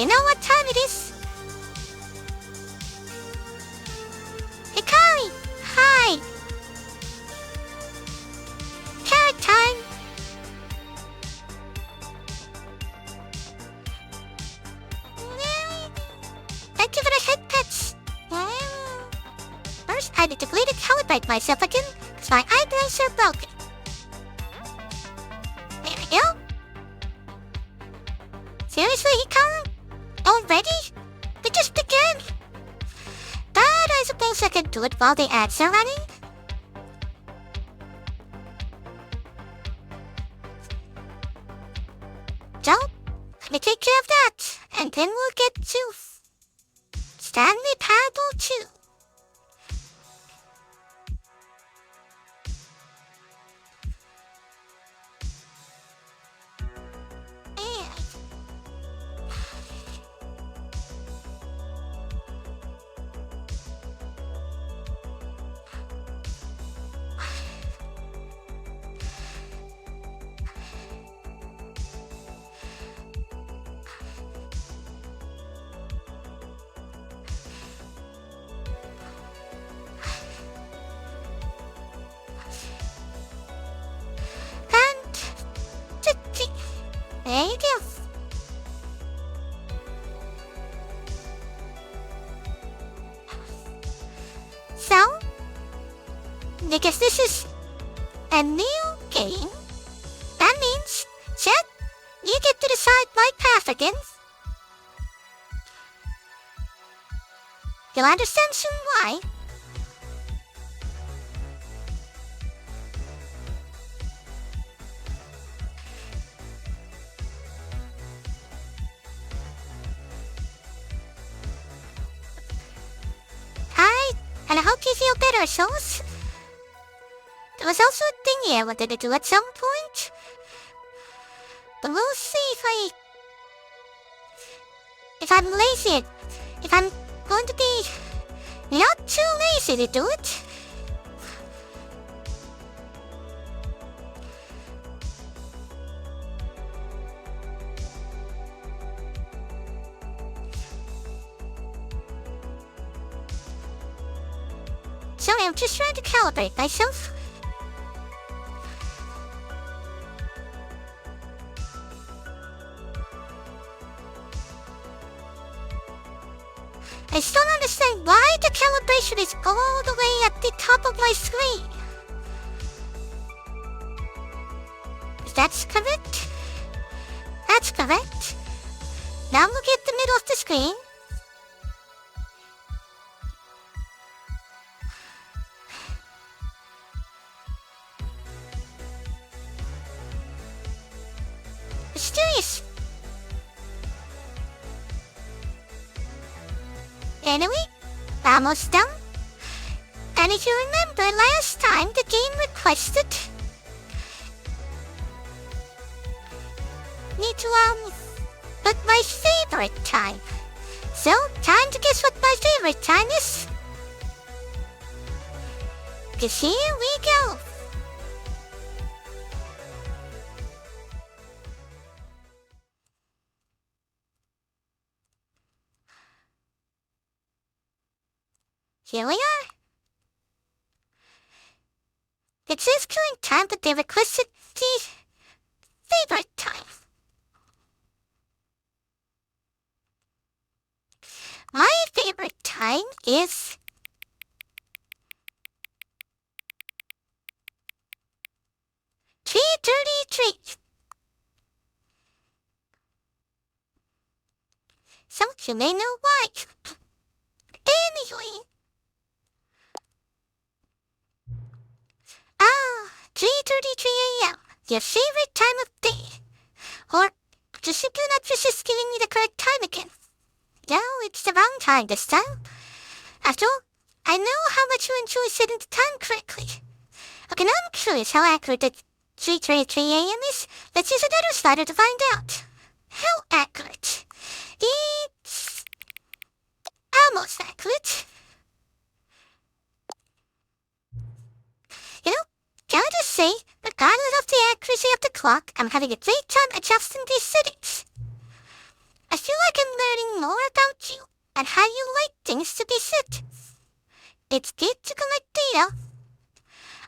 You know what time it is? Hey, Carly! Hi! Carrot time! Thank you for the head pets! First, I need to clean and calibrate myself again, because my eyebrows are broken. There we go. Seriously, Carl? Already? We just began. But I suppose I can do it while the ads are running. So, let me take care of that, and then we'll get to Stanley Parable 2. There you go. So, I guess this is a new game. That means, Chet, you get to decide my path again. You'll understand soon why. And I hope you feel better, souls. There was also a thing here I wanted to do at some point. But we'll see if I'm lazy. If I'm going to be not too lazy to do it. Sorry, I'm just trying to calibrate myself. I still don't understand why the calibration is all the way at the top of my screen. Is that correct? That's correct. Now look at the middle of the screen. Mysterious. Anyway, almost done. And if you remember last time, the game requested me to put my favorite time. So, time to guess what my favorite time is. 'Cause here we go. Here we are. It says current time, but they requested the favorite time. My favorite time is 3:33. Some of you may know why. Anyway. 3:33 a.m. Your favorite time of day. Or just simply not just giving me the correct time again. No, it's the wrong time this time. After all, I know how much you enjoy setting the time correctly. Okay, now I'm curious how accurate the 3:33 a.m. is. Let's use another slider to find out. How accurate? It's almost accurate. You know, can I just say, regardless of the accuracy of the clock, I'm having a great time adjusting these settings. I feel like I'm learning more about you and how you like things to be set. It's good to collect data.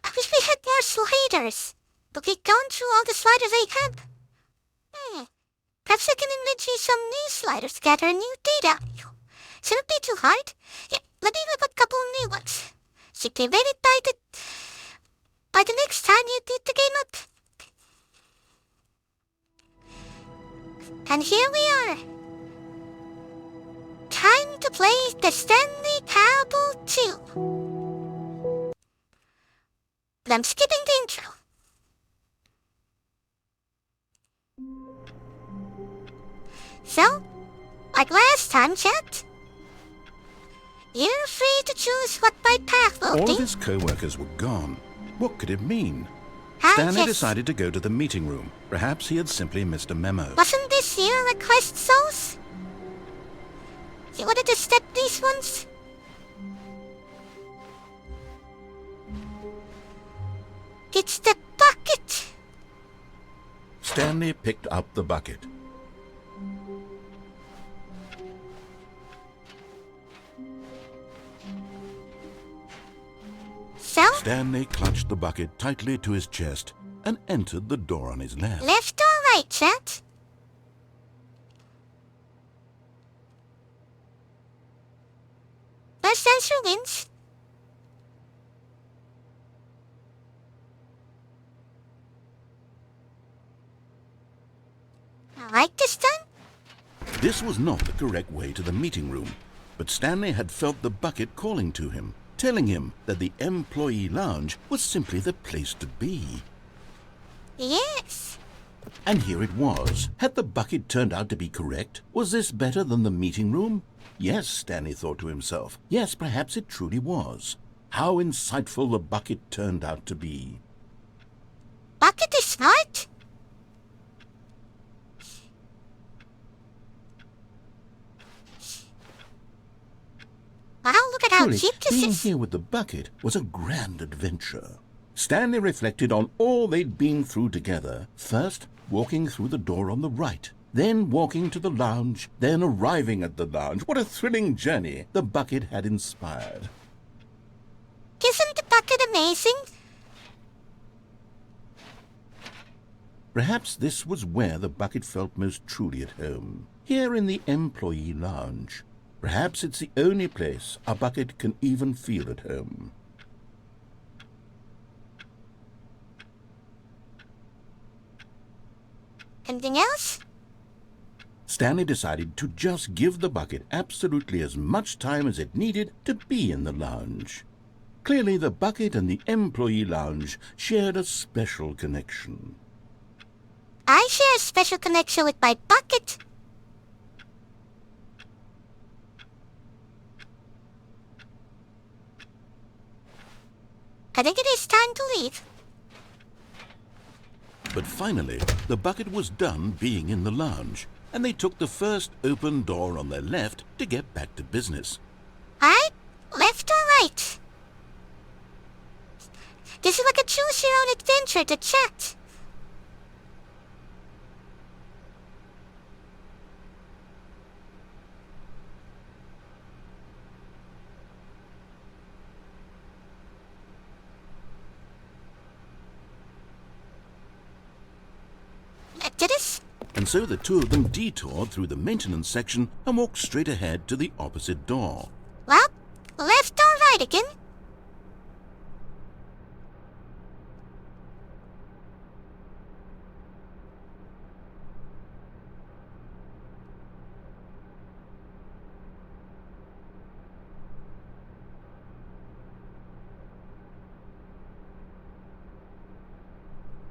I wish we had more sliders, but we've gone through all the sliders I have. Perhaps I can invent you some new sliders to gather new data. Shouldn't be too hard. Yeah, let me whip a couple new ones. Should be ready by the next time you beat the game up. And here we are. Time to play the Stanley Parable 2. But I'm skipping the intro. So, like last time, chat, you're free to choose what my path will be. All of his co-workers were gone. What could it mean? Ah, Stanley yes. decided to go to the meeting room. Perhaps he had simply missed a memo. Wasn't this your request, Souls? You wanted to step these ones? It's the bucket. Stanley picked up the bucket. So, Stanley clutched the bucket tightly to his chest and entered the door on his left. left or right, chat? First answer wins. Alright this time? This was not the correct way to the meeting room, but Stanley had felt the bucket calling to him, telling him that the employee lounge was simply the place to be. Yes. And here it was. Had the bucket turned out to be correct? Was this better than the meeting room? Yes, Stanley thought to himself. Yes, perhaps it truly was. How insightful the bucket turned out to be. Bucket is smart. Wow, look at how Truly, cheap this being is. here with the bucket was a grand adventure. Stanley reflected on all they'd been through together. First, walking through the door on the right. Then walking to the lounge. Then arriving at the lounge. What a thrilling journey the bucket had inspired. Isn't the bucket amazing? Perhaps this was where the bucket felt most truly at home. Here in the employee lounge. Perhaps it's the only place a bucket can even feel at home. Anything else? Stanley decided to just give the bucket absolutely as much time as it needed to be in the lounge. Clearly, the bucket and the employee lounge shared a special connection. I share a special connection with my bucket. I think it is time to leave. But finally, the bucket was done being in the lounge, and they took the first open door on their left to get back to business. Alright, left or right? This is like a choose your own adventure to chat. Did it? And so the two of them detoured through the maintenance section and walked straight ahead to the opposite door. Well, left or right again?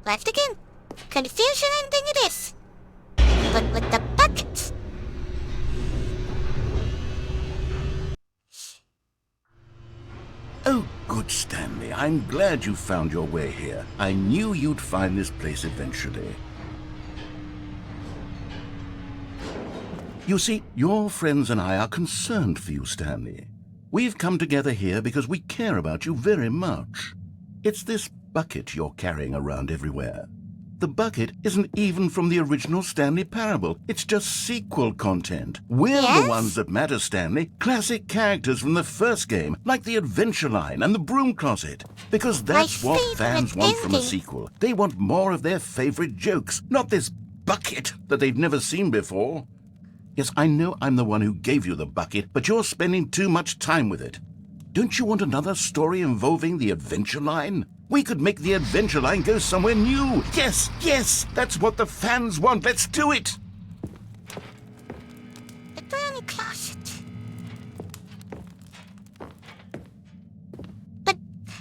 Left again. Confusion ending it is. But with the bucket. Oh, good Stanley, I'm glad you found your way here. I knew you'd find this place eventually. You see, your friends and I are concerned for you, Stanley. We've come together here because we care about you very much. It's this bucket you're carrying around everywhere. the bucket isn't even from the original Stanley Parable. It's just sequel content. We're the ones that matter, Stanley. Classic characters from the first game, like the Adventure Line and the Broom Closet. Because that's what fans want from a sequel. They want more of their favorite jokes, not this bucket that they've never seen before. Yes, I know I'm the one who gave you the bucket, but you're spending too much time with it. Don't you want another story involving the Adventure Line? We could make the Adventure Line go somewhere new. Yes, yes, that's what the fans want. Let's do it. The broom closet. But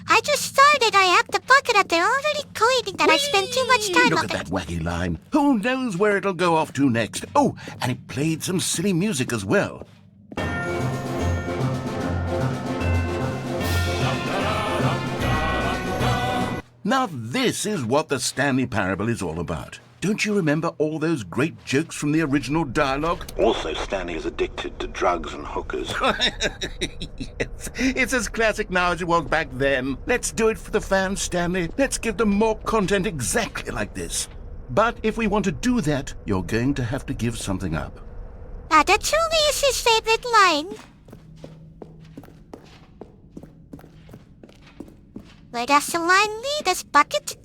I just started. I have the bucket up there already claiming that I spent too much time on it. Look at that wacky line. Who knows where it'll go off to next? Oh, and it played some silly music as well. Now this is what the Stanley Parable is all about. Don't you remember all those great jokes from the original dialogue? Also, Stanley is addicted to drugs and hookers. Yes, it's as classic now as it was back then. Let's do it for the fans, Stanley. Let's give them more content exactly like this. But if we want to do that, you're going to have to give something up. That truly is his favorite line. Where does the line lead us, Bucket?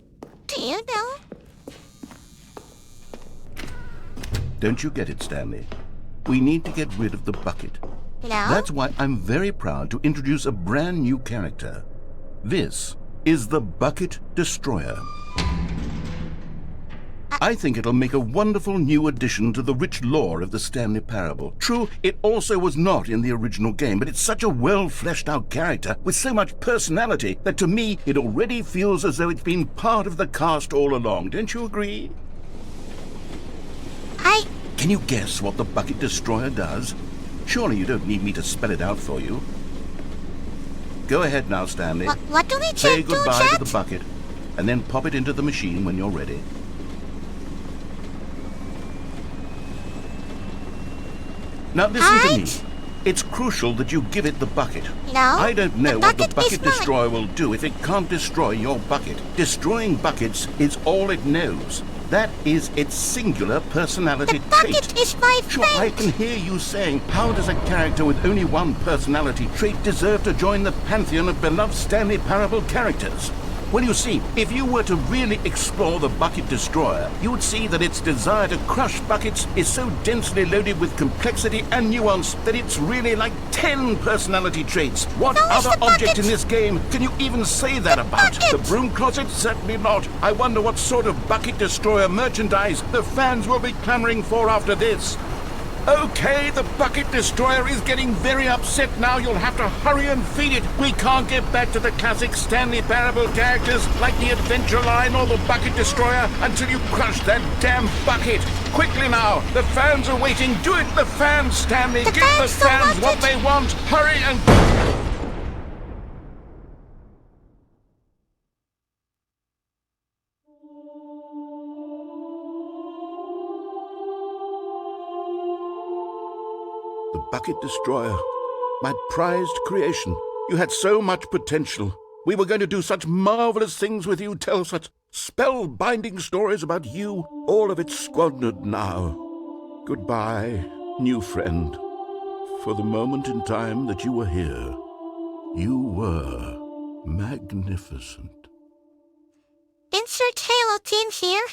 Do you know? Don't you get it, Stanley? We need to get rid of the bucket. No? That's why I'm very proud to introduce a brand new character. This is the Bucket Destroyer. I think it'll make a wonderful new addition to the rich lore of the Stanley Parable. True, it also was not in the original game, but it's such a well-fleshed-out character with so much personality that to me it already feels as though it's been part of the cast all along. Don't you agree? Can you guess what the Bucket Destroyer does? Surely you don't need me to spell it out for you. Go ahead now, Stanley. What do we Say do, goodbye Chet? to the bucket, and then pop it into the machine when you're ready. Now listen to me. It's crucial that you give it the bucket. No. I don't know what the Bucket is mine. Destroyer will do if it can't destroy your bucket. Destroying buckets is all it knows. That is its singular personality The trait. bucket is my Sure, I can hear you saying, how does a character with only one personality trait deserve to join the pantheon of beloved Stanley Parable characters? Well, you see, if you were to really explore the Bucket Destroyer, you would see that its desire to crush buckets is so densely loaded with complexity and nuance that it's really like 10 personality traits. What No, it's other the object bucket. in this game can you even say that about? bucket. The Broom Closet? Certainly not. I wonder what sort of Bucket Destroyer merchandise the fans will be clamoring for after this. Okay, the Bucket Destroyer is getting very upset now. You'll have to hurry and feed it. We can't get back to the classic Stanley Parable characters like the Adventure Line or the Bucket Destroyer until you crush that damn bucket. Quickly now, the fans are waiting. Do it, the fans, Stanley. The Give the fans don't fans want what it. they want. Hurry and... The Bucket Destroyer, my prized creation. You had so much potential. We were going to do such marvelous things with you, tell such spellbinding stories about you. All of it squandered now. Goodbye, new friend. For the moment in time that you were here, you were magnificent. Insert Halo team here.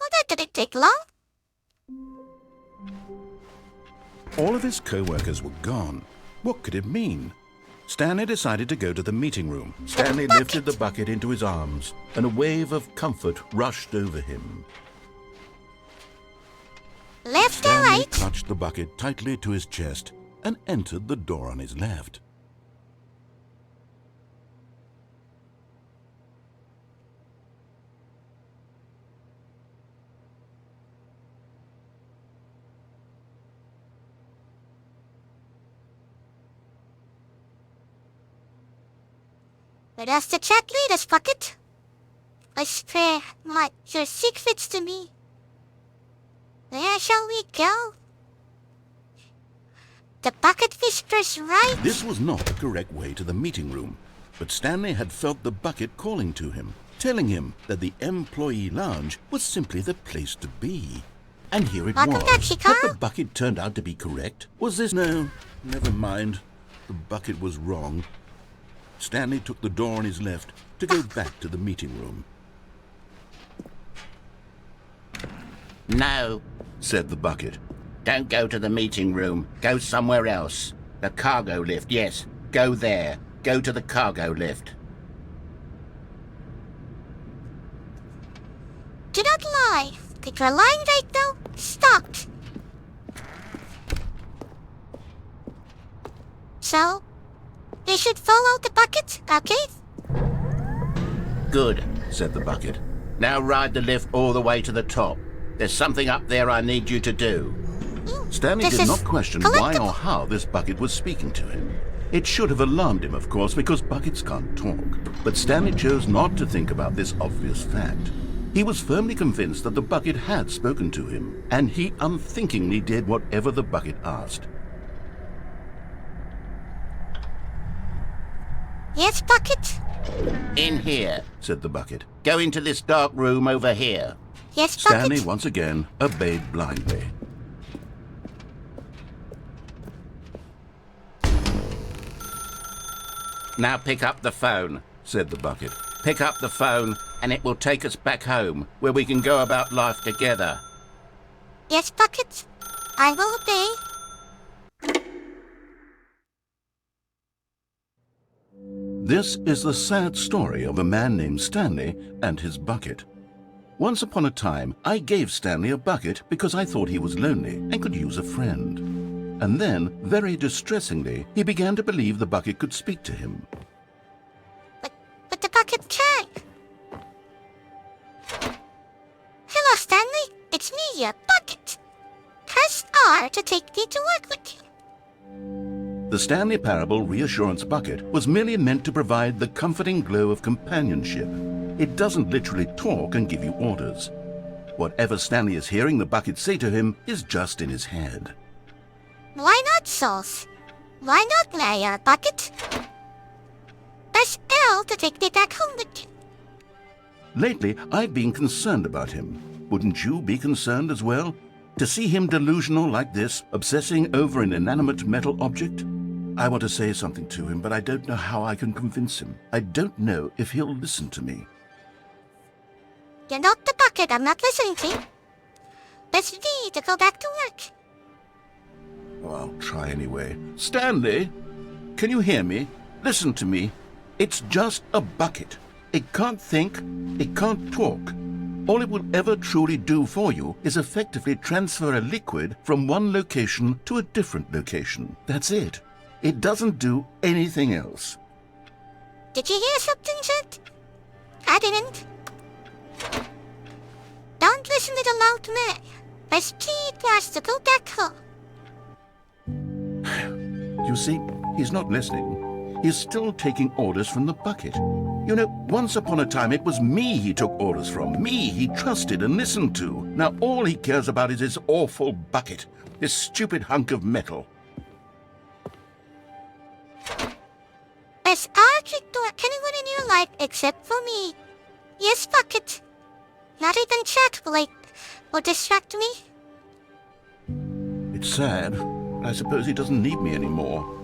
Well, that didn't take long. All of his co-workers were gone. What could it mean? Stanley decided to go to the meeting room. Stanley lifted the bucket into his arms, and a wave of comfort rushed over him. Left or Stanley right? clutched the bucket tightly to his chest and entered the door on his left. Where does the chat lead us, Bucket? I swear, your secrets to me. Where shall we go? The bucket whispers right. This was not the correct way to the meeting room, but Stanley had felt the bucket calling to him, telling him that the employee lounge was simply the place to be. And here it Welcome was. back, Chico. Had the bucket turned out to be correct? Was this... No, never mind. The bucket was wrong. Stanley took the door on his left to go back to the meeting room. No, said the bucket. Don't go to the meeting room. Go somewhere else. The cargo lift, yes. Go there. Go to the cargo lift. Do not lie. If you're lying right now, stop. So, they should follow the bucket, okay? Good, said the bucket. Now ride the lift all the way to the top. There's something up there I need you to do. Stanley This did is not question why collectible. or how this bucket was speaking to him. It should have alarmed him, of course, because buckets can't talk. But Stanley chose not to think about this obvious fact. He was firmly convinced that the bucket had spoken to him, and he unthinkingly did whatever the bucket asked. Yes, bucket? In here, said the bucket. Go into this dark room over here. Yes, bucket? Stanley once again obeyed blindly. Now pick up the phone, said the bucket. Pick up the phone and it will take us back home, where we can go about life together. Yes, bucket? I will obey. This is the sad story of a man named Stanley and his bucket. Once upon a time, I gave Stanley a bucket because I thought he was lonely and could use a friend. And then, very distressingly, he began to believe the bucket could speak to him. But the bucket can't. Hello, Stanley. It's me, your bucket. Press R to take me to work with you. The Stanley Parable Reassurance Bucket was merely meant to provide the comforting glow of companionship. It doesn't literally talk and give you orders. Whatever Stanley is hearing the bucket say to him is just in his head. Why not, Sauce? Why not, Mayor Bucket? Press L to take me back home with you. Lately, I've been concerned about him. Wouldn't you be concerned as well? To see him delusional like this, obsessing over an inanimate metal object? I want to say something to him, but I don't know how I can convince him. I don't know if he'll listen to me. You're not the bucket I'm not listening to. Press V to go back to work. Oh, I'll try anyway. Stanley, can you hear me? Listen to me. It's just a bucket. It can't think. It can't talk. All it will ever truly do for you is effectively transfer a liquid from one location to a different location. That's it. It doesn't do anything else. Did you hear something, Jet? I didn't. Don't listen to the loud man. Press G twice to go back home. You see, he's not listening. He's still taking orders from the bucket. You know, once upon a time it was me he took orders from. Me he trusted and listened to. Now all he cares about is this awful bucket. This stupid hunk of metal. Press R to ignore anyone in your life except for me. Yes, bucket. Not even chat will distract me. It's sad. I suppose he doesn't need me anymore.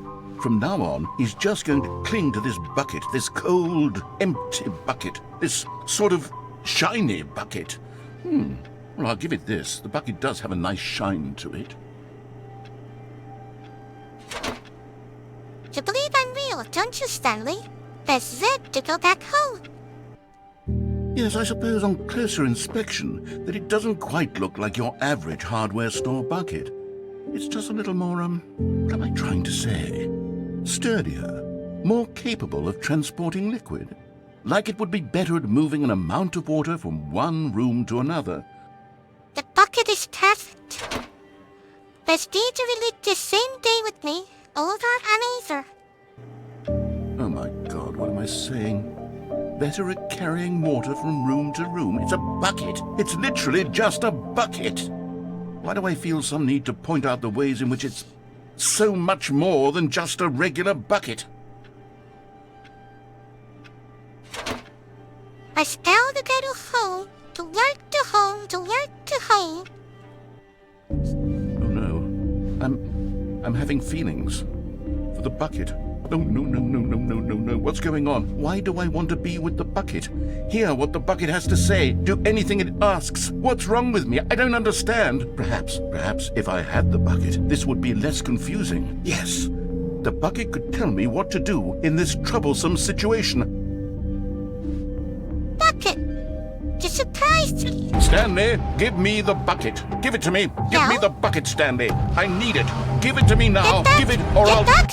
From now on, he's just going to cling to this bucket, this cold, empty bucket, this sort of shiny bucket. Well, I'll give it this. The bucket does have a nice shine to it. You believe I'm real, don't you, Stanley? Press Z to go back home. Yes, I suppose on closer inspection that it doesn't quite look like your average hardware store bucket. It's just a little more, what am I trying to say? Sturdier, more capable of transporting liquid. Like it would be better at moving an amount of water from one room to another. The bucket is perfect. Press D to relive the same day with me, over and over. Oh my God, what am I saying? Better at carrying water from room to room. It's a bucket. It's literally just a bucket. Why do I feel some need to point out the ways in which it's so much more than just a regular bucket. I spell to go to home, to work to home, to work to home. Oh no, I'm having feelings for the bucket. Oh no, what's going on? Why do I want to be with the bucket? Hear what the bucket has to say, do anything it asks. What's wrong with me? I don't understand. Perhaps if I had the bucket, this would be less confusing. Yes, the bucket could tell me what to do in this troublesome situation. Bucket, you surprised me. Stanley, give me the bucket. Give it to me. Give me No. the bucket, Stanley. I need it. Give it to me now. Get back. Give it or Get I'll... back.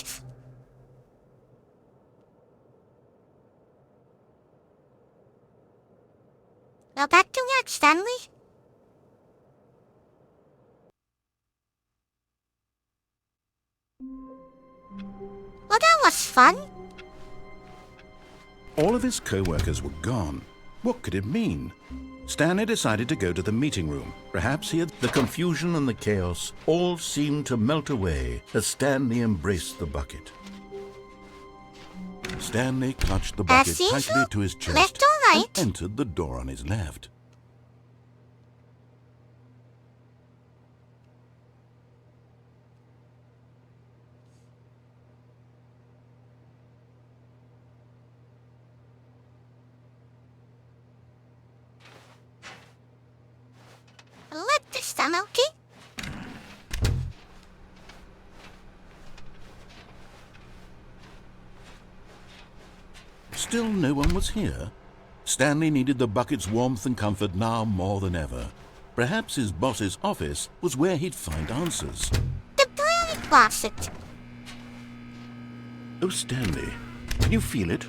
Now back to work, Stanley. Well, that was fun. All of his co-workers were gone. What could it mean? Stanley decided to go to the meeting room. Perhaps the confusion and the chaos all seemed to melt away as Stanley embraced the bucket. Stanley clutched the bucket As usual, tightly to his chest left or right? and entered the door on his left. Let this time, okay? Still no one was here. Stanley needed the bucket's warmth and comfort now more than ever. Perhaps his boss's office was where he'd find answers. The broom closet. Oh, Stanley, can you feel it?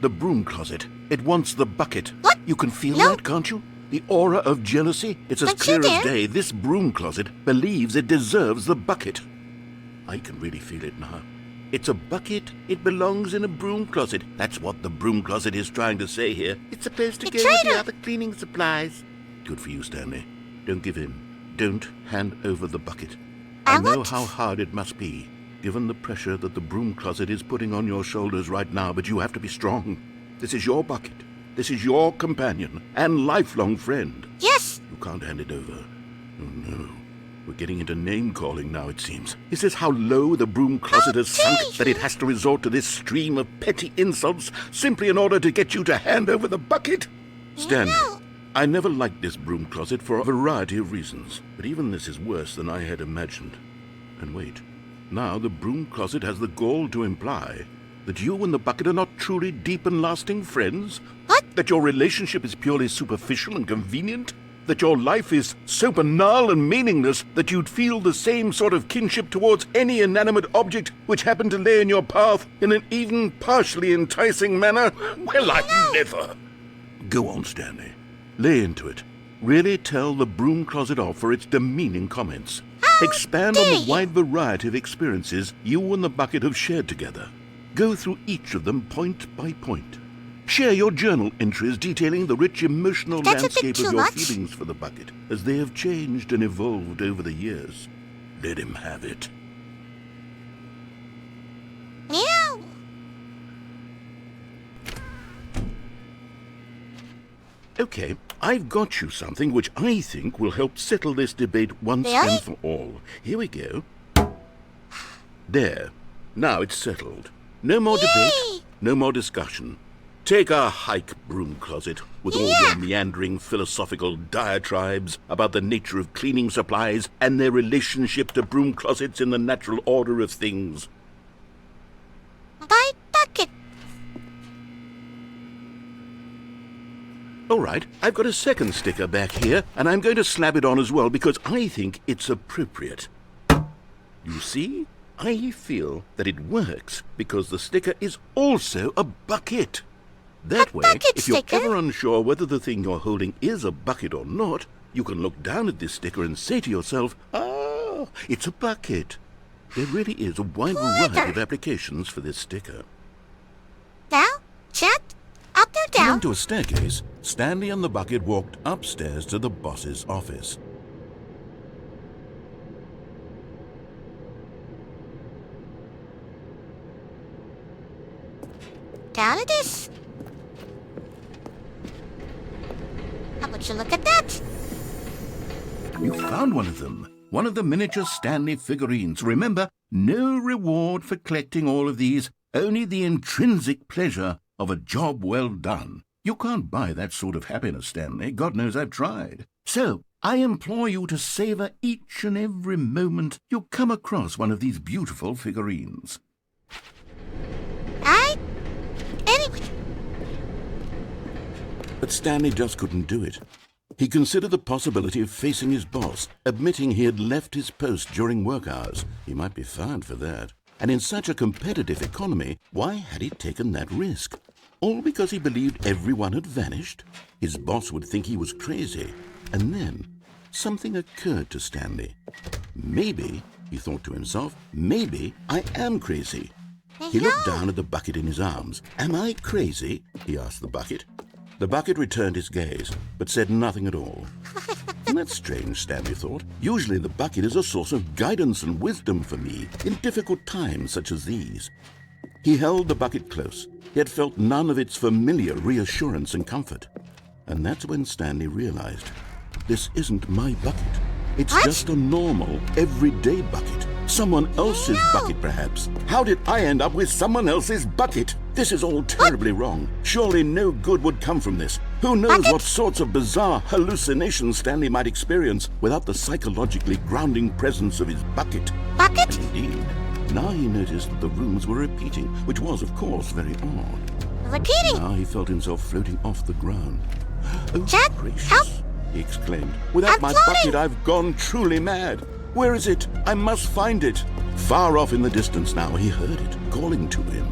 The broom closet. It wants the bucket. What? You can feel No. that, can't you? The aura of jealousy. It's as But clear you as did. day. This broom closet believes it deserves the bucket. I can really feel it now. It's a bucket. It belongs in a broom closet. That's what the broom closet is trying to say here. It's supposed to You go with the traitor. other cleaning supplies. Good for you, Stanley. Don't give in. Don't hand over the bucket. I I know won't. how hard it must be, given the pressure that the broom closet is putting on your shoulders right now, but you have to be strong. This is your bucket. This is your companion and lifelong friend. Yes. You can't hand it over. Oh, no. We're getting into name-calling now, it seems. Is this how low the broom closet has sunk, Okay. that it has to resort to this stream of petty insults simply in order to get you to hand over the bucket? Stanley, No. I never liked this broom closet for a variety of reasons, but even this is worse than I had imagined. And wait, now the broom closet has the gall to imply that you and the bucket are not truly deep and lasting friends? What? That your relationship is purely superficial and convenient? That your life is so banal and meaningless that you'd feel the same sort of kinship towards any inanimate object which happened to lay in your path in an even partially enticing manner? Well, I never. Go on, Stanley. Lay into it. Really tell the broom closet off for its demeaning comments. Expand on dare the you. wide variety of experiences you and the bucket have shared together. Go through each of them point by point. Share your journal entries detailing the rich emotional That's a bit landscape too of your much. feelings for the bucket as they have changed and evolved over the years. Let him have it. Meow. Okay, I've got you something which I think will help settle this debate once Really? and for all. Here we go. There. Now it's settled. No more Yay! debate, no more discussion. Take a hike, broom closet, with all Yeah. your meandering philosophical diatribes about the nature of cleaning supplies and their relationship to broom closets in the natural order of things. My bucket. All right, I've got a second sticker back here, and I'm going to slap it on as well because I think it's appropriate. You see? I feel that it works because the sticker is also a bucket. That A way, bucket if you're sticker? ever unsure whether the thing you're holding is a bucket or not, you can look down at this sticker and say to yourself, "Ah, it's a bucket." There really is a wide variety of applications for this sticker. Now, chat. Up or Coming down? to a staircase, Stanley and the bucket walked upstairs to the boss's office. Down it is. How would you look at that? You found one of them. One of the miniature Stanley figurines. Remember, no reward for collecting all of these, only the intrinsic pleasure of a job well done. You can't buy that sort of happiness, Stanley. God knows I've tried. So, I implore you to savor each and every moment you come across one of these beautiful figurines. Anyway. But Stanley just couldn't do it. He considered the possibility of facing his boss, admitting he had left his post during work hours. He might be fired for that. And in such a competitive economy, why had he taken that risk? All because he believed everyone had vanished? His boss would think he was crazy. And then something occurred to Stanley. Maybe, he thought to himself, maybe I am crazy. He looked down at the bucket in his arms. Am I crazy? He asked the bucket. The bucket returned his gaze, but said nothing at all. And that's strange, Stanley thought. Usually the bucket is a source of guidance and wisdom for me in difficult times such as these. He held the bucket close, yet felt none of its familiar reassurance and comfort. And that's when Stanley realized, this isn't my bucket. It's just a normal, everyday bucket. Someone else's bucket, perhaps. How did I end up with someone else's bucket? This is all terribly wrong. Surely no good would come from this. Who knows what sorts of bizarre hallucinations Stanley might experience without the psychologically grounding presence of his bucket. Bucket? And indeed, now he noticed that the rooms were repeating, which was, of course, very odd. Repeating? Now he felt himself floating off the ground. Oh, Jack, gracious, help. he exclaimed. Without my floating. bucket, I've gone truly mad. Where is it? I must find it. Far off in the distance now, he heard it, calling to him.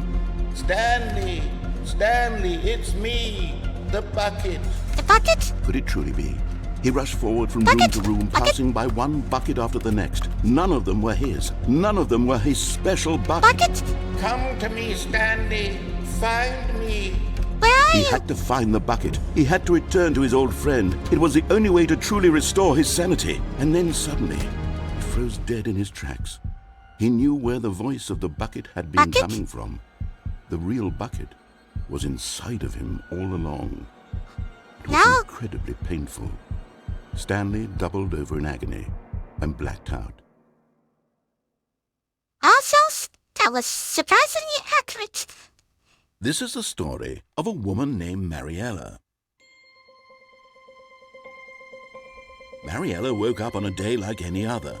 Stanley! Stanley, it's me! The bucket! The bucket? Could it truly be? He rushed forward from Bucket! room to room, Bucket! passing by one bucket after the next. None of them were his. None of them were his special bucket. Bucket? Come to me, Stanley! Find me! Where are He you? had to find the bucket. He had to return to his old friend. It was the only way to truly restore his sanity. And then suddenly, he froze dead in his tracks. He knew where the voice of the bucket had been Bucket? coming from. The real bucket was inside of him all along. It was No. incredibly painful. Stanley doubled over in agony and blacked out. Also, that was surprisingly accurate. This is the story of a woman named Mariella. Mariella woke up on a day like any other.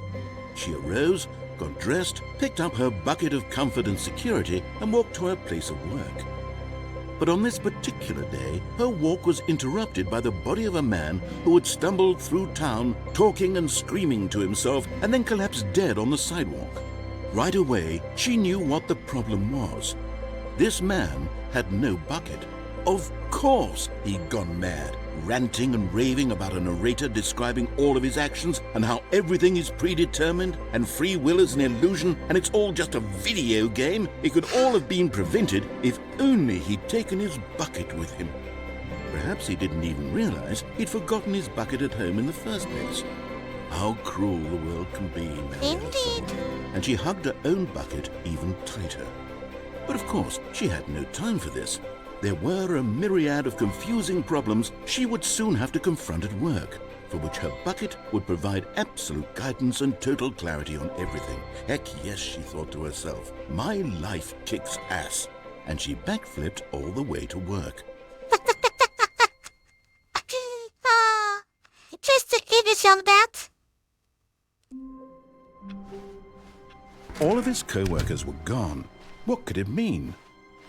She arose, got dressed, picked up her bucket of comfort and security, and walked to her place of work. But on this particular day, her walk was interrupted by the body of a man who had stumbled through town, talking and screaming to himself, and then collapsed dead on the sidewalk. Right away, she knew what the problem was. This man had no bucket. Of course he'd gone mad, ranting and raving about a narrator describing all of his actions and how everything is predetermined and free will is an illusion and it's all just a video game. It could all have been prevented if only he'd taken his bucket with him. Perhaps he didn't even realize he'd forgotten his bucket at home in the first place. How cruel the world can be, Mariella Indeed. thought, and she hugged her own bucket even tighter. But of course, she had no time for this. There were a myriad of confusing problems she would soon have to confront at work, for which her bucket would provide absolute guidance and total clarity on everything. Heck yes, she thought to herself, my life kicks ass. And she backflipped all the way to work. Just to give you some that. All of his co-workers were gone. What could it mean?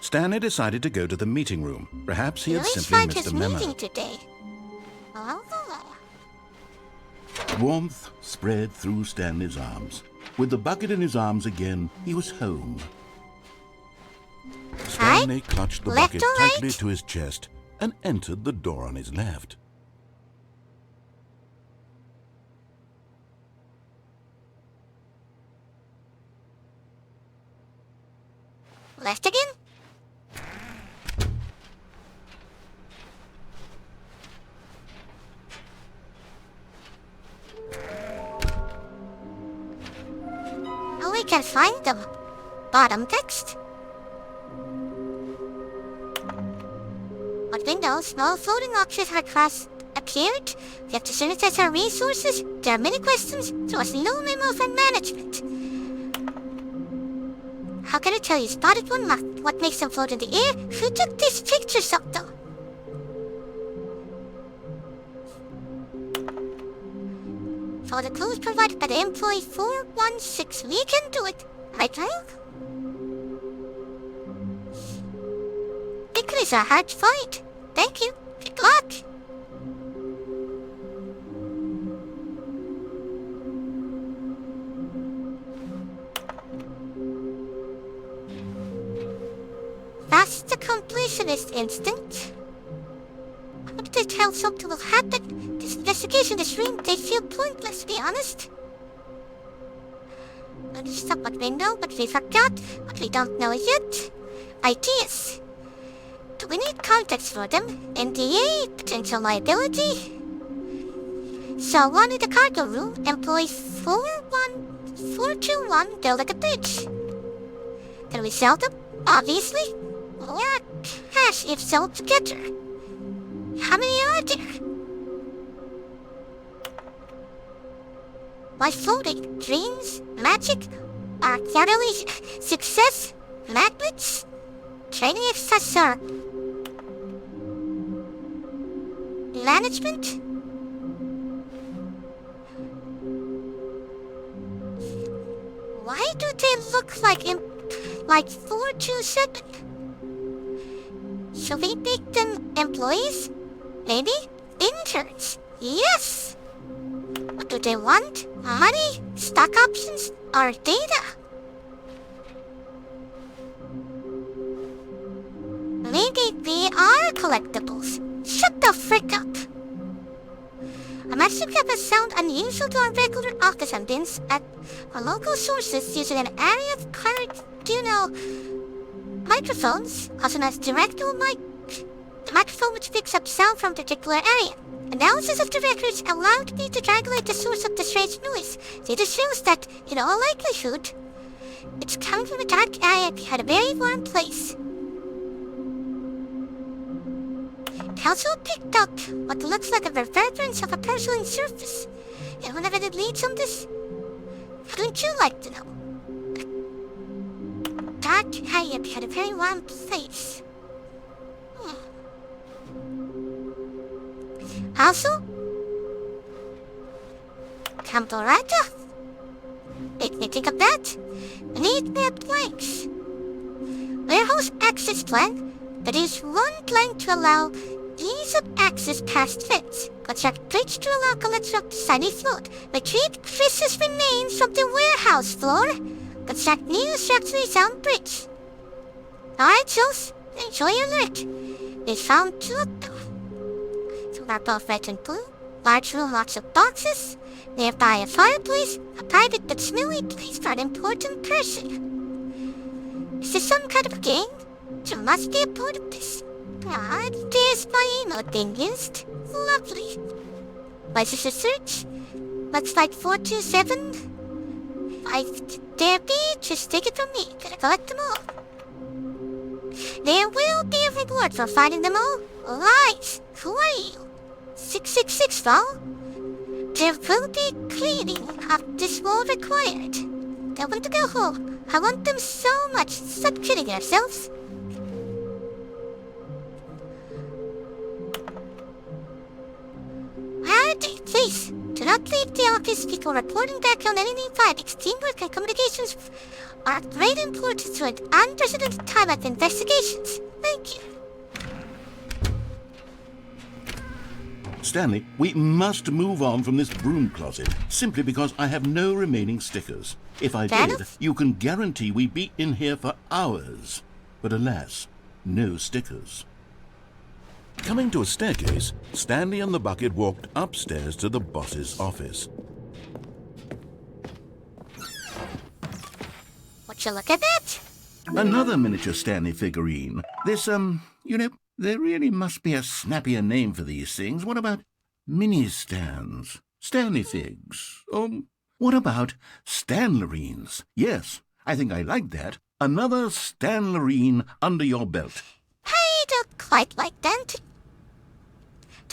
Stanley decided to go to the meeting room. Perhaps he had Let's simply find missed his a memo. meeting today. Warmth spread through Stanley's arms. With the bucket in his arms again, he was home. Stanley clutched the Left bucket or tightly right? to his chest and entered the door on his left. Left again? Oh, we can find them. Bottom text. No small floating objects have appeared. We have to sanitize our resources. There are many questions, so it's no memo from management. How can I tell you spotted one mark? What makes them float in the air? Who took these pictures of them? For the clues provided by the employee 416, we can do it. Right, child? Victories are hard to find. Thank you. Good luck. That's the completionist instinct. How did they tell something will happen? This investigation is really, they feel pointless, to be honest. Understand what we know, what we forgot, what we don't know yet. Ideas. Do we need context for them? NDA, potential liability? So one in the cargo room, employee 41421, they're like a bitch. Can we sell them? Obviously. Yeah, cash if sold together. How many are there? Why floating? Dreams? Magic? Artillery? Success? Magnets? Training exercise? Management? Why do they look like 427? Should we make them employees? Maybe? Interns? Yes! What do they want? Money? Stock options? Or data? Maybe they are collectibles. Shut the frick up! A magic cap has sound unusual to our regular office ambience at our local sources using an array of Cardinal microphones, also known as directional mic. The microphone which picks up sound from a particular area. Analysis of the records allowed me to triangulate the source of the strange noise. Data shows that, in all likelihood, it's coming from a dark area behind a very warm place. It also picked up what looks like a reverberance of a porcelain surface. And whenever it leads on this, wouldn't you like to know? Dark area behind a very warm place. Also, Camporata? Make me think of that. Need me blanks. Warehouse access plan. Produce one blank to allow ease of access past vents. Construct bridge to allow collection of the sunny float. Retrieve Chris's remains from the warehouse floor. Construct new structures on bridge. Alright, Jules. Enjoy your work. We found two of them. Two are both red and blue. Large room, lots of boxes. Nearby a fireplace. A private but smelly place for an important person. Is this some kind of game? There must be a part of this. Ah, there's my emote being used. Lovely. Why is this a search? Looks like 427. There be, just take it from me. Gotta collect them all. There will be a reward for finding them all. Lies. Who are you? 666 Fall? There will be cleaning of this wall required. They want to go home. I want them so much. Stop kidding yourselves. Where are they? Please, do not leave the office before reporting back on any findings. Teamwork and communications are of great importance to an unprecedented time of investigations. Thank you. Stanley, we must move on from this broom closet, simply because I have no remaining stickers. If I did, you can guarantee we'd be in here for hours. But alas, no stickers. Coming to a staircase, Stanley and the bucket walked upstairs to the boss's office. Would you look at that? Another miniature Stanley figurine. This, there really must be a snappier name for these things. What about mini-stands? Stanley figs? What about Stanlerines? Yes, I think I like that. Another Stanlerine under your belt. I don't quite like that.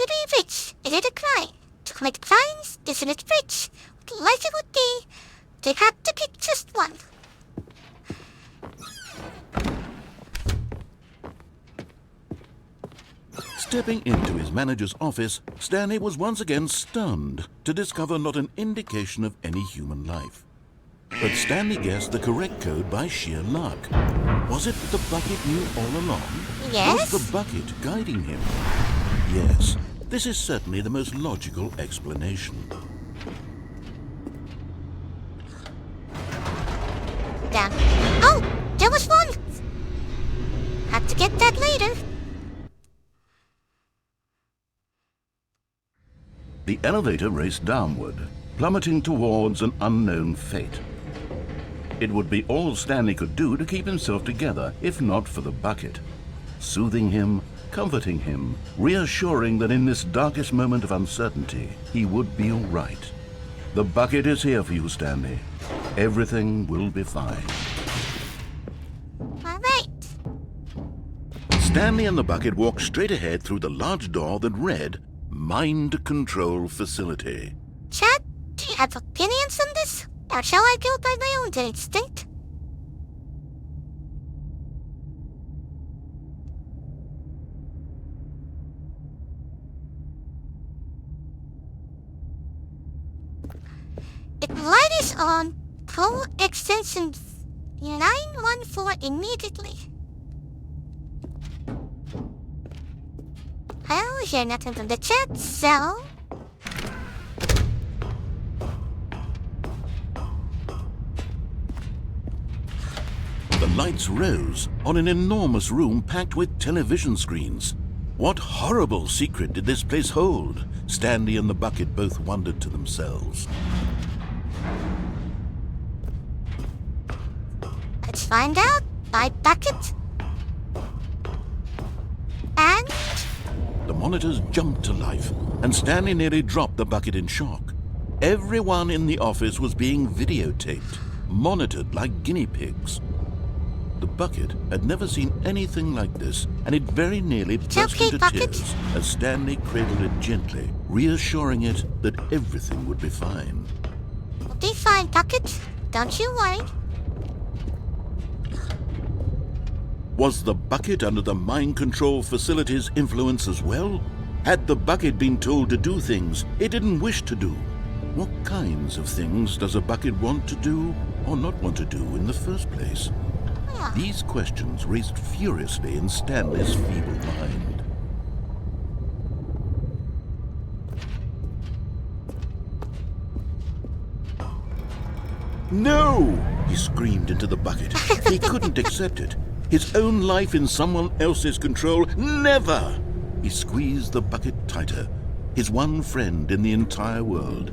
to be rich is a decline. To commit crimes isn't it rich. Life it would be. They have to pick just one. Stepping into his manager's office, Stanley was once again stunned to discover not an indication of any human life. But Stanley guessed the correct code by sheer luck. Was it that the bucket knew all along? Yes? Was the bucket guiding him? Yes, this is certainly the most logical explanation. Down. Oh, there was one. Have to get that later. The elevator raced downward, plummeting towards an unknown fate. It would be all Stanley could do to keep himself together, if not for the bucket. Soothing him, comforting him, reassuring that in this darkest moment of uncertainty, he would be all right. The bucket is here for you, Stanley. Everything will be fine. All right. Stanley and the bucket walked straight ahead through the large door that read, Mind Control Facility. Chad, do you have opinions on this? Or shall I go by my own instinct? If light is on, call extension 914 immediately. I'll hear nothing from the chat, so... The lights rose on an enormous room packed with television screens. What horrible secret did this place hold? Stanley and the bucket both wondered to themselves. Let's find out by bucket. And... The monitors jumped to life, and Stanley nearly dropped the bucket in shock. Everyone in the office was being videotaped, monitored like guinea pigs. The bucket had never seen anything like this, and it very nearly burst okay, into bucket. tears as Stanley cradled it gently, reassuring it that everything would be fine. We'll be fine, bucket. Don't you worry. Was the bucket under the mind control facility's influence as well? Had the bucket been told to do things it didn't wish to do? What kinds of things does a bucket want to do or not want to do in the first place? These questions raced furiously in Stanley's feeble mind. No! He screamed into the bucket. He couldn't accept it. His own life in someone else's control, never! He squeezed the bucket tighter, his one friend in the entire world.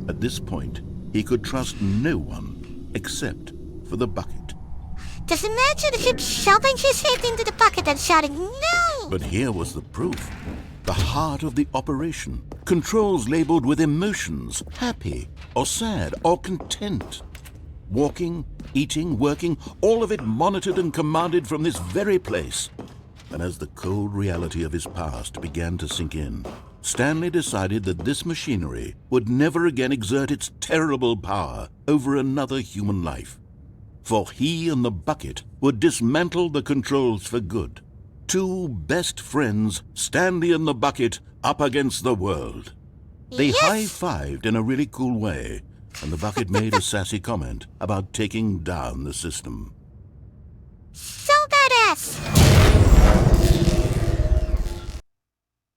At this point, he could trust no one except for the bucket. Just imagine him shoving his head into the bucket and shouting, no! But here was the proof. The heart of the operation. Controls labeled with emotions, happy or sad or content. Walking, eating, working, all of it monitored and commanded from this very place. And as the cold reality of his past began to sink in, Stanley decided that this machinery would never again exert its terrible power over another human life. For he and the bucket would dismantle the controls for good. Two best friends, Stanley and the bucket, up against the world. They Yes! high-fived in a really cool way, and the bucket made a sassy comment about taking down the system. So badass!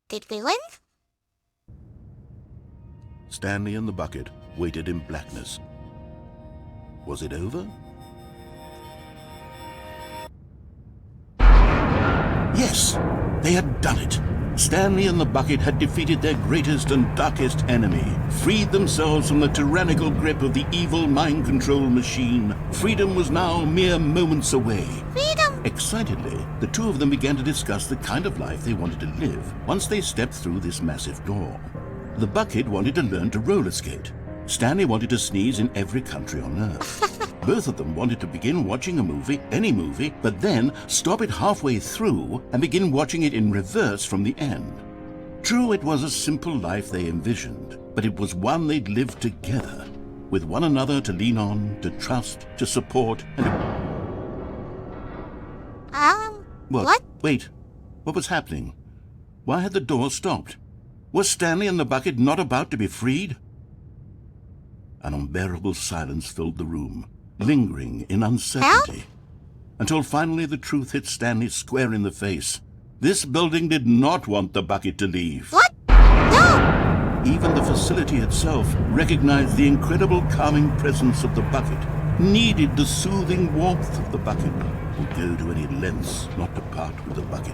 Did we win? Stanley and the bucket waited in blackness. Was it over? Yes, they had done it. Stanley and the bucket had defeated their greatest and darkest enemy, freed themselves from the tyrannical grip of the evil mind control machine. Freedom was now mere moments away. Freedom! Excitedly, the two of them began to discuss the kind of life they wanted to live once they stepped through this massive door. The bucket wanted to learn to roller skate. Stanley wanted to sneeze in every country on Earth. Both of them wanted to begin watching a movie, any movie, but then stop it halfway through and begin watching it in reverse from the end. True, it was a simple life they envisioned, but it was one they'd lived together, with one another to lean on, to trust, to support, and to... What? Wait, what was happening? Why had the door stopped? Was Stanley and the bucket not about to be freed? An unbearable silence filled the room, lingering in uncertainty, until finally the truth hit Stanley square in the face. This building did not want the bucket to leave. What? No! Even the facility itself recognized the incredible calming presence of the bucket, needed the soothing warmth of the bucket, would go to any lengths not to part with the bucket.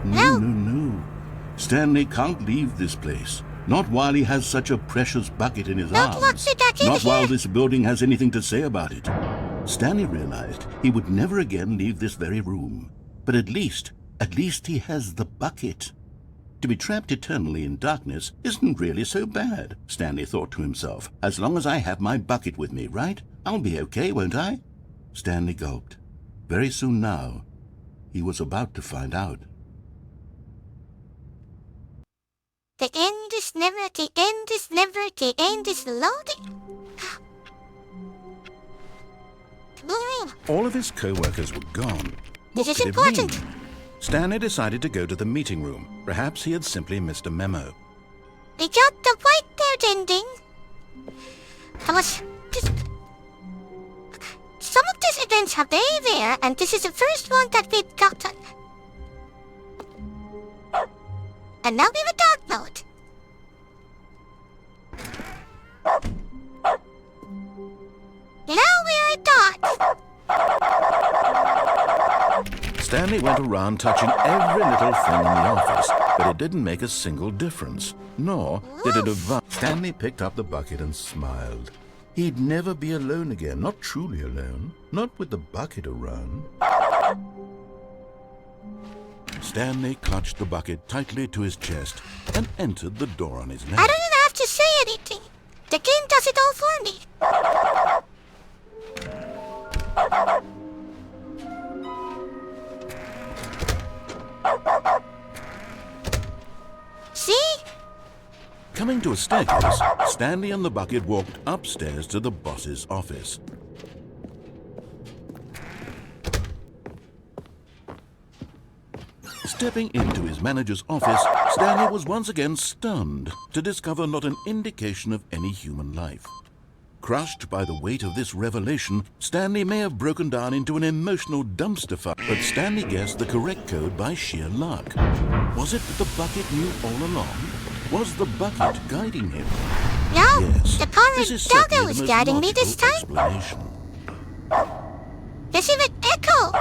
No. Stanley can't leave this place. Not while he has such a precious bucket in his arms. Not while this building has anything to say about it. Stanley realized he would never again leave this very room. But at least he has the bucket. To be trapped eternally in darkness isn't really so bad, Stanley thought to himself. As long as I have my bucket with me, right? I'll be okay, won't I? Stanley gulped. Very soon now, he was about to find out. The end is never, the end is never, the end is loading. All of his co-workers were gone. This is What could it important. mean? Stanley decided to go to the meeting room. Perhaps he had simply missed a memo. We got the whiteboard ending. Some of these events are very rare, and this is the first one that we've gotten. And now we have a dark mode. Now we're at dark. Stanley went around touching every little thing in the office, but it didn't make a single difference. Nor did it advance. Stanley picked up the bucket and smiled. He'd never be alone again, not truly alone, not with the bucket around. Stanley clutched the bucket tightly to his chest and entered the door on his neck. I don't even have to say anything. The game does it all for me. See? Coming to a staircase, Stanley and the bucket walked upstairs to the boss's office. Stepping into his manager's office, Stanley was once again stunned to discover not an indication of any human life. Crushed by the weight of this revelation, Stanley may have broken down into an emotional dumpster fire, but Stanley guessed the correct code by sheer luck. Was it that the bucket knew all along? Was the bucket guiding him? No, Yes, the power this of is Dodo certainly is the most guiding me this logical time. explanation. There's even echo.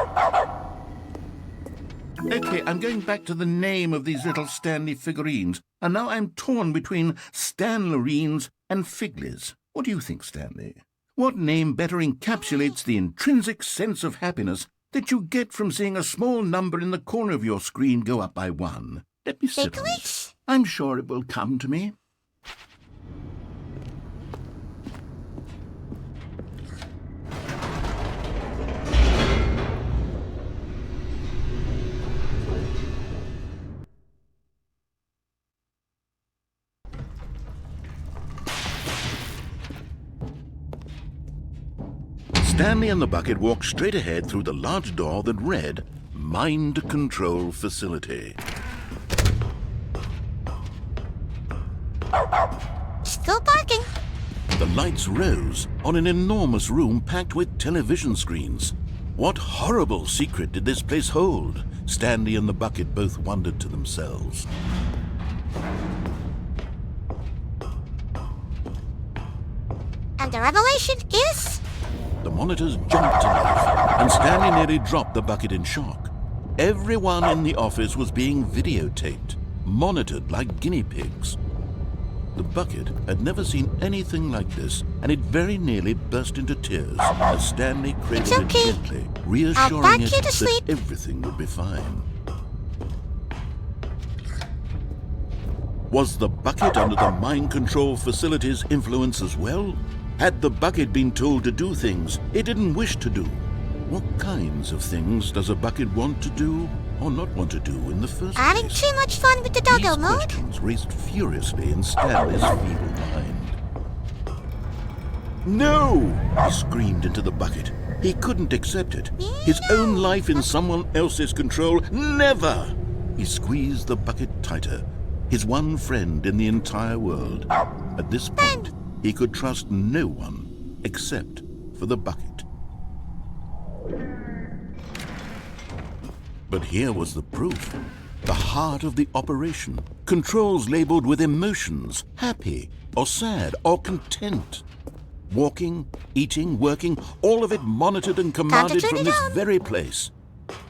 Okay, I'm going back to the name of these little Stanley figurines, and now I'm torn between Stanlerines and Figlies. What do you think, Stanley? What name better encapsulates the intrinsic sense of happiness that you get from seeing a small number in the corner of your screen go up by 1? Let me sit on it. Figlies? I'm sure it will come to me. Stanley and the bucket walked straight ahead through the large door that read, Mind Control Facility. Still barking. The lights rose on an enormous room packed with television screens. What horrible secret did this place hold? Stanley and the bucket both wondered to themselves. And the revelation is... The monitors jumped to life, and Stanley nearly dropped the bucket in shock. Everyone in the office was being videotaped, monitored like guinea pigs. The bucket had never seen anything like this, and it very nearly burst into tears as Stanley cradled it okay. gently, I'll reassuring back it you to that sleep. everything would be fine. Was the bucket under the mind control facility's influence as well? Had the bucket been told to do things it didn't wish to do? What kinds of things does a bucket want to do? or not want to do in the first Having place? too much fun with the doggo These mode? questions raced furiously in Stanley's feeble mind. No! He screamed into the bucket. He couldn't accept it. His own life in someone else's control. Never! He squeezed the bucket tighter. His one friend in the entire world. At this point, he could trust no one except for the bucket. But here was the proof. The heart of the operation. Controls labeled with emotions, happy or sad or content. Walking, eating, working, all of it monitored and commanded turn from it this on. very place.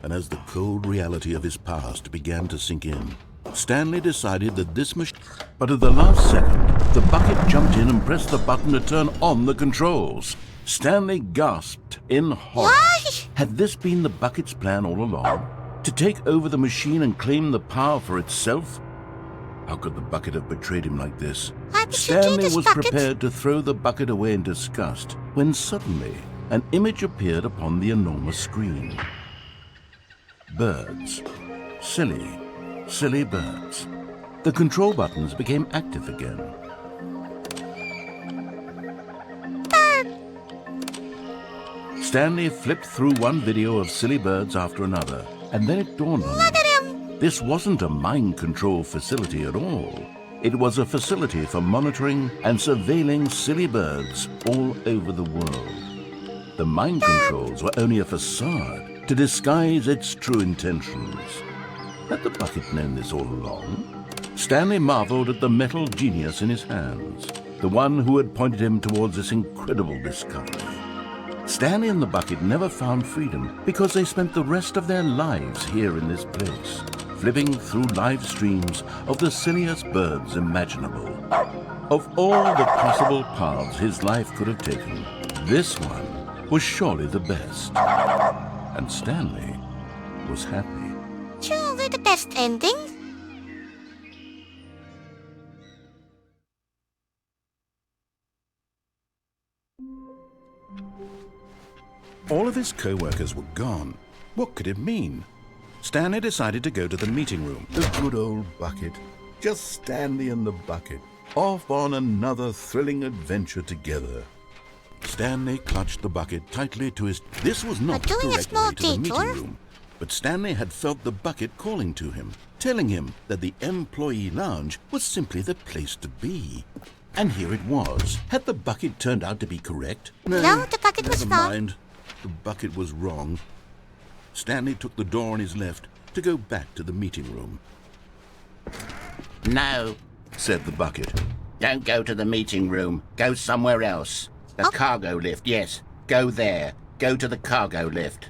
And as the cold reality of his past began to sink in, Stanley decided that this machine... But at the last second, the bucket jumped in and pressed the button to turn on the controls. Stanley gasped in horror. Why? Had this been the bucket's plan all along? To take over the machine and claim the power for itself? How could the bucket have betrayed him like this? Why would you do Stanley this, was bucket? prepared to throw the bucket away in disgust when suddenly an image appeared upon the enormous screen. Birds. Silly, silly birds. The control buttons became active again. Stanley flipped through one video of silly birds after another, and then it dawned on him. Look at him! This wasn't a mind control facility at all. It was a facility for monitoring and surveilling silly birds all over the world. The mind controls were only a facade to disguise its true intentions. Had the bucket known this all along? Stanley marveled at the metal genius in his hands, the one who had pointed him towards this incredible discovery. Stanley and the bucket never found freedom because they spent the rest of their lives here in this place, flipping through live streams of the silliest birds imaginable. Of all the possible paths his life could have taken, this one was surely the best. And Stanley was happy. Surely the best ending. All of his co-workers were gone. What could it mean? Stanley decided to go to the meeting room. The good old bucket. Just Stanley and the bucket. Off on another thrilling adventure together. Stanley clutched the bucket tightly to his... This was not the doing a correct small way to the meeting detour. room. But Stanley had felt the bucket calling to him, telling him that the employee lounge was simply the place to be. And here it was. Had the bucket turned out to be correct? No, the bucket was never wrong. mind. The bucket was wrong. Stanley took the door on his left to go back to the meeting room. No, Said the bucket. don't go to the meeting room. Go somewhere else. The cargo lift, yes. Go there. Go to the cargo lift.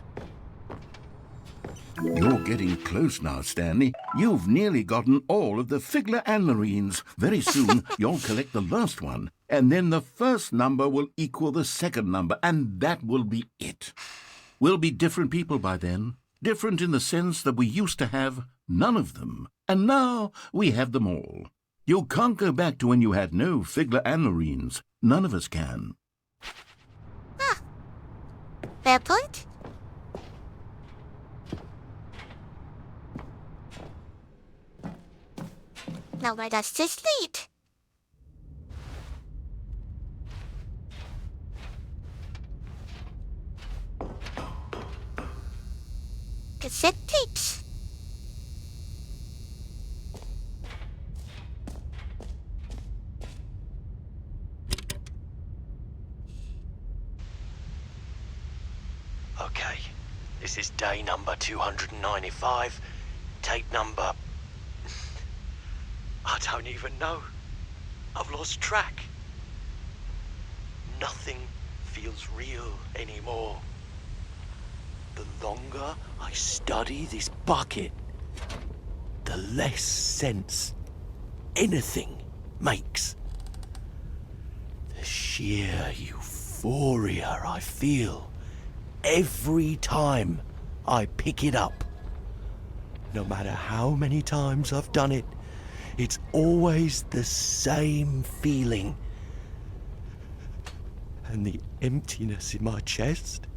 You're getting close now, Stanley. You've nearly gotten all of the Figler and Marines. Very soon, you'll collect the last one. And then the first number will equal the second number, and that will be it. We'll be different people by then. Different in the sense that we used to have none of them. And now we have them all. You can't go back to when you had no Figler and Marines. None of us can. Fair point. Now where does this lead? Cassette tapes. Okay, this is day number 295, tape number... I don't even know. I've lost track. Nothing feels real anymore. The longer I study this bucket, the less sense anything makes. The sheer euphoria I feel every time I pick it up. No matter how many times I've done it, it's always the same feeling. And the emptiness in my chest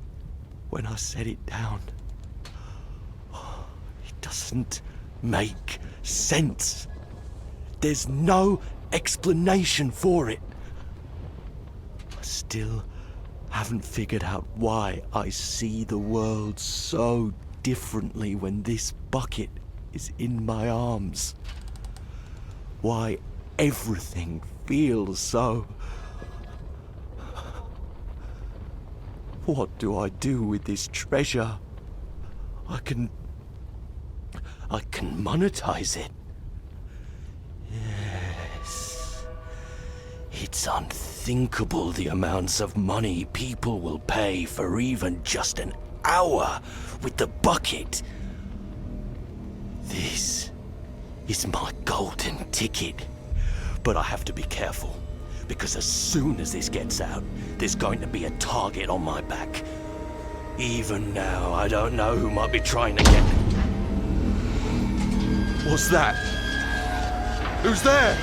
when I set it down. It doesn't make sense. There's no explanation for it. I still haven't figured out why I see the world so differently when this bucket is in my arms. Why everything feels so... What do I do with this treasure? I can monetize it. Yes. It's unthinkable the amounts of money people will pay for even just an hour with the bucket. This is my golden ticket. But I have to be careful, because as soon as this gets out, there's going to be a target on my back. Even now, I don't know who might be trying to get... What's that? Who's there?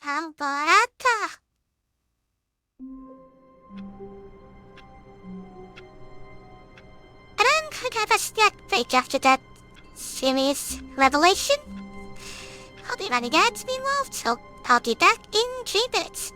Camporata. And I'm gonna have a snack break after that serious revelation. I'll be running ads meanwhile, so I'll be back in 3 minutes.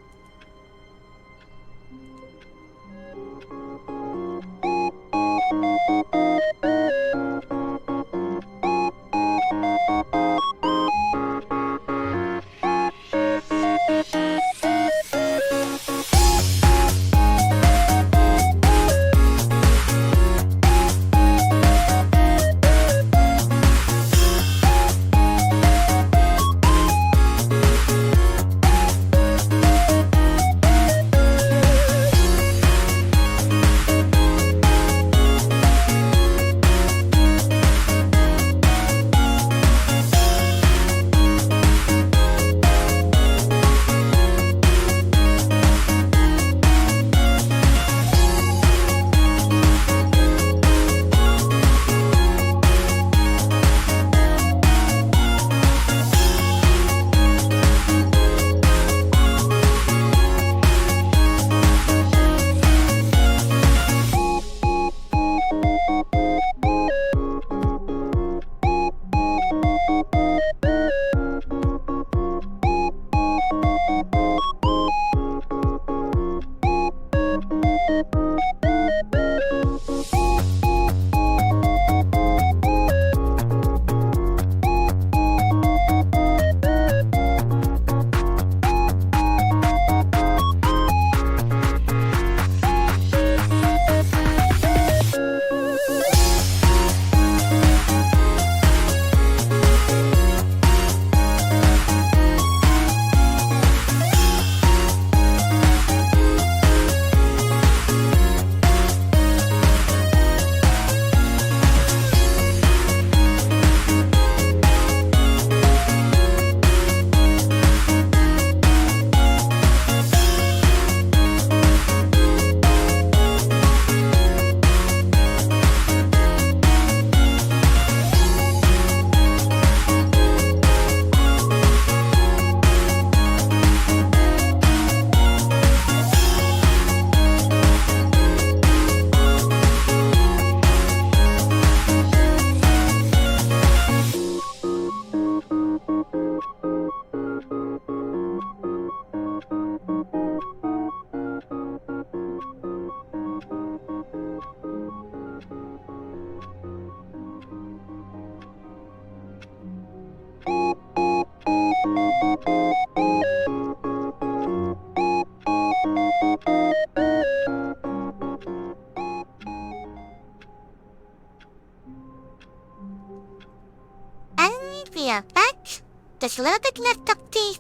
And we are back. There's a little bit left of the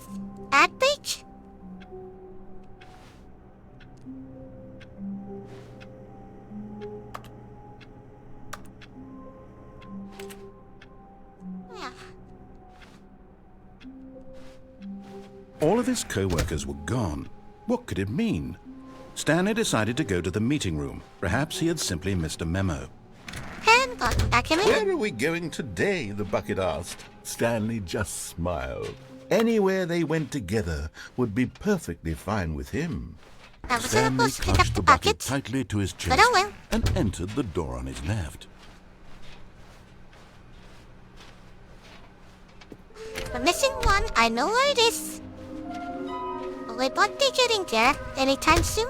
ad break. Yeah. All of his co-workers were gone. What could it mean? Stanley decided to go to the meeting room. Perhaps he had simply missed a memo. Handbook document. Where are we going today? The bucket asked. Stanley just smiled. Anywhere they went together would be perfectly fine with him. I was Stanley supposed to pick up clutched the the bucket bucket. tightly to his chest But oh well. and entered the door on his left. We're missing one. I know where it is. We won't be getting there anytime soon.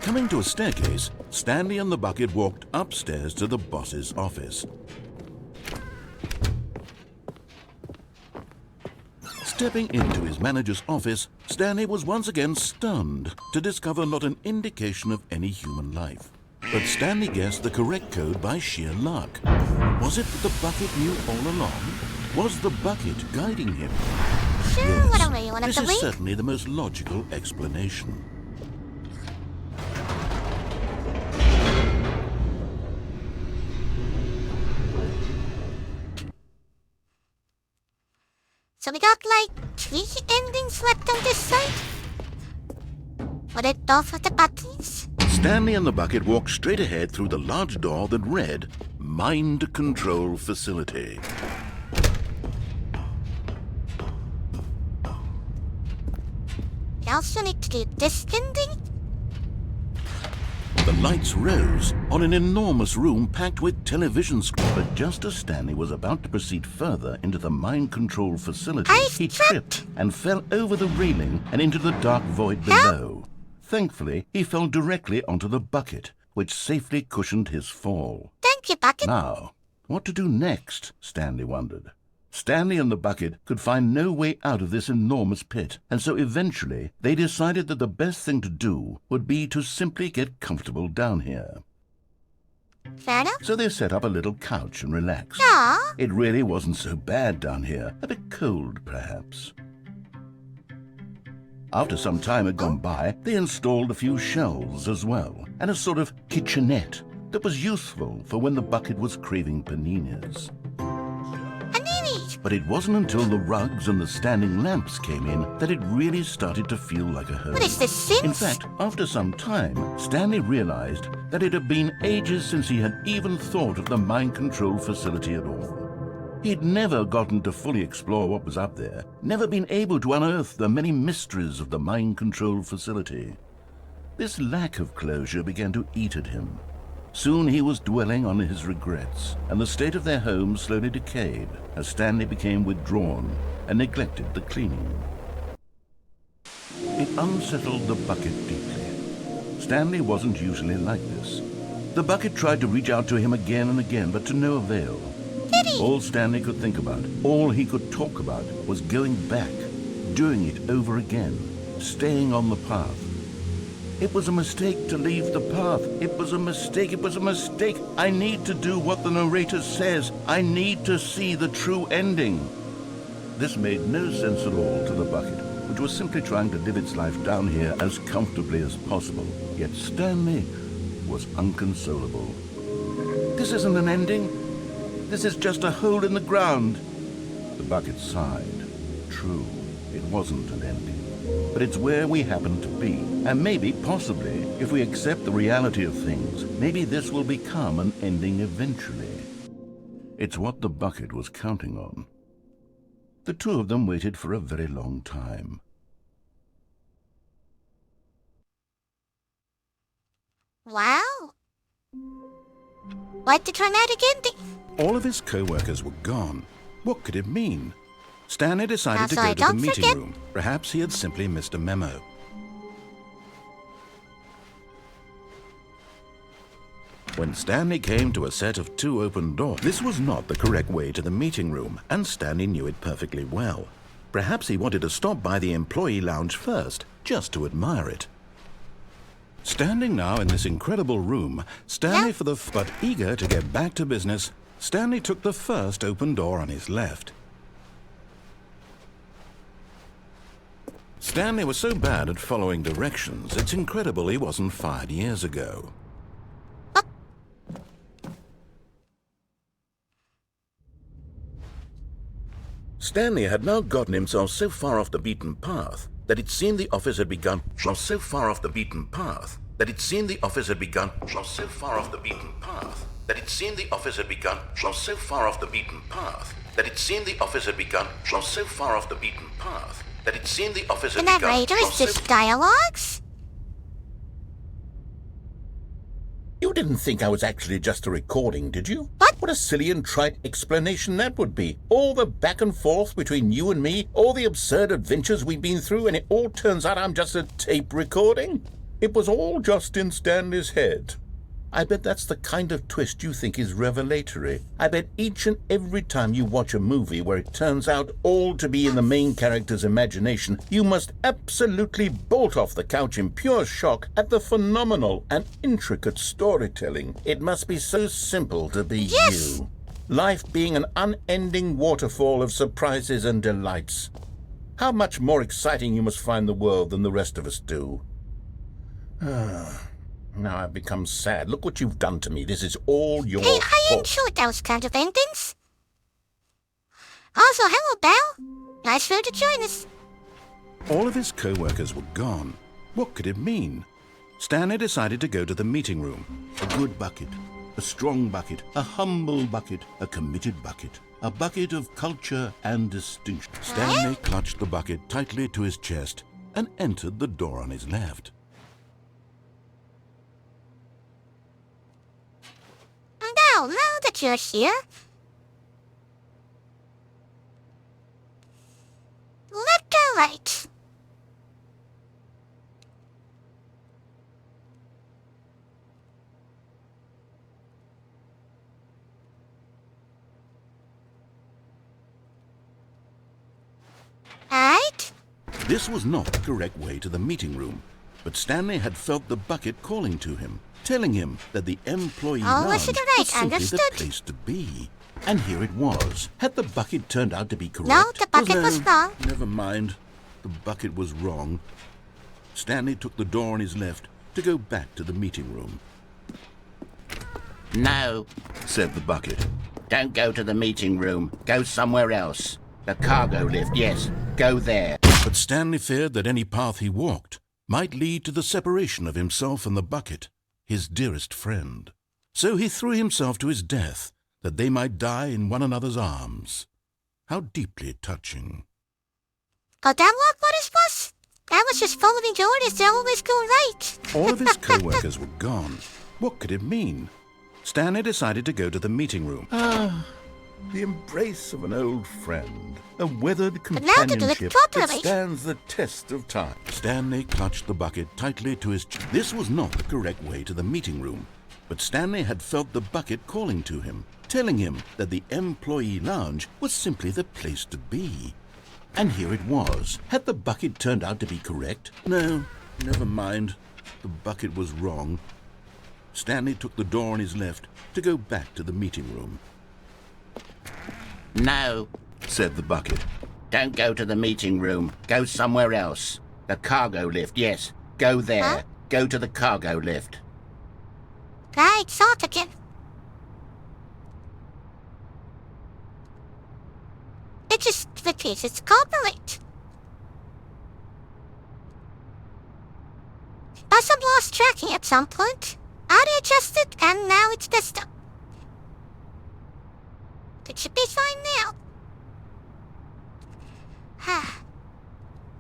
Coming to a staircase, Stanley and the bucket walked upstairs to the boss's office. Stepping into his manager's office, Stanley was once again stunned to discover not an indication of any human life. But Stanley guessed the correct code by sheer luck. Was it that the bucket knew all along? Was the bucket guiding him? Sure, what am I, one of This the is week? certainly the most logical explanation. So we got like 3 endings left on this side. Would it all for the buttons? Stanley and the bucket walked straight ahead through the large door that read, Mind Control Facility. We also need to do this ending. The lights rose on an enormous room packed with television screens. But just as Stanley was about to proceed further into the mind control facility, he tripped and fell over the railing and into the dark void below. Thankfully, he fell directly onto the bucket, which safely cushioned his fall. Thank you, bucket. Now, what to do next? Stanley wondered. Stanley and the bucket could find no way out of this enormous pit, and so eventually they decided that the best thing to do would be to simply get comfortable down here. Fair enough. So they set up a little couch and relaxed. Aw. It really wasn't so bad down here, a bit cold perhaps. After some time had gone by, they installed a few shelves as well, and a sort of kitchenette that was useful for when the bucket was craving paninis. But it wasn't until the rugs and the standing lamps came in that it really started to feel like a home. What is this, Sims? In fact, after some time, Stanley realized that it had been ages since he had even thought of the mind control facility at all. He'd never gotten to fully explore what was up there, never been able to unearth the many mysteries of the mind control facility. This lack of closure began to eat at him. Soon he was dwelling on his regrets, and the state of their home slowly decayed as Stanley became withdrawn and neglected the cleaning. It unsettled the bucket deeply. Stanley wasn't usually like this. The bucket tried to reach out to him again and again, but to no avail. All Stanley could think about, all he could talk about, was going back, doing it over again, staying on the path. It was a mistake to leave the path. It was a mistake. It was a mistake. I need to do what the narrator says. I need to see the true ending. This made no sense at all to the bucket, which was simply trying to live its life down here as comfortably as possible. Yet Stanley was unconsolable. This isn't an ending. This is just a hole in the ground. The bucket sighed. True, it wasn't an ending. But it's where we happen to be. And maybe, possibly, if we accept the reality of things, maybe this will become an ending eventually. It's what the bucket was counting on. The two of them waited for a very long time. Wow. What the dramatic ending? All of his co-workers were gone. What could it mean? Stanley decided to so go I to the don't meeting forget. room. Perhaps he had simply missed a memo. When Stanley came to a set of 2 open doors, this was not the correct way to the meeting room, and Stanley knew it perfectly well. Perhaps he wanted to stop by the employee lounge first, just to admire it. Standing now in this incredible room, but eager to get back to business, Stanley took the first open door on his left. Stanley was so bad at following directions, it's incredible he wasn't fired years ago. Stanley had now gotten himself so far off the beaten path that it seemed the office had begun. So far off the beaten path that it seemed the office had begun. So far off the beaten path that it seemed the office had begun. So far off the beaten path that it seemed the office had begun. So far off the beaten path that it seemed the office had The begun. narrator is this dialogues? You didn't think I was actually just a recording, did you? What? What a silly and trite explanation that would be. All the back and forth between you and me, all the absurd adventures we've been through, and it all turns out I'm just a tape recording? It was all just in Stanley's head. I bet that's the kind of twist you think is revelatory. I bet each and every time you watch a movie where it turns out all to be in the main character's imagination, you must absolutely bolt off the couch in pure shock at the phenomenal and intricate storytelling. It must be so simple to be Yes! you. Life being an unending waterfall of surprises and delights. How much more exciting you must find the world than the rest of us do. Now I've become sad. Look what you've done to me. This is all your Hey, I fault. enjoyed those kind of endings. Also, hello, Belle. Nice for you to join us. All of his co-workers were gone. What could it mean? Stanley decided to go to the meeting room. A good bucket, a strong bucket, a humble bucket, a committed bucket, a bucket of culture and distinction. Stanley clutched the bucket tightly to his chest and entered the door on his left. Now that you're here, let's go right. Right? This was not the correct way to the meeting room, but Stanley had felt the bucket calling to him, telling him that the employee Always lounge to the right, was simply the understood. place to be. And here it was. Had the bucket turned out to be correct? No, the bucket no, was wrong. Never mind. The bucket was wrong. Stanley took the door on his left to go back to the meeting room. No, Said the bucket. don't go to the meeting room. Go somewhere else. The cargo lift, yes. Go there. But Stanley feared that any path he walked might lead to the separation of himself and the bucket, his dearest friend. So he threw himself to his death, that they might die in one another's arms. How deeply touching. Got that one, what is was? I was just following the orders to always go right. All of his co-workers were gone. What could it mean? Stanley decided to go to the meeting room. The embrace of an old friend. A weathered now to do it companionship that properly. stands the test of time. Stanley clutched the bucket tightly to his chest. This was not the correct way to the meeting room, but Stanley had felt the bucket calling to him, telling him that the employee lounge was simply the place to be. And here it was. Had the bucket turned out to be correct? No, never mind. The bucket was wrong. Stanley took the door on his left to go back to the meeting room. No, Said the bucket. don't go to the meeting room. Go somewhere else. The cargo lift, yes. Go there. Huh? Go to the cargo lift. Right, thought again. It just repeats its copyright. Awesome lost tracking at some point. Audio adjusted, and now it's messed up. It should be fine now.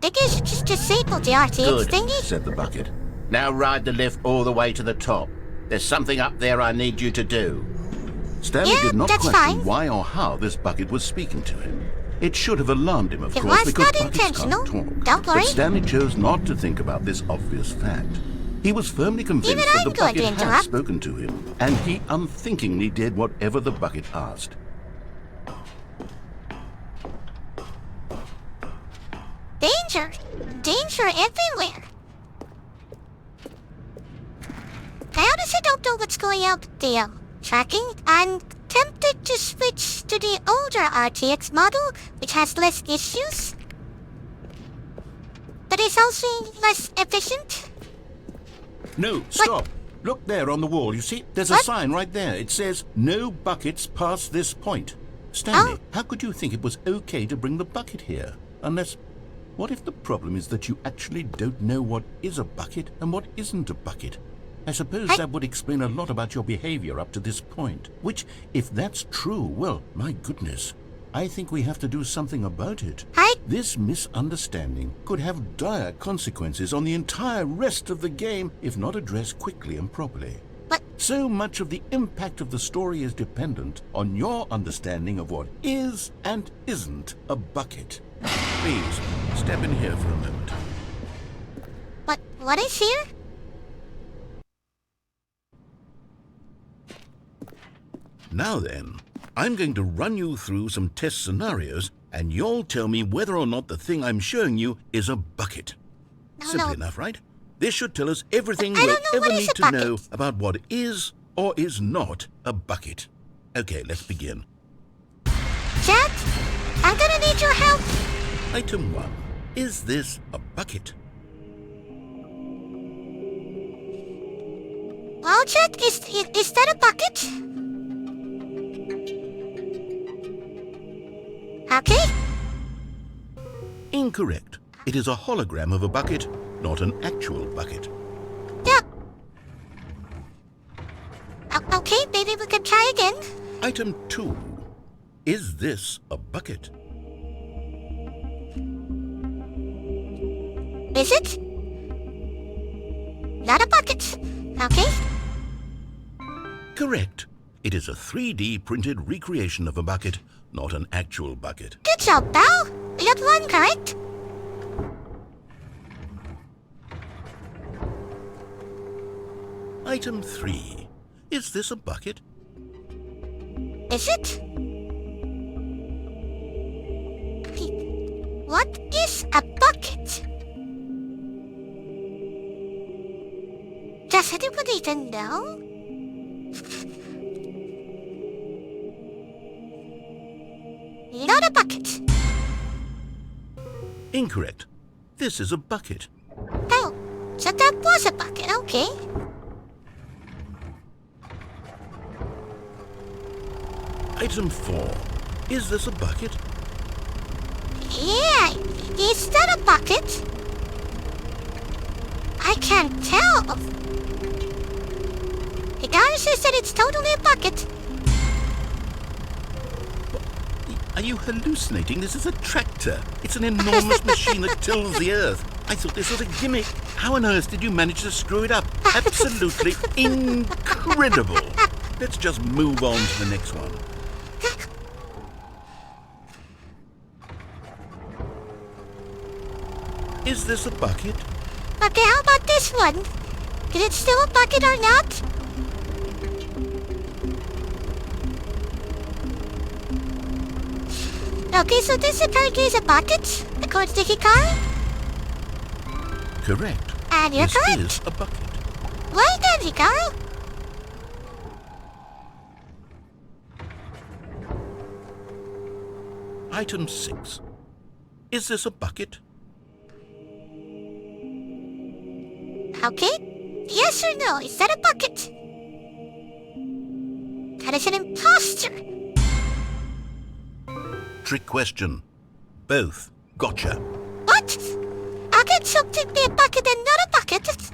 Think you should just disable the RTX Good, thingy? Said the bucket. Now ride the lift all the way to the top. There's something up there I need you to do. Stanley Yeah, did not that's question fine. why or how this bucket was speaking to him. It should have alarmed him, of It course, was because not buckets intentional. can't talk. Don't worry. But Stanley chose not to think about this obvious fact. He was firmly convinced Even that I'm the going to bucket had interrupt. spoken to him, and he unthinkingly did whatever the bucket asked. Danger! Danger everywhere! I honestly don't know what's going on with the tracking. I'm tempted to switch to the older RTX model, which has less issues. But it's also less efficient. No, stop. Look there on the wall. You see, there's a What? sign right there. It says, "No buckets past this point." Stanley, how could you think it was okay to bring the bucket here? Unless, what if the problem is that you actually don't know what is a bucket and what isn't a bucket? I suppose that would explain a lot about your behavior up to this point. Which, if that's true, well, my goodness, I think we have to do something about it. This misunderstanding could have dire consequences on the entire rest of the game if not addressed quickly and properly. But So much of the impact of the story is dependent on your understanding of what is and isn't a bucket. Please, step in here for a moment. what is here? Now then, I'm going to run you through some test scenarios, and you'll tell me whether or not the thing I'm showing you is a bucket. Simple enough, right? This should tell us everything I we'll don't know ever what is need a to know bucket. about what is or is not a bucket. Okay, let's begin. Chat, I'm gonna need your help. Item 1. Is this a bucket? Well, Chat, is that a bucket? Okay. Incorrect. It is a hologram of a bucket, not an actual bucket. Yeah. Okay, maybe we can try again. Item 2. Is this a bucket? Is it? Not a bucket. Okay. Correct. It is a 3D printed recreation of a bucket, not an actual bucket. Good job, Bao. We got one correct. Item 3. Is this a bucket? Is it? What is a bucket? Does anybody even know? Not a bucket. Incorrect. This is a bucket. Oh, so that was a bucket, okay. Item 4. Is this a bucket? Yeah, is that a bucket? I can't tell. The guy says that it's totally a bucket. Are you hallucinating? This is a tractor. It's an enormous machine that tills the earth. I thought this was a gimmick. How on earth did you manage to screw it up? Absolutely incredible. Let's just move on to the next one. Is this a bucket? Okay, how about this one? Is it still a bucket or not? Okay, so this apparently is a bucket, according to Hikaru. Correct. And you're This correct. is a bucket. Well done, Hikaru. Item 6. Is this a bucket? Okay. Yes or no? Is that a bucket? That is an imposter. Trick question. Both. Gotcha. What? How can something be a bucket and not a bucket?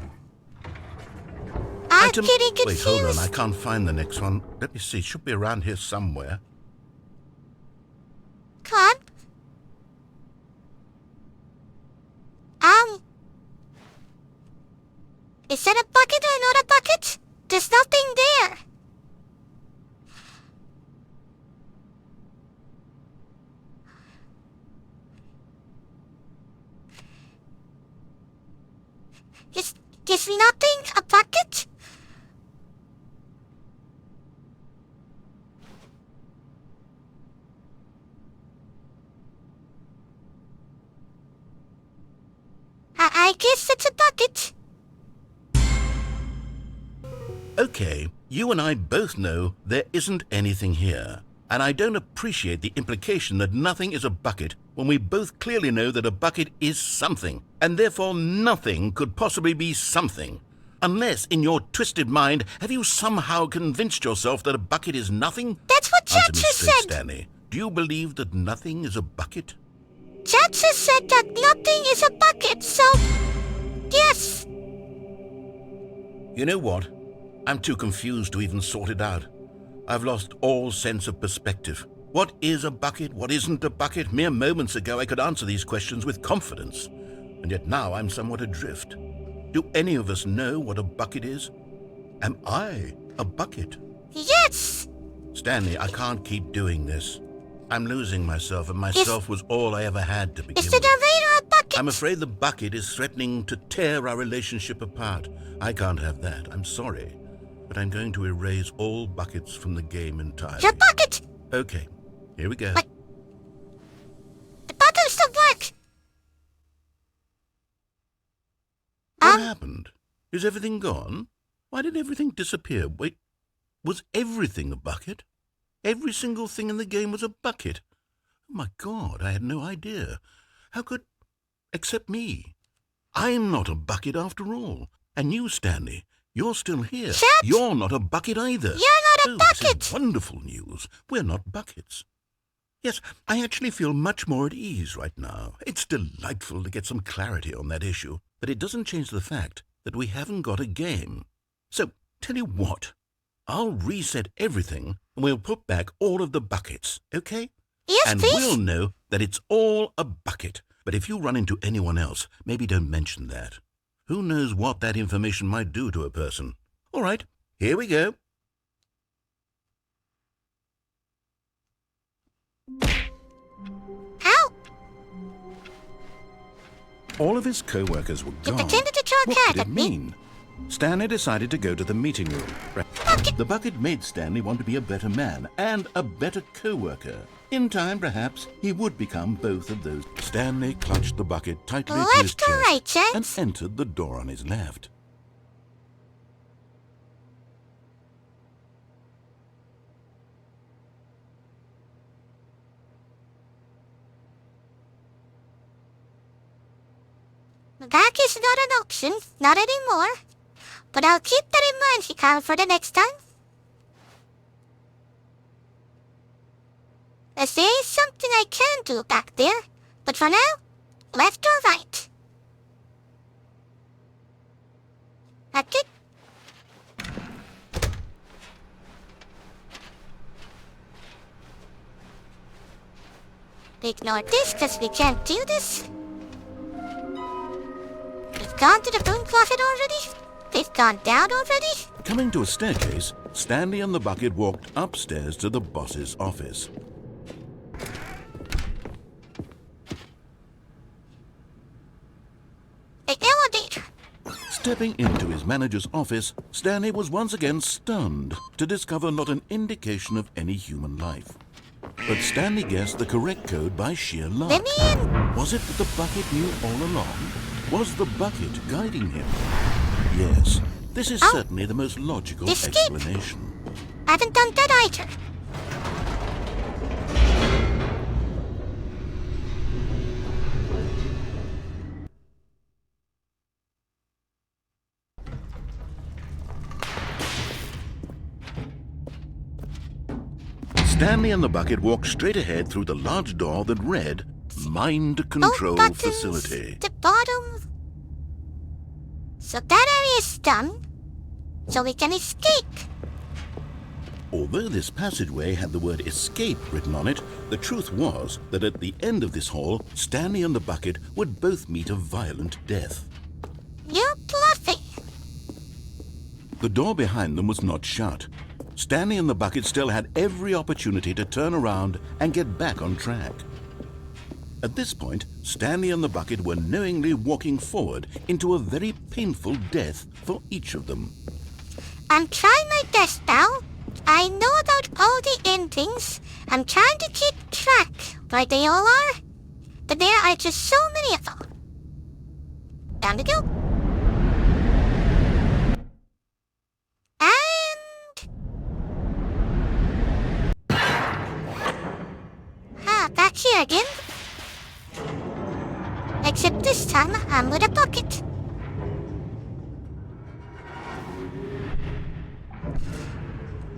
I'm Item... getting confused. Wait, hold on. I can't find the next one. Let me see. It should be around here somewhere. Come on. Is that a bucket or not a bucket? There's nothing there. Is nothing a bucket? I guess it's a bucket. Okay, you and I both know there isn't anything here. And I don't appreciate the implication that nothing is a bucket when we both clearly know that a bucket is something, and therefore nothing could possibly be something. Unless, in your twisted mind, have you somehow convinced yourself that a bucket is nothing? That's what Answer Chat me just straight, said. Stanley. Do you believe that nothing is a bucket? Chad just said that nothing is a bucket, so... yes. You know what? I'm too confused to even sort it out. I've lost all sense of perspective. What is a bucket? What isn't a bucket? Mere moments ago I could answer these questions with confidence, and yet now I'm somewhat adrift. Do any of us know what a bucket is? Am I a bucket? Yes. Stanley, I can't keep doing this. I'm losing myself, and myself was all I ever had to begin Is the with. narrator a bucket? I'm afraid the bucket is threatening to tear our relationship apart. I can't have that. I'm sorry. But I'm going to erase all buckets from the game entirely. Your bucket! Okay, here we go. But... the buckets don't work! What happened? Is everything gone? Why did everything disappear? Wait, was everything a bucket? Every single thing in the game was a bucket. Oh my God, I had no idea. How could... except me. I'm not a bucket after all. And you, Stanley, you're still here. Chad? You're not a bucket either. You're not a bucket! This is wonderful news. We're not buckets. Yes, I actually feel much more at ease right now. It's delightful to get some clarity on that issue, but it doesn't change the fact that we haven't got a game. So, tell you what, I'll reset everything and we'll put back all of the buckets, okay? Yes, and please. we'll know that it's all a bucket. But if you run into anyone else, maybe don't mention that. Who knows what that information might do to a person? All right, here we go. How? All of his co-workers were You gone. pretended to throw a What cat did at it me. mean? Stanley decided to go to the meeting room. Bucket. The bucket made Stanley want to be a better man and a better co-worker. In time, perhaps, he would become both of those. Stanley clutched the bucket tightly to his Left or right, chest and Chance? entered the door on his left. That is not an option, not anymore. But I'll keep that in mind, Hikaru, for the next time. As there is something I can do back there, but for now, left or right? Okay. Ignore this, because we can't do this. We've gone to the broom closet already? We've gone down already? Coming to a staircase, Stanley and the bucket walked upstairs to the boss's office. An elevator. Stepping into his manager's office, Stanley was once again stunned to discover not an indication of any human life. But Stanley guessed the correct code by sheer luck. Let me in. Was it that the bucket knew all along? Was the bucket guiding him? Yes, this is certainly the most logical Escape. explanation. I haven't done that either. Stanley and the bucket walked straight ahead through the large door that read, Mind Control buttons, Facility. The bottom. So that area is done. So we can escape. Although this passageway had the word escape written on it, the truth was that at the end of this hall, Stanley and the bucket would both meet a violent death. You're bluffing. The door behind them was not shut. Stanley and the bucket still had every opportunity to turn around and get back on track. At this point, Stanley and the bucket were knowingly walking forward into a very painful death for each of them. I'm trying my best now. I know about all the endings. I'm trying to keep track where they all are. But there are just so many of them. Down to go. Back here again. Except this time, I'm with a bucket.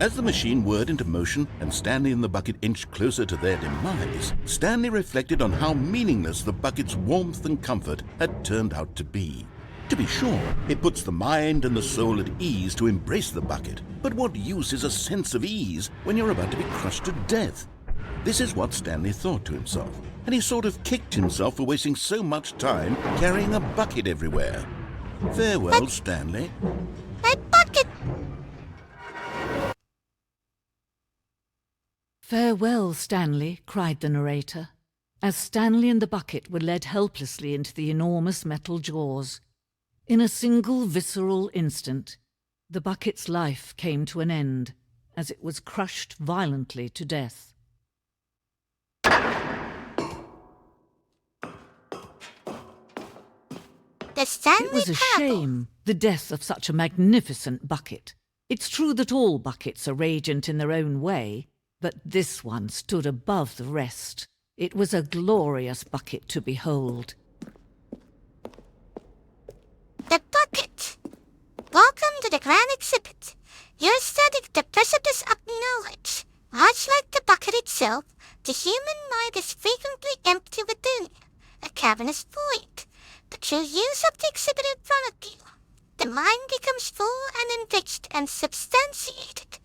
As the machine whirred into motion and Stanley and the bucket inched closer to their demise, Stanley reflected on how meaningless the bucket's warmth and comfort had turned out to be. To be sure, it puts the mind and the soul at ease to embrace the bucket, but what use is a sense of ease when you're about to be crushed to death? This is what Stanley thought to himself, and he sort of kicked himself for wasting so much time carrying a bucket everywhere. Farewell, Stanley. My bucket! "Farewell, Stanley," cried the narrator, as Stanley and the bucket were led helplessly into the enormous metal jaws. In a single visceral instant, the bucket's life came to an end as it was crushed violently to death. The Stanley It was a Parable. shame, the death of such a magnificent bucket. It's true that all buckets are radiant in their own way, but this one stood above the rest. It was a glorious bucket to behold. The bucket. Welcome to the grand exhibit. You're studying the precipice of knowledge. Much like the bucket itself, the human mind is frequently empty within, a cavernous void. But through use of the exhibit in front of you, the mind becomes full and enriched and substantiated.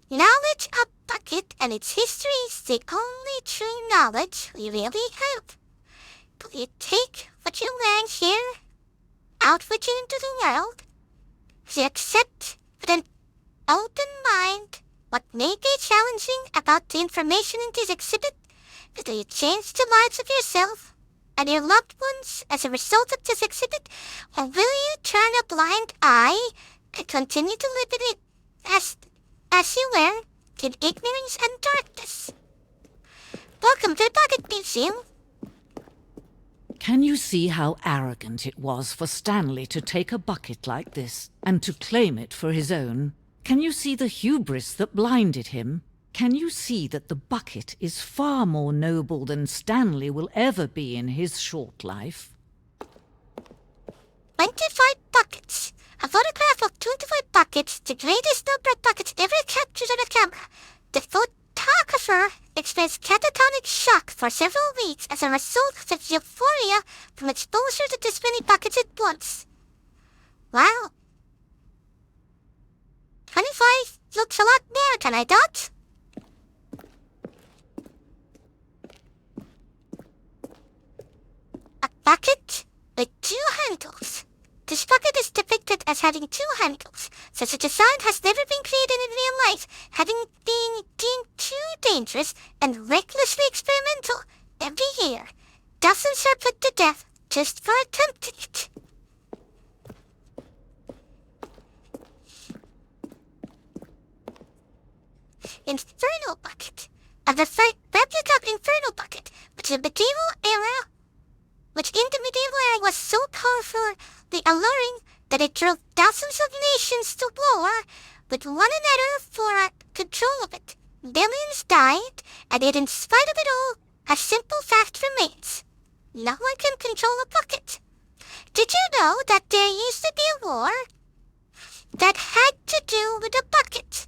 Knowledge of bucket and its history is the only true knowledge we really have. Will you take what you learn here out with you into the world? Will you accept with an open mind what may be challenging about the information in this exhibit? Will you change the lives of yourself and your loved ones as a result of this exhibit? Or will you turn a blind eye and continue to live in it as you were, in ignorance and darkness? Welcome to the Bucket Museum. Can you see how arrogant it was for Stanley to take a bucket like this and to claim it for his own? Can you see the hubris that blinded him? Can you see that the bucket is far more noble than Stanley will ever be in his short life? 25 buckets. A photograph of 25 buckets, the greatest number of buckets ever captured on a camera. The photographer experienced catatonic shock for several weeks as a result of euphoria from exposure to this many buckets at once. Wow. 25 looks a lot more than I thought. A bucket with 2 handles. This bucket is depicted as having 2 handles. Such a design has never been created in real life, having been deemed too dangerous and recklessly experimental. Every year, dozens are put to death just for attempting it. Infernal bucket. A replica of Infernal bucket, which in the medieval era was so powerfully alluring that it drove thousands of nations to war with one another for control of it. Millions died, and yet in spite of it all, a simple fact remains. No one can control a bucket. Did you know that there used to be a war that had to do with a bucket?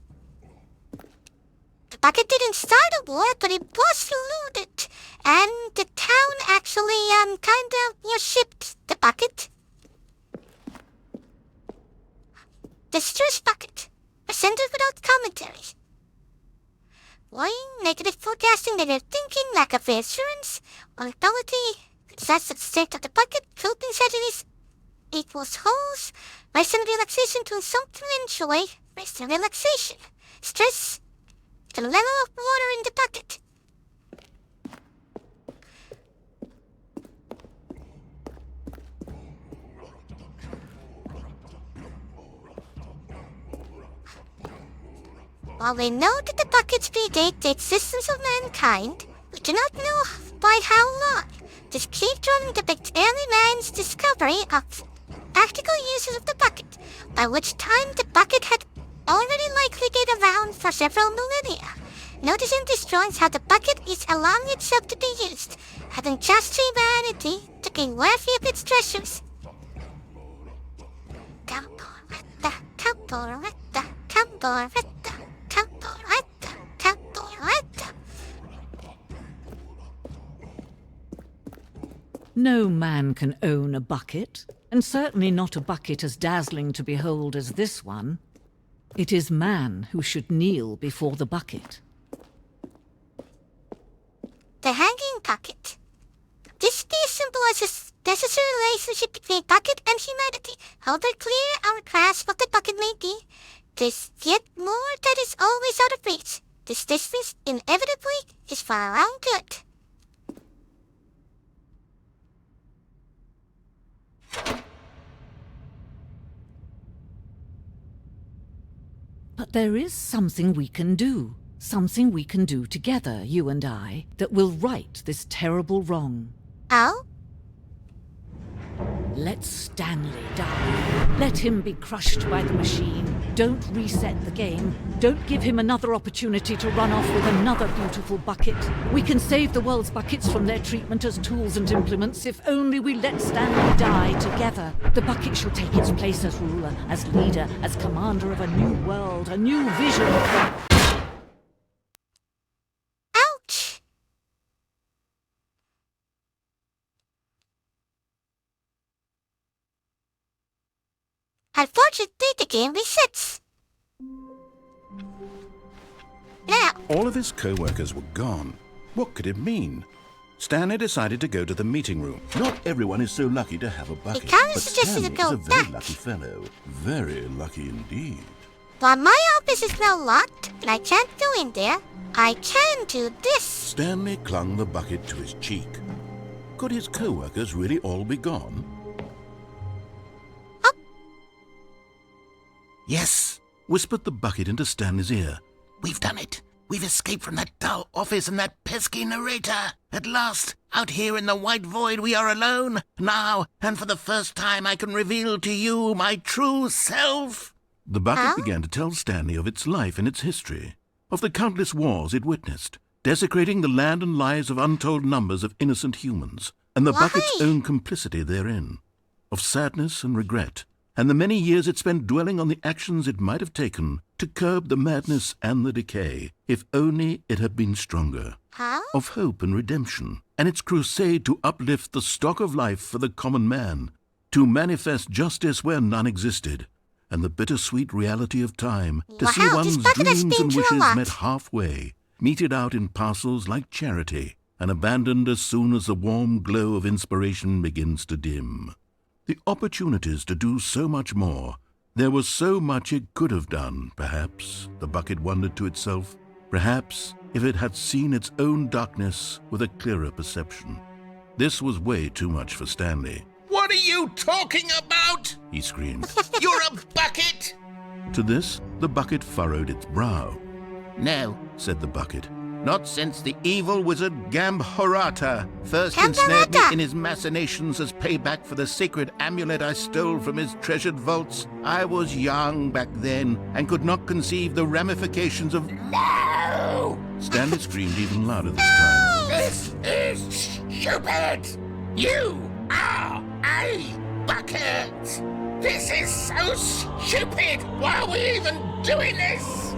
The bucket didn't start a war, but it was looted, and the town actually shipped the bucket. The Strush bucket, presented without commentary. Lying, negative forecasting, negative thinking, lack of reassurance, vulnerability, disaster state of the bucket, coping strategies equals holes, rest and relaxation to something to enjoy, rest and relaxation, stress, the level of water in the bucket. While we know that the buckets predate the existence of mankind, we do not know by how long. This cave drawing depicts early man's discovery of practical uses of the bucket, by which time the bucket had already likely been around for several millennia. Notice in these drawings how the bucket is allowing itself to be used, having just humanity to gain worthy of its treasures. Camporetta, Camporetta, Camporetta. No man can own a bucket, and certainly not a bucket as dazzling to behold as this one. It is man who should kneel before the bucket. The hanging bucket. This day symbolizes necessary relationship between bucket and humanity. However clear our grasp of the bucket may be, there's yet more that is always out of reach. This distance inevitably is for our own good. But there is something we can do. Something we can do together, you and I, that will right this terrible wrong. Oh? Let Stanley die. Let him be crushed by the machine. Don't reset the game. Don't give him another opportunity to run off with another beautiful bucket. We can save the world's buckets from their treatment as tools and implements if only we let Stanley die together. The bucket shall take its place as ruler, as leader, as commander of a new world, a new vision. Ouch! Unfortunately, the game resets. Now, All of his co-workers were gone. What could it mean? Stanley decided to go to the meeting room. Not everyone is so lucky to have a bucket, kinda but suggested Stanley to go is a very back. lucky fellow. Very lucky indeed. while my office is now locked and I can't go in there, I can do this. Stanley clung the bucket to his cheek. Could his co-workers really all be gone? Yes, whispered the bucket into Stanley's ear. We've done it. We've escaped from that dull office and that pesky narrator. At last, out here in the white void, we are alone. Now, and for the first time, I can reveal to you my true self. The bucket Huh? began to tell Stanley of its life and its history, of the countless wars it witnessed, desecrating the land and lives of untold numbers of innocent humans, and the Why? bucket's own complicity therein, of sadness and regret, and the many years it spent dwelling on the actions it might have taken to curb the madness and the decay, if only it had been stronger, Huh? of hope and redemption, and its crusade to uplift the stock of life for the common man, to manifest justice where none existed, and the bittersweet reality of time, to see Wow, this one's bucket has dreams been and through a wishes lot. met halfway, meted out in parcels like charity, and abandoned as soon as the warm glow of inspiration begins to dim. The opportunities to do so much more. There was so much it could have done, perhaps, the bucket wondered to itself. Perhaps, if it had seen its own darkness with a clearer perception. This was way too much for Stanley. What are you talking about? He screamed. You're a bucket! To this, the bucket furrowed its brow. No, Said the bucket. not since the evil wizard Gambhorata first ensnared me Gambhorata! in his machinations as payback for the sacred amulet I stole from his treasured vaults. I was young back then and could not conceive the ramifications of... No! Stanley screamed even louder this time. This is stupid! You are a bucket! This is so stupid! Why are we even doing this?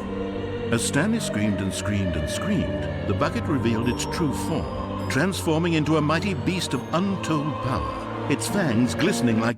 As Stanley screamed and screamed and screamed, the bucket revealed its true form, transforming into a mighty beast of untold power, its fangs glistening like...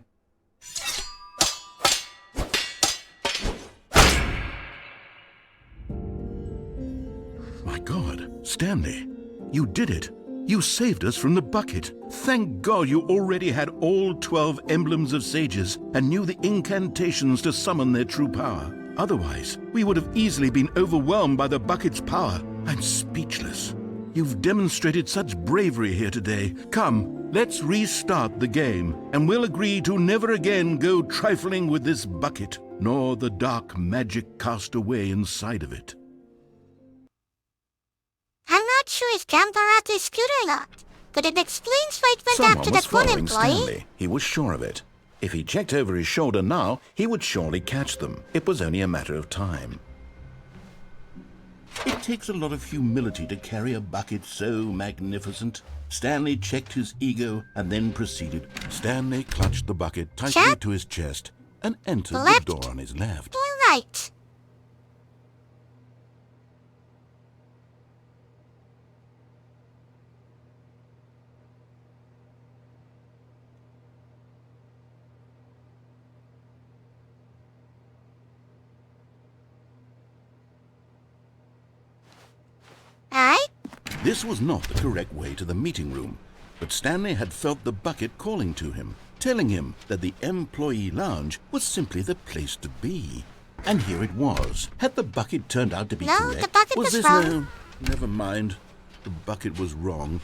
My God, Stanley, you did it. You saved us from the bucket. Thank God you already had all 12 emblems of sages and knew the incantations to summon their true power. Otherwise, we would have easily been overwhelmed by the bucket's power. I'm speechless. You've demonstrated such bravery here today. Come, let's restart the game, and we'll agree to never again go trifling with this bucket, nor the dark magic cast away inside of it. I'm not sure if Gambhorata is good or not, but it explains why it went Someone after was that one following employee. Stanley. He was sure of it. If he checked over his shoulder now, he would surely catch them. It was only a matter of time. It takes a lot of humility to carry a bucket so magnificent. Stanley checked his ego and then proceeded. Stanley clutched the bucket tightly Chap. to his chest and entered Left. the door on his left. Or right. This was not the correct way to the meeting room, but Stanley had felt the bucket calling to him, telling him that the employee lounge was simply the place to be. And here it was. Had the bucket turned out to be No, correct? the bucket was wrong. No, never mind. The bucket was wrong.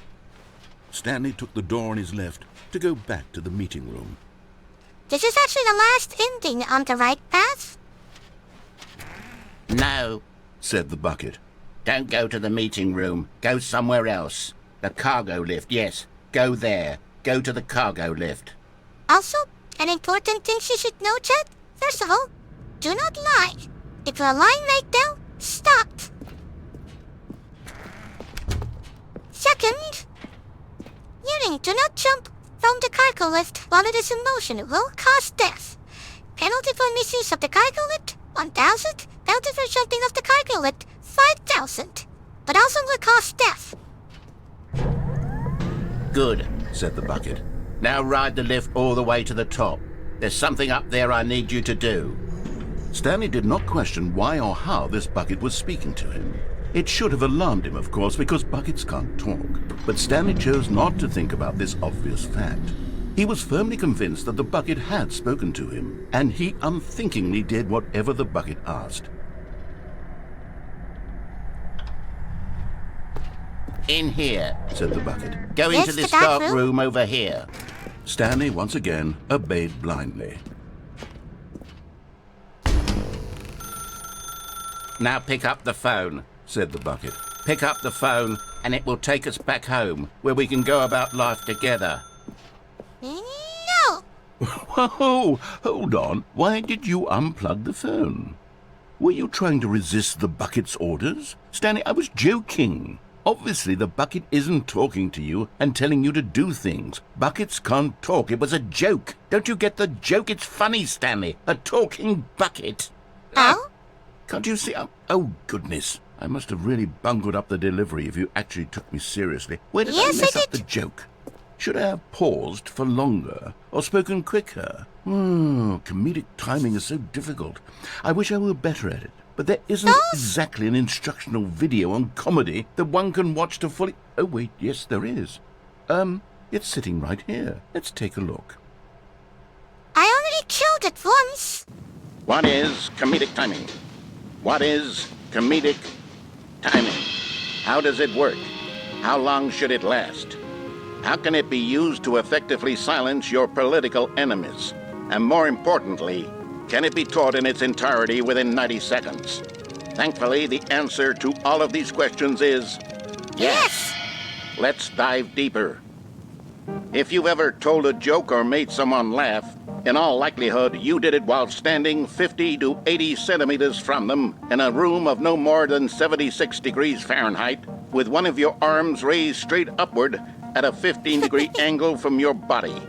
Stanley took the door on his left to go back to the meeting room. This is actually the last ending on the right path. No, Said the bucket. don't go to the meeting room. Go somewhere else. The cargo lift, yes. Go there. Go to the cargo lift. Also, an important thing she should know, Chad. First of all, do not lie. If you're lying right now, stop. Second, Yuri, do not jump from the cargo lift while it is in motion. It will cause death. Penalty for misuse of the cargo lift, 1,000. Penalty for jumping off the cargo lift, 5,000. But also will cause death. Good. Said the bucket. Now ride the lift all the way to the top. There's something up there I need you to do. Stanley did not question why or how this bucket was speaking to him. It should have alarmed him, of course, because buckets can't talk. But Stanley chose not to think about this obvious fact. He was firmly convinced that the bucket had spoken to him, and he unthinkingly did whatever the bucket asked. In here. Said the bucket. Go Yes, into the this back dark room. room over here. Stanley once again obeyed blindly. Now pick up the phone. Said the bucket. Pick up the phone and it will take us back home where we can go about life together. No. Whoa, hold on. Why did you unplug the phone? Were you trying to resist the bucket's orders? Stanley, I was joking. Obviously, the bucket isn't talking to you and telling you to do things. Buckets can't talk. It was a joke. Don't you get the joke? It's funny, Stanley. A talking bucket. Oh? Can't you see? Oh, goodness. I must have really bungled up the delivery if you actually took me seriously. Where did Yes, I mess I up the did. joke? Should I have paused for longer or spoken quicker? Comedic timing is so difficult. I wish I were better at it. But there isn't exactly an instructional video on comedy that one can watch to fully... Oh, wait, yes, there is. It's sitting right here. Let's take a look. I already killed it once. What is comedic timing? What is comedic timing? How does it work? How long should it last? How can it be used to effectively silence your political enemies? And more importantly, can it be taught in its entirety within 90 seconds? Thankfully, the answer to all of these questions is yes. Let's dive deeper. If you've ever told a joke or made someone laugh, in all likelihood, you did it while standing 50 to 80 centimeters from them in a room of no more than 76 degrees Fahrenheit, with one of your arms raised straight upward at a 15-degree angle from your body.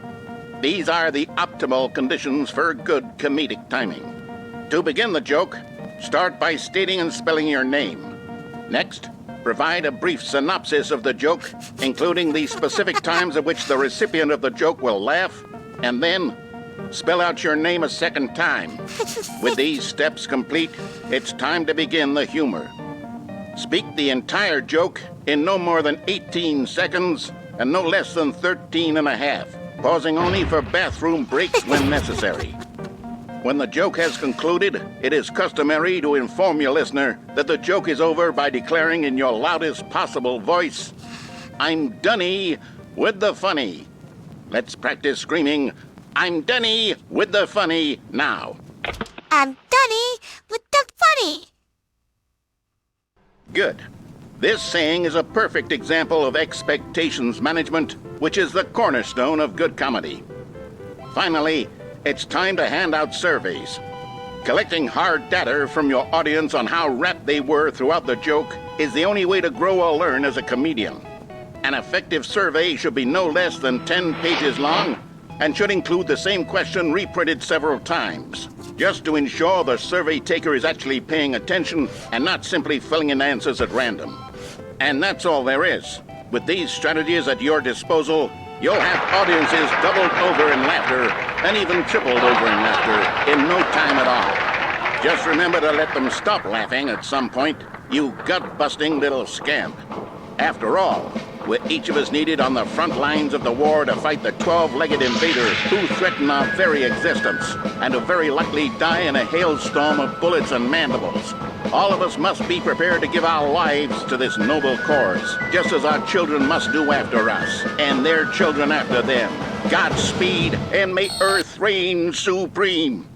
These are the optimal conditions for good comedic timing. To begin the joke, start by stating and spelling your name. Next, provide a brief synopsis of the joke, including the specific times at which the recipient of the joke will laugh, and then spell out your name a second time. With these steps complete, it's time to begin the humor. Speak the entire joke in no more than 18 seconds and no less than 13 and a half, pausing only for bathroom breaks when necessary. When the joke has concluded, it is customary to inform your listener that the joke is over by declaring in your loudest possible voice, "I'm Dunny with the funny." Let's practice screaming, "I'm Dunny with the funny" now. I'm Dunny with the funny. Good. This saying is a perfect example of expectations management, which is the cornerstone of good comedy. Finally, it's time to hand out surveys. Collecting hard data from your audience on how rapt they were throughout the joke is the only way to grow or learn as a comedian. An effective survey should be no less than 10 pages long and should include the same question reprinted several times, just to ensure the survey taker is actually paying attention and not simply filling in answers at random. And that's all there is. With these strategies at your disposal, you'll have audiences doubled over in laughter and even tripled over in laughter in no time at all. Just remember to let them stop laughing at some point, you gut-busting little scamp. After all, we're each of us needed on the front lines of the war to fight the 12-legged invaders who threaten our very existence, and who very likely die in a hailstorm of bullets and mandibles. All of us must be prepared to give our lives to this noble cause, just as our children must do after us, and their children after them. Godspeed, and may Earth reign supreme.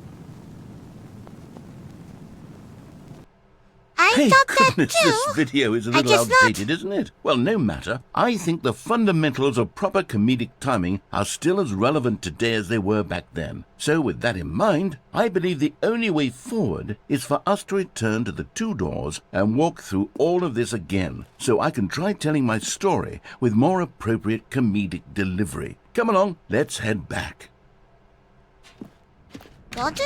I Hey, thought that goodness, too. this video is a I little guess not. outdated, isn't it? Well, no matter. I think the fundamentals of proper comedic timing are still as relevant today as they were back then. So with that in mind, I believe the only way forward is for us to return to the two doors and walk through all of this again, so I can try telling my story with more appropriate comedic delivery. Come along, let's head back. Will do.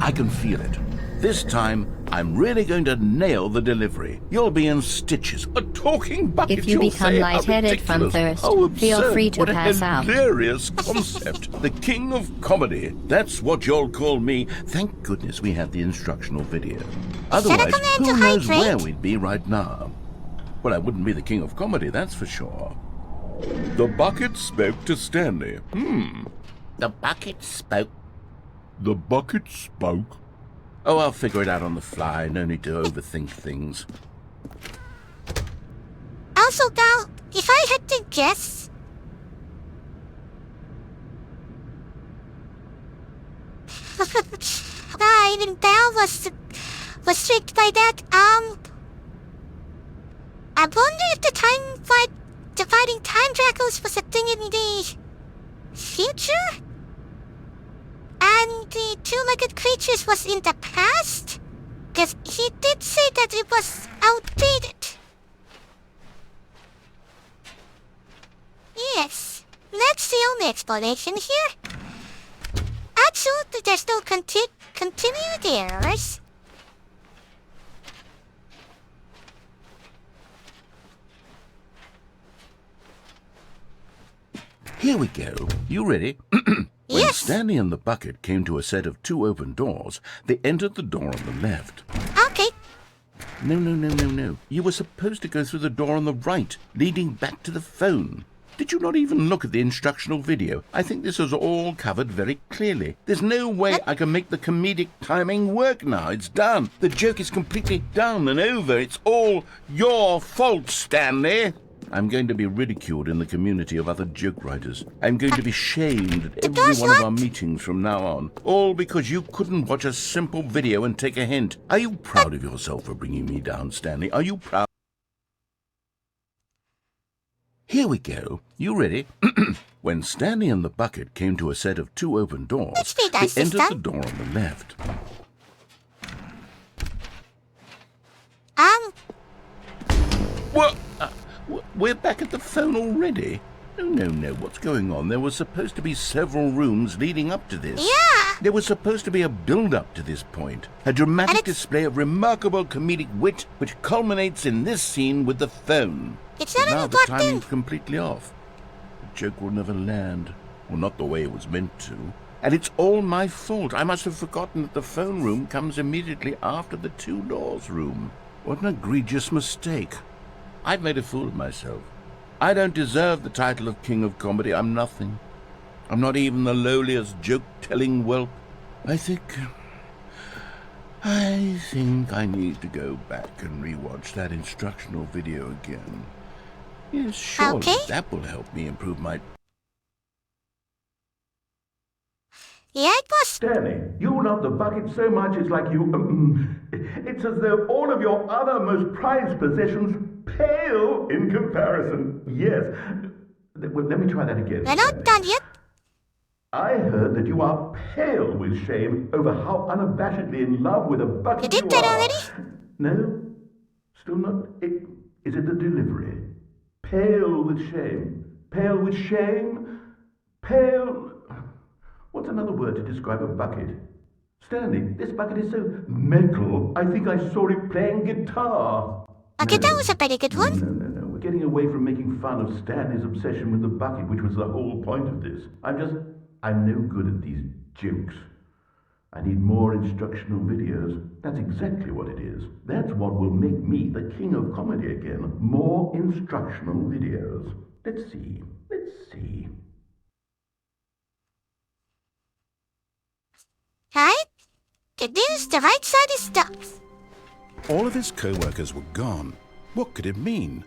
I can feel it. This time, I'm really going to nail the delivery. You'll be in stitches. A talking bucket, If you you'll become say. How lightheaded from ridiculous. thirst, How feel absurd. free to What pass a out. hilarious concept. The king of comedy. That's what you'll call me. Thank goodness we had the instructional video. Otherwise, command who to knows hydrate? where we'd be right now. Well, I wouldn't be the king of comedy, that's for sure. The bucket spoke to Stanley. The bucket spoke. The bucket spoke. Oh, I'll figure it out on the fly. No need to overthink things. Also, now, if I had to guess, I think Dal was tricked by that. I wonder if the dividing time jackals was a thing in the future, and the two-legged creatures was in the past. Because he did say that it was outdated. Yes, that's the only explanation here. Absolutely, there's no continuity errors. Here we go. You ready? When Yes. Stanley and the bucket came to a set of two open doors, they entered the door on the left. Okay, No. You were supposed to go through the door on the right, leading back to the phone. Did you not even look at the instructional video? I think this is all covered very clearly. There's no way I can make the comedic timing work now. It's done. The joke is completely done and over. It's all your fault, Stanley. I'm going to be ridiculed in the community of other joke writers. I'm going to be shamed at every does one of what? our meetings from now on. All because you couldn't watch a simple video and take a hint. Are you proud of yourself for bringing me down, Stanley? Are you proud? Here we go. You ready? When Stanley and the bucket came to a set of two open doors, Let's be nice they this entered time. the door on the left. What? We're back at the phone already? No. What's going on? There was supposed to be several rooms leading up to this. yeah. There was supposed to be a build-up to this point, a dramatic display of remarkable comedic wit which culminates in this scene with the phone. It's But not now even the plugged in. timing's completely off. The joke will never land. Well, not the way it was meant to. And it's all my fault. I must have forgotten that the phone room comes immediately after the two doors room. What an egregious mistake. I've made a fool of myself. I don't deserve the title of King of Comedy. I'm nothing. I'm not even the lowliest joke-telling whelp. I think I need to go back and rewatch that instructional video again. Yes, surely Okay. that will help me improve my... Yeah, it was. Stanley, you love the bucket so much it's like you... it's as though all of your other most prized possessions pale in comparison. Yes. Well, let me try that again. We're not done yet. I heard that you are pale with shame over how unabashedly in love with a bucket You did that already? No? Still not? Is it the delivery? Pale with shame. Pale with shame? Pale... What's another word to describe a bucket? Stanley, this bucket is so metal. I think I saw it playing guitar. Okay, No. that was a very good one. No. We're getting away from making fun of Stanley's obsession with the bucket, which was the whole point of this. I'm no good at these jokes. I need more instructional videos. That's exactly what it is. That's what will make me the king of comedy again. More instructional videos. Let's see. Right? Good news, the right side is stuck. All of his co-workers were gone. What could it mean?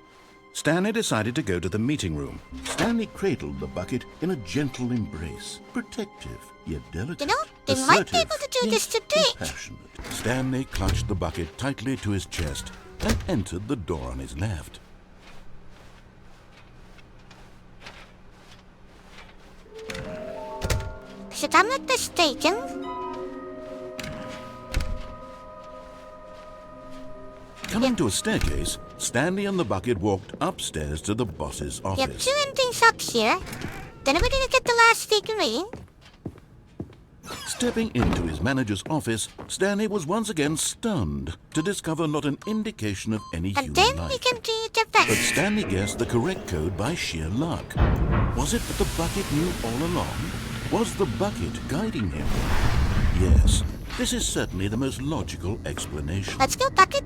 Stanley decided to go to the meeting room. Stanley cradled the bucket in a gentle embrace. Protective, yet delicate. You know, they might be assertive, able to do this yet today. compassionate. Stanley clutched the bucket tightly to his chest and entered the door on his left. If I'm not mistaken, Coming to a staircase, Stanley and the bucket walked upstairs to the boss's you have office. two endings up here. Then we're gonna get the last figurine. Stepping into his manager's office, Stanley was once again stunned to discover not an indication of any And human then we life. can do the But rest. Stanley guessed the correct code by sheer luck. Was it that the bucket knew all along? Was the bucket guiding him? Yes, this is certainly the most logical explanation. Let's go, Bucket.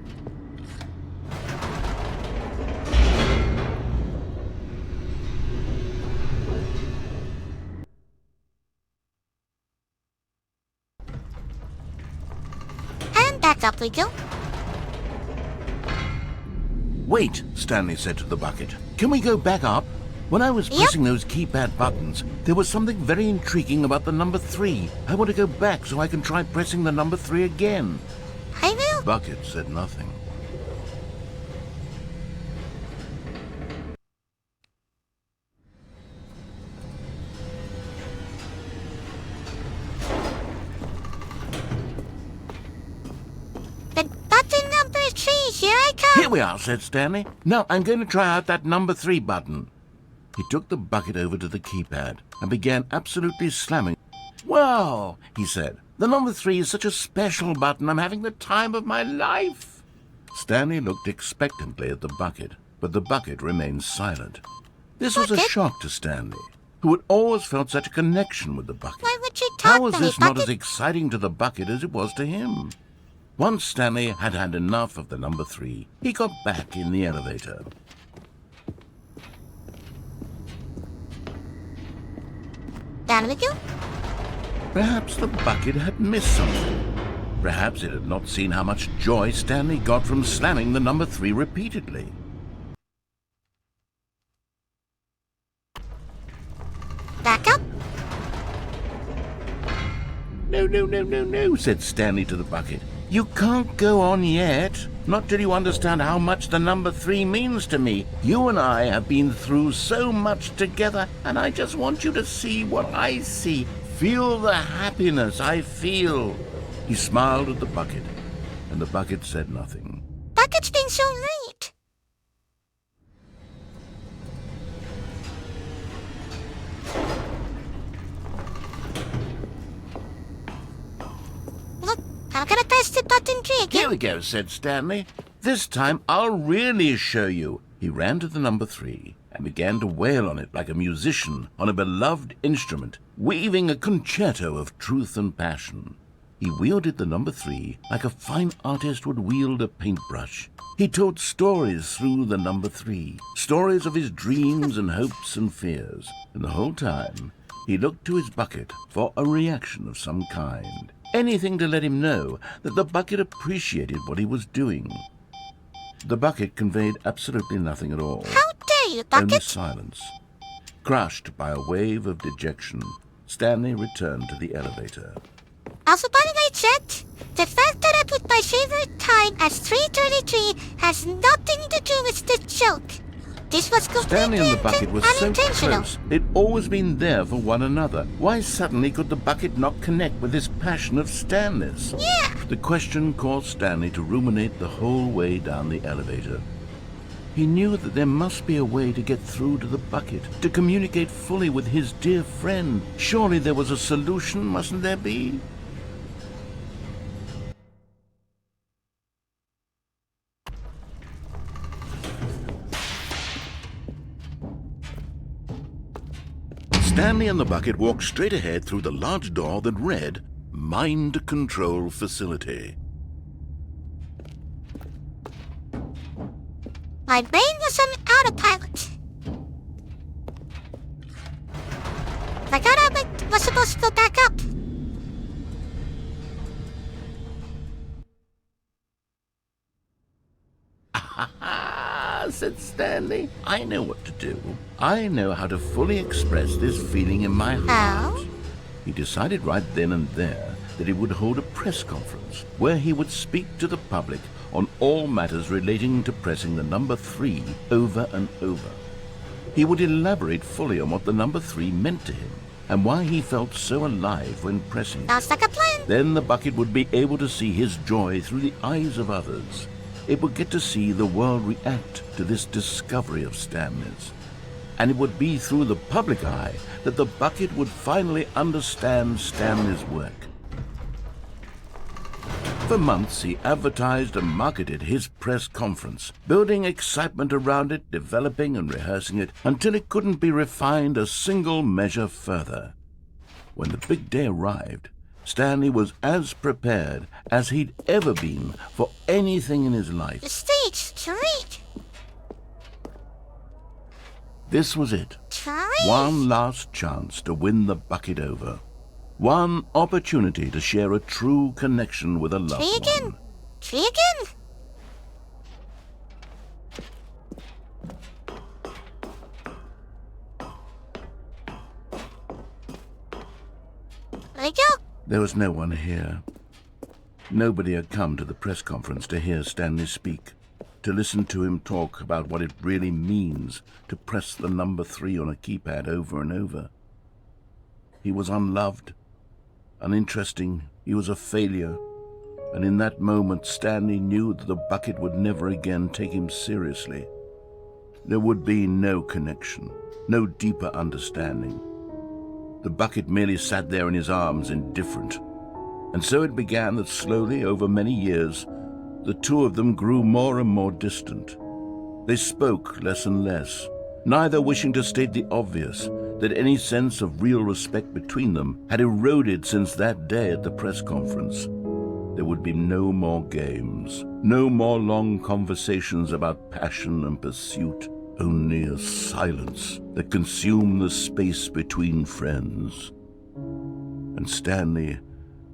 And back up we go. Wait, Stanley said to the bucket. Can we go back up? When I was Yep. pressing those keypad buttons, there was something very intriguing about the number 3. I want to go back so I can try pressing the number 3 again. I will. Bucket said nothing. But button number 3, here I come. Here we are, said Stanley. Now I'm going to try out that number 3 button. He took the bucket over to the keypad and began absolutely slamming. Wow, he said. The number 3 is such a special button. I'm having the time of my life. Stanley looked expectantly at the bucket, but the bucket remained silent. This was a Bucket? shock to Stanley, who had always felt such a connection with the bucket. Why would you talk How was to me, this not Bucket? as exciting to the bucket as it was to him? Once Stanley had had enough of the number 3, he got back in the elevator. Down we go. Perhaps the bucket had missed something. Perhaps it had not seen how much joy Stanley got from slamming the number 3 repeatedly. Back up. No, said Stanley to the bucket. You can't go on yet. Not till you understand how much the number 3 means to me. You and I have been through so much together, and I just want you to see what I see. Feel the happiness I feel. He smiled at the bucket, and the bucket said nothing. Bucket's been so late. Look, I'm gonna press the button 3 again. Here we go, said Stanley. This time I'll really show you. He ran to the number 3 and began to wail on it like a musician on a beloved instrument, weaving a concerto of truth and passion. He wielded the number 3 like a fine artist would wield a paintbrush. He told stories through the number 3, stories of his dreams and hopes and fears, and the whole time he looked to his bucket for a reaction of some kind. Anything to let him know that the bucket appreciated what he was doing. The bucket conveyed absolutely nothing at all. How dare you, Only Bucket? silence. Crushed by a wave of dejection, Stanley returned to the elevator. Also, by the way, Chet, the fact that I put my favorite time as 3:33 has nothing to do with the joke. This was Stanley completely and the bucket were so unintentional. close. They'd always been there for one another. Why suddenly could the bucket not connect with this passion of Stanley's? Yeah. The question caused Stanley to ruminate the whole way down the elevator. He knew that there must be a way to get through to the bucket, to communicate fully with his dear friend. Surely there was a solution, mustn't there be? Stanley and the bucket walked straight ahead through the large door that read, mind control facility. My brain was on autopilot. I thought I was supposed to go back up. Ah, said Stanley. I know what to do. I know how to fully express this feeling in my heart. Oh? He decided right then and there that he would hold a press conference where he would speak to the public on all matters relating to pressing the number 3 over and over. He would elaborate fully on what the number 3 meant to him and why he felt so alive when pressing it. Sounds like a plan. Then the bucket would be able to see his joy through the eyes of others. It would get to see the world react to this discovery of Stanley's. And it would be through the public eye that the bucket would finally understand Stanley's work. For months, he advertised and marketed his press conference, building excitement around it, developing and rehearsing it, until it couldn't be refined a single measure further. When the big day arrived, Stanley was as prepared as he'd ever been for anything in his life. The stage 3. This was it. 3. One last chance to win the bucket over. One opportunity to share a true connection with a loved 3 again. one. 3 again. There you go. There was no one here. Nobody had come to the press conference to hear Stanley speak, to listen to him talk about what it really means to press the number 3 on a keypad over and over. He was unloved, uninteresting, he was a failure, and in that moment Stanley knew that the bucket would never again take him seriously. There would be no connection, no deeper understanding. The bucket merely sat there in his arms, indifferent. And so it began that slowly, over many years, the two of them grew more and more distant. They spoke less and less, neither wishing to state the obvious, that any sense of real respect between them had eroded since that day at the press conference. There would be no more games, no more long conversations about passion and pursuit, only a silence that consumed the space between friends. And Stanley,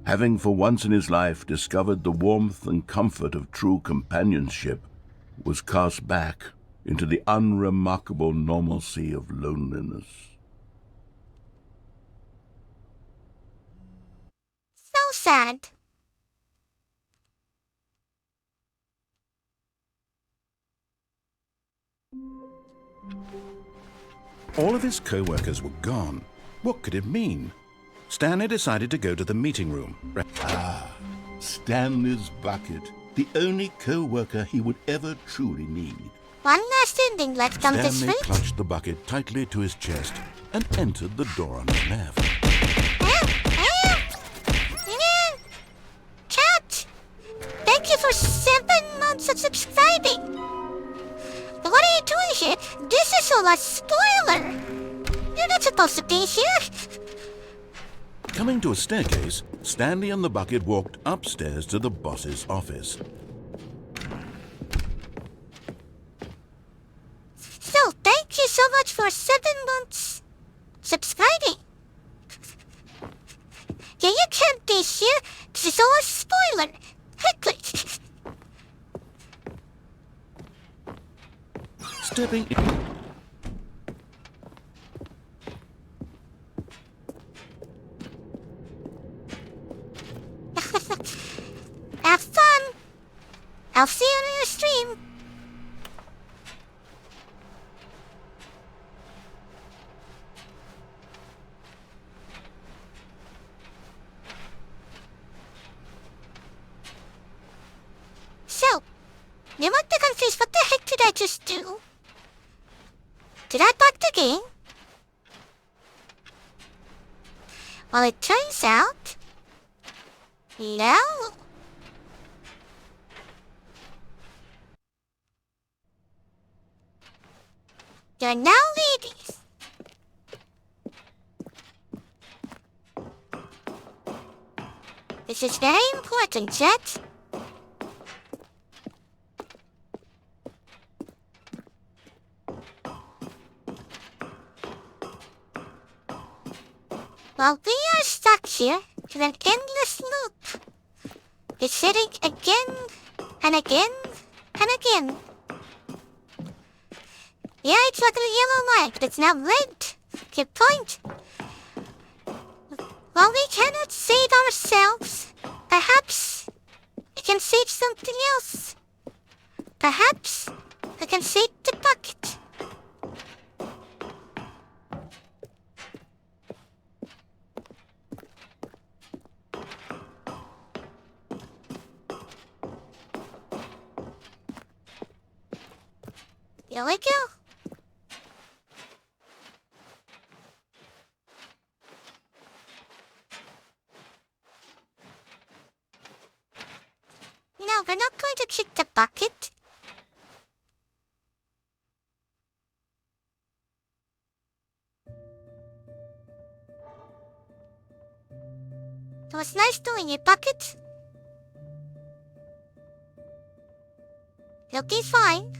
having for once in his life discovered the warmth and comfort of true companionship, was cast back into the unremarkable normalcy of loneliness. So sad. All of his co-workers were gone. What could it mean? Stanley decided to go to the meeting room. Stanley's bucket, the only co-worker he would ever truly need. One last ending left on this Stanley route. clutched the bucket tightly to his chest and entered the door on his left. Chat! Thank you for 7 months of subscribing! What are you doing here? This is all a spoiler! You're not supposed to be here! Coming to a staircase, Stanley and the bucket walked upstairs to the boss's office. So, thank you so much for 7 months subscribing. Yeah, you can't be here. This is all a spoiler. Quickly. Stepping in. Have fun. I'll see you on your stream. So, you might be confused. What the heck did I just do? Did I bug the game? Well, it turns out... No. You're now ladies. This is very important, Jet. Well, we are stuck here in an endless loop. Resetting again and again and again. Yeah, it's like a yellow light, but it's now red. Good point. Well, we cannot save ourselves. Perhaps we can save something else. Perhaps we can save the bucket. Here we go. No, we're not going to kick the bucket. It was nice doing it, Bucket. You'll be fine.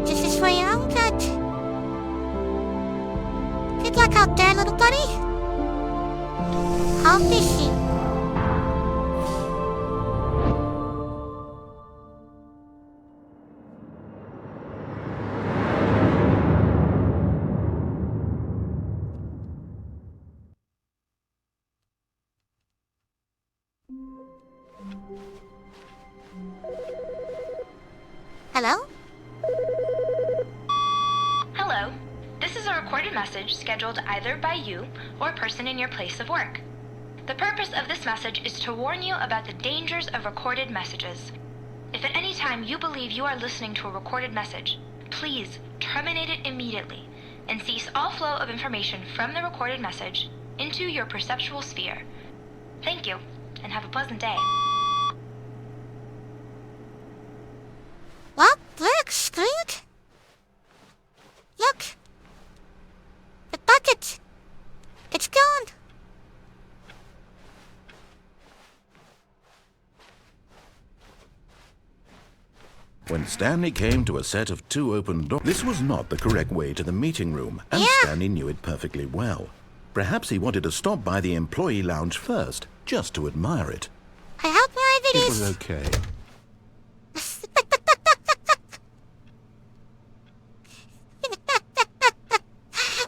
This is for your own good. Good luck out there, little buddy. How fishy. Hello? Hello. This is a recorded message scheduled either by you or a person in your place of work. The purpose of this message is to warn you about the dangers of recorded messages. If at any time you believe you are listening to a recorded message, please terminate it immediately and cease all flow of information from the recorded message into your perceptual sphere. Thank you, and have a pleasant day. What? Look, Scrooge? Look! The bucket! It's gone! When Stanley came to a set of 2 open doors, this was not the correct way to the meeting room, and Yeah. Stanley knew it perfectly well. Perhaps he wanted to stop by the employee lounge first, just to admire it. I hope wherever it It is. was okay.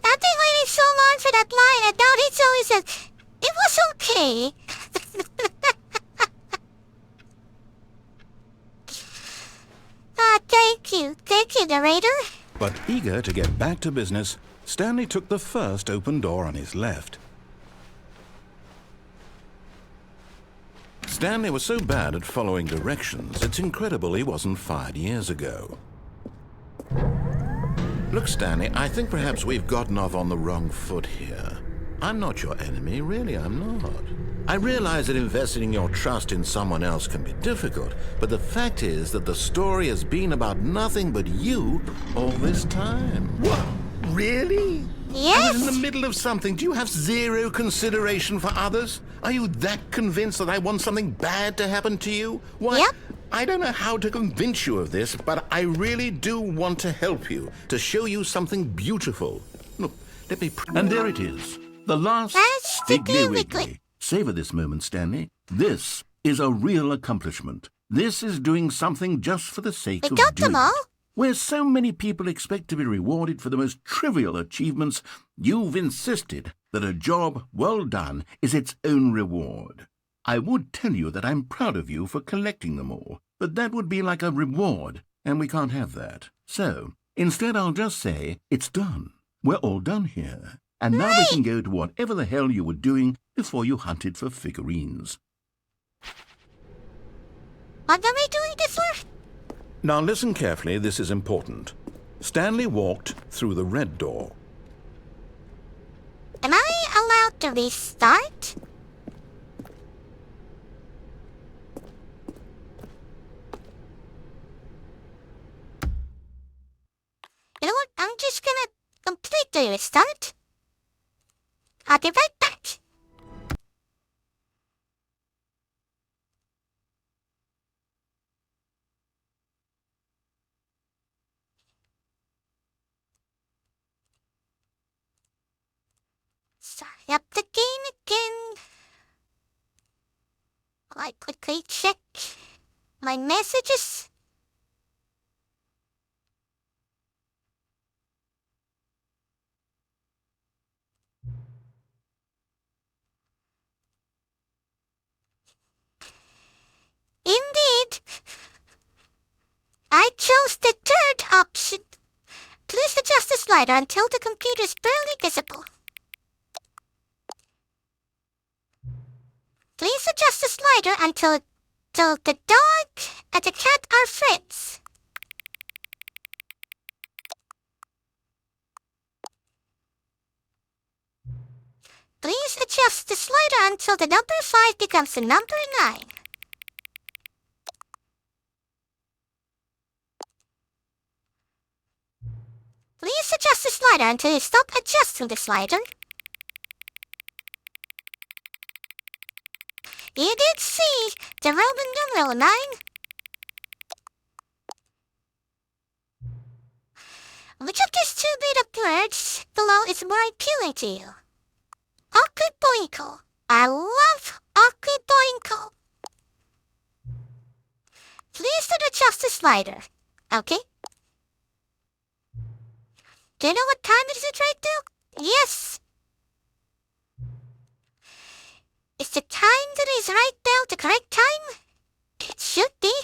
I've been waiting so long for that line, and now he always says, it was okay. Thank you. Thank you, narrator. But eager to get back to business, Stanley took the first open door on his left. Stanley was so bad at following directions, it's incredible he wasn't fired years ago. Look, Stanley, I think perhaps we've gotten off on the wrong foot here. I'm not your enemy, really, I'm not. I realize that investing your trust in someone else can be difficult, but the fact is that the story has been about nothing but you all this time. What? Really? Yes. I was in the middle of something. Do you have zero consideration for others? Are you that convinced that I want something bad to happen to you? Why, Yep. I don't know how to convince you of this, but I really do want to help you, to show you something beautiful. Look, let me... And there it is. The last That's the Wiggly Wiggly. Wiggly. Savor this moment, Stanley. This is a real accomplishment. This is doing something just for the sake We of got doing them all. it. Where so many people expect to be rewarded for the most trivial achievements, you've insisted that a job well done is its own reward. I would tell you that I'm proud of you for collecting them all, but that would be like a reward, and we can't have that. So, instead I'll just say, it's done. We're all done here. And now we can go to whatever the hell you were doing before you hunted for figurines. What are we doing this for? Now listen carefully, this is important. Stanley walked through the red door. Am I allowed to restart? Do you start? I'll be right back. Start up the game again. I quickly check my messages. Indeed. I chose the third option. Please adjust the slider until the computer is barely visible. Please adjust the slider until the dog and the cat are friends. Please adjust the slider until the number 5 becomes the number 9. Please adjust the slider until you stop adjusting the slider. You did see the Roman numeral 9? Which of these two made-up words below is more appealing to you? Okiboinko. I love Okiboinko. Please don't adjust the slider, okay? Do you know what time it is right now? Yes. Is the time that is right now the correct time? It should be.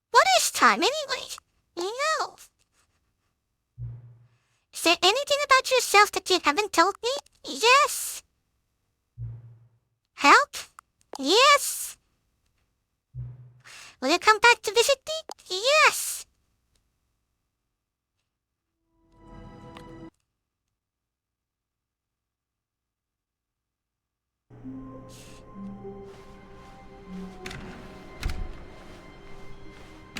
What is time anyway? You know. Is there anything about yourself that you haven't told me? Yes. Help? Yes. Will you come back to visit me? Yes.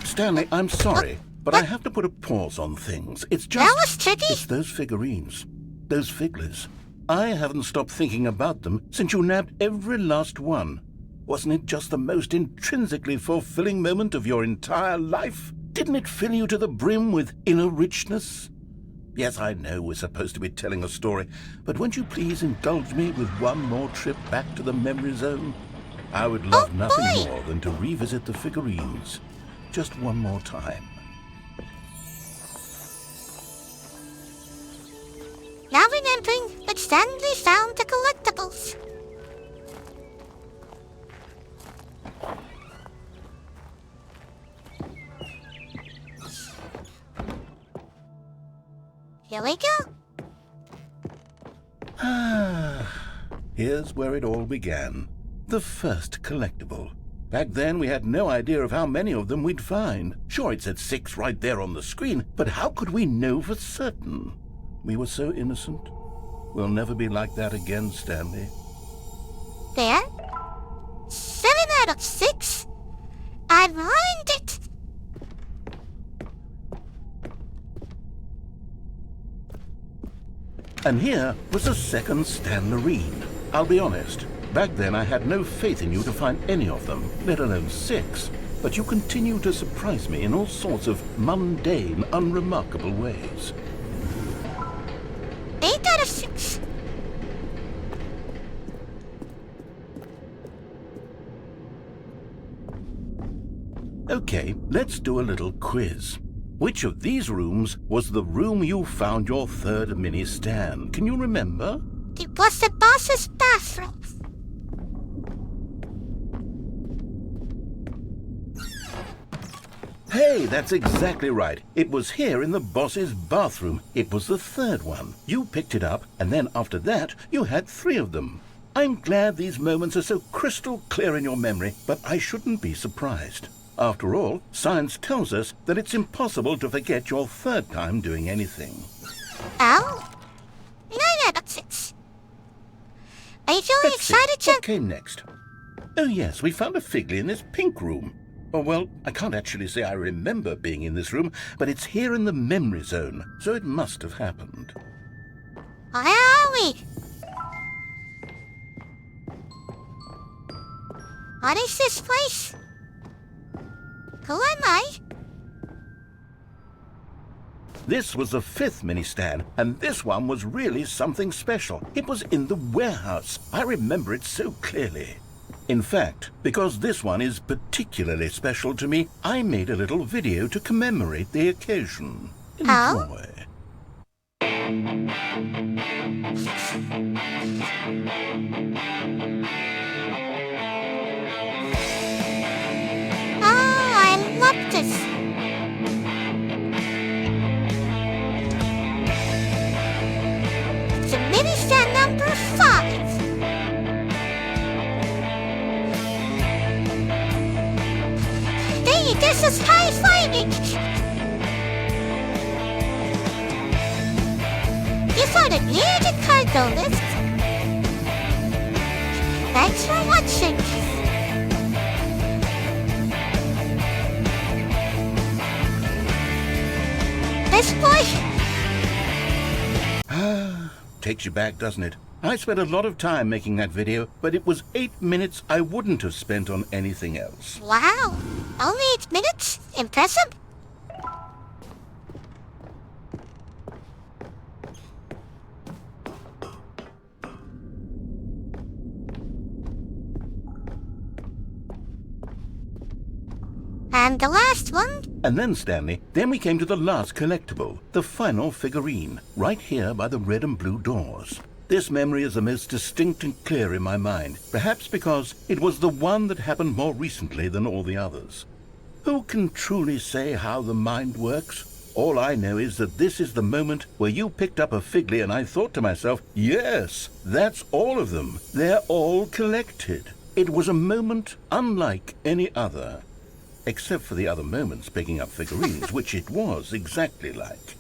Stanley, I'm sorry, but I have to put a pause on things. It's just... That was tricky. It's those figurines. Those figglers. I haven't stopped thinking about them since you nabbed every last one. Wasn't it just the most intrinsically fulfilling moment of your entire life? Didn't it fill you to the brim with inner richness? Yes, I know we're supposed to be telling a story, but won't you please indulge me with one more trip back to the memory zone? I would love nothing more than to revisit the figurines. Just one more time. Now remembering that Stanley found the collectibles. Here we go. Here's where it all began. The first collectible. Back then, we had no idea of how many of them we'd find. Sure, it said 6 right there on the screen, but how could we know for certain? We were so innocent. We'll never be like that again, Stanley. There. 7 out of 6. I've earned it. And here was a second Stanlerine. I'll be honest. Back then, I had no faith in you to find any of them, let alone 6. But you continue to surprise me in all sorts of mundane, unremarkable ways. 8 out of 6. Okay, let's do a little quiz. Which of these rooms was the room you found your third mini Stan? Can you remember? It was the boss's bathroom. Hey, that's exactly right. It was here in the boss's bathroom. It was the third one. You picked it up, and then after that, you had 3 of them. I'm glad these moments are so crystal clear in your memory, but I shouldn't be surprised. After all, science tells us that it's impossible to forget your third time doing anything. Oh? 9 out of 6. Are you feeling Let's see, excited, Chuck? what came next? Oh yes, we found a Figley in this pink room. Oh, well, I can't actually say I remember being in this room, but it's here in the memory zone, so it must have happened. Where are we? What is this place? Who am I? This was the 5th mini-stand, and this one was really something special. It was in the warehouse. I remember it so clearly. In fact, because this one is particularly special to me, I made a little video to commemorate the occasion. Oh? Enjoy. Oh, I love this. It's a mini stand number 5. Hey, this is high fiving. You found a near the cargo lift. Thanks for watching. This boy. Takes you back, doesn't it? I spent a lot of time making that video, but it was 8 minutes I wouldn't have spent on anything else. Wow, only 8 minutes? Impressive. And the last one? And then, Stanley, then we came to the last collectible, the final figurine, right here by the red and blue doors. This memory is the most distinct and clear in my mind, perhaps because it was the one that happened more recently than all the others. Who can truly say how the mind works? All I know is that this is the moment where you picked up a Figley and I thought to myself, yes, that's all of them. They're all collected. It was a moment unlike any other. Except for the other moments picking up figurines, which it was exactly like.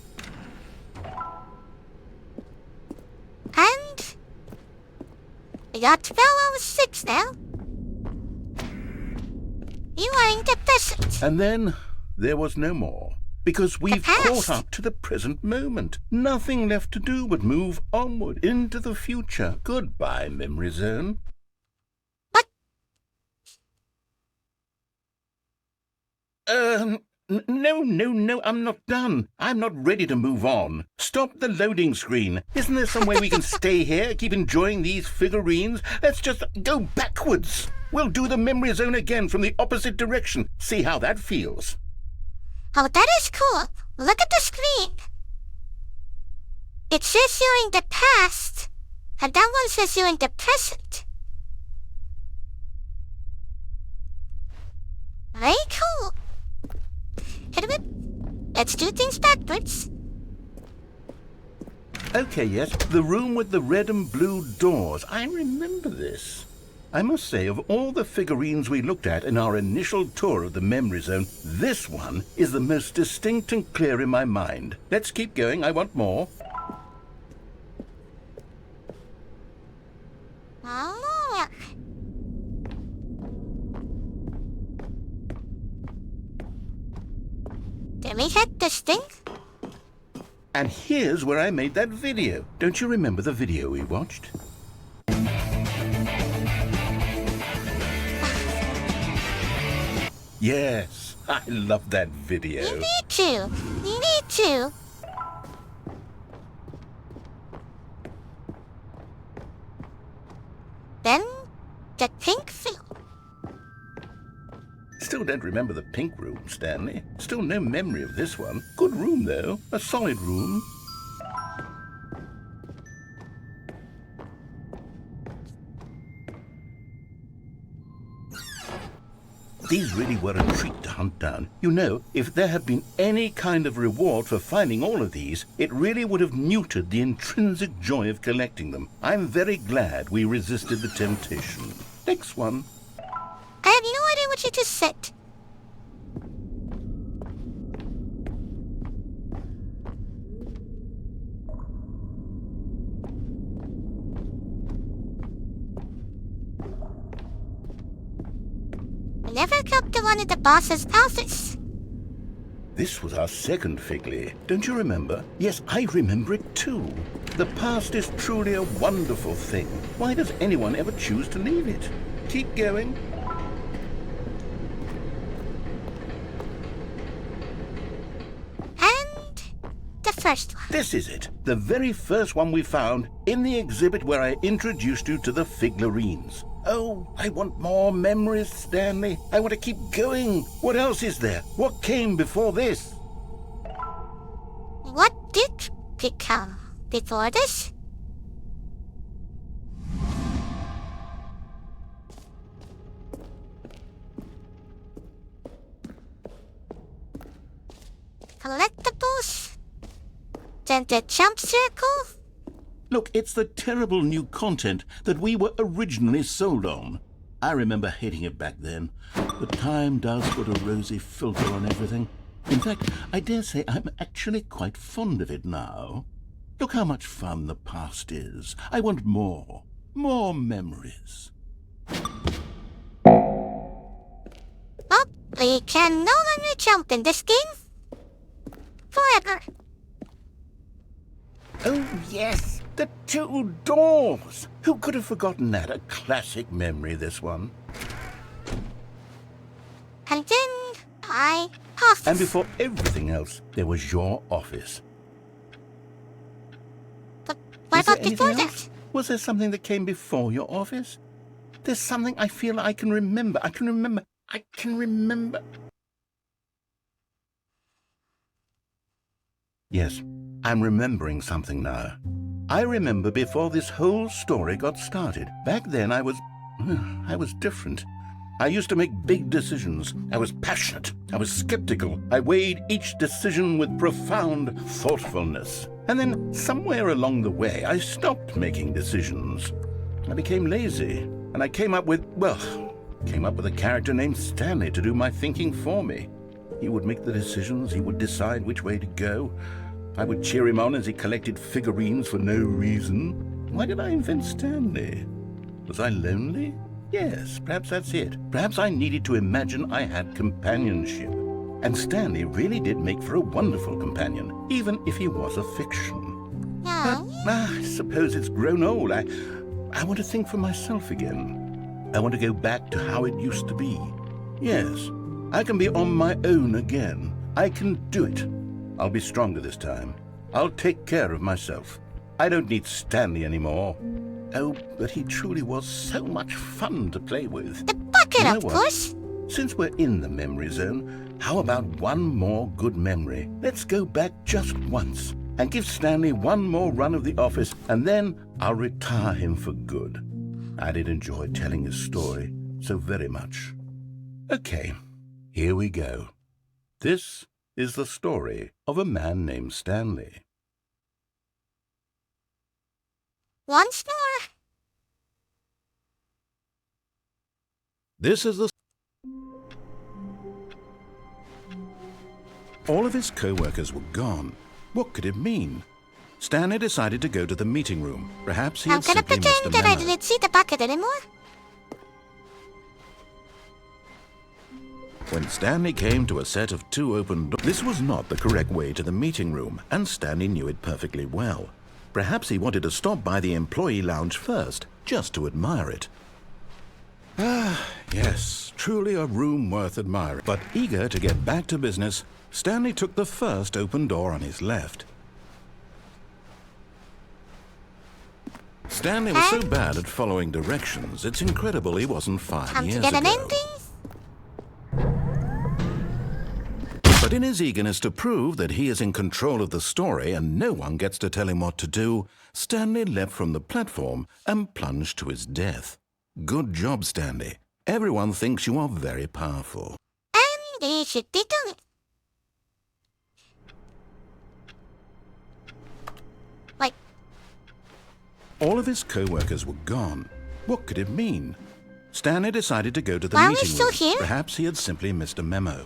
And we got 12:06 now. You are in the present. And then there was no more. Because we've past. caught up to the present moment. Nothing left to do but move onward into the future. Goodbye, memory zone. No, I'm not done. I'm not ready to move on. Stop the loading screen. Isn't there some way we can stay here, keep enjoying these figurines? Let's just go backwards. We'll do the memory zone again from the opposite direction. See how that feels. Oh, that is cool. Look at the screen. It says you're in the past, and that one says you're in the present. Very cool. Let's do things backwards. Okay, yes, the room with the red and blue doors. I remember this. I must say, of all the figurines we looked at in our initial tour of the memory zone, this one is the most distinct and clear in my mind. Let's keep going. I want more. Oh. Let me hit this thing. And here's where I made that video. Don't you remember the video we watched? Yes, I love that video. You need to. You need to. Then, the pink film. Still don't remember the pink room, Stanley. Still no memory of this one. Good room, though. A solid room. These really were a treat to hunt down. You know, if there had been any kind of reward for finding all of these, it really would have neutered the intrinsic joy of collecting them. I'm very glad we resisted the temptation. Next one. I have no idea what you just said. I never got to one of the boss's office. This was our second Figley. Don't you remember? Yes, I remember it too. The past is truly a wonderful thing. Why does anyone ever choose to leave it? Keep going. And the first one. This is it. The very first one we found in the exhibit where I introduced you to the Figlarines. Oh, I want more memories, Stanley. I want to keep going. What else is there? What came before this? What did become before this? Collectibles? Then the jump circle? Look, it's the terrible new content that we were originally sold on. I remember hating it back then. But time does put a rosy filter on everything. In fact, I dare say I'm actually quite fond of it now. Look how much fun the past is. I want more. More memories. Oh, we can no longer jump in this game. Forever. Oh, yes. The two doors! Who could have forgotten that? A classic memory, this one. And then office. And before everything else, there was your office. But what Is there about before anything that? else? Was there something that came before your office? There's something I feel I can remember. I can remember. Yes, I'm remembering something now. I remember before this whole story got started. Back then I was different. I used to make big decisions. I was passionate. I was skeptical. I weighed each decision with profound thoughtfulness. And then somewhere along the way, I stopped making decisions. I became lazy. And I came up with a character named Stanley to do my thinking for me. He would make the decisions. He would decide which way to go. I would cheer him on as he collected figurines for no reason. Why did I invent Stanley? Was I lonely? Yes, perhaps that's it. Perhaps I needed to imagine I had companionship. And Stanley really did make for a wonderful companion, even if he was a fiction. No. But I suppose it's grown old. I want to think for myself again. I want to go back to how it used to be. Yes, I can be on my own again. I can do it. I'll be stronger this time. I'll take care of myself. I don't need Stanley anymore. Oh, but he truly was so much fun to play with. The bucket, You know of what? course. Since we're in the memory zone, how about one more good memory? Let's go back just once and give Stanley one more run of the office, and then I'll retire him for good. I did enjoy telling his story so very much. Okay, here we go. This is the story of a man named Stanley. Once more. This is the... All of his co-workers were gone. What could it mean? Stanley decided to go to the meeting room. Perhaps he I'm had gonna simply missed a pretend that I memo. didn't see the bucket anymore. When Stanley came to a set of two open doors, this was not the correct way to the meeting room, and Stanley knew it perfectly well. Perhaps he wanted to stop by the employee lounge first, just to admire it. Ah, yes, truly a room worth admiring. But eager to get back to business, Stanley took the first open door on his left. Stanley was so bad at following directions, it's incredible he wasn't 5 Time to years get an ago. ending. But in his eagerness to prove that he is in control of the story and no one gets to tell him what to do, Stanley leapt from the platform and plunged to his death. Good job, Stanley. Everyone thinks you are very powerful. And they should be doing it. Wait, All of his co-workers were gone. What could it mean? Stanley decided to go to the Why are we meeting still room. here? Perhaps he had simply missed a memo.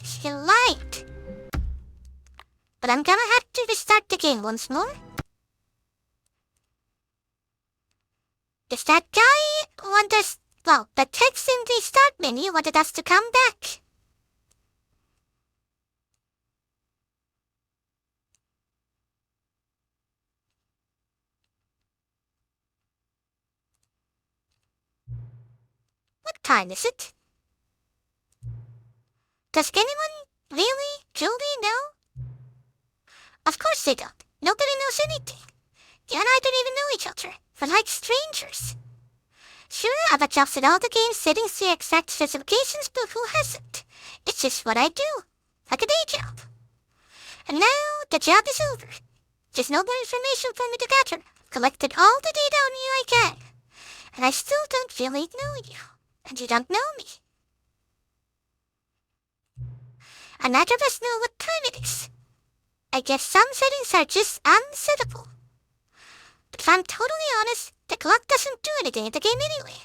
still light. But I'm gonna have to restart the game once more. Does that guy want us... Well, the text in the start menu wanted us to come back. What time is it? Does anyone really, truly know? Of course they don't. Nobody knows anything. You and I don't even know each other. We're like strangers. Sure, I've adjusted all the game settings to exact specifications, but who hasn't? It's just what I do. Like a day job. And now, the job is over. There's no more information for me to gather. Collected all the data on you I can. And I still don't really know you. And you don't know me. And neither of us know what time it is. I guess some settings are just unsettable. But if I'm totally honest, the clock doesn't do anything in the game anyway.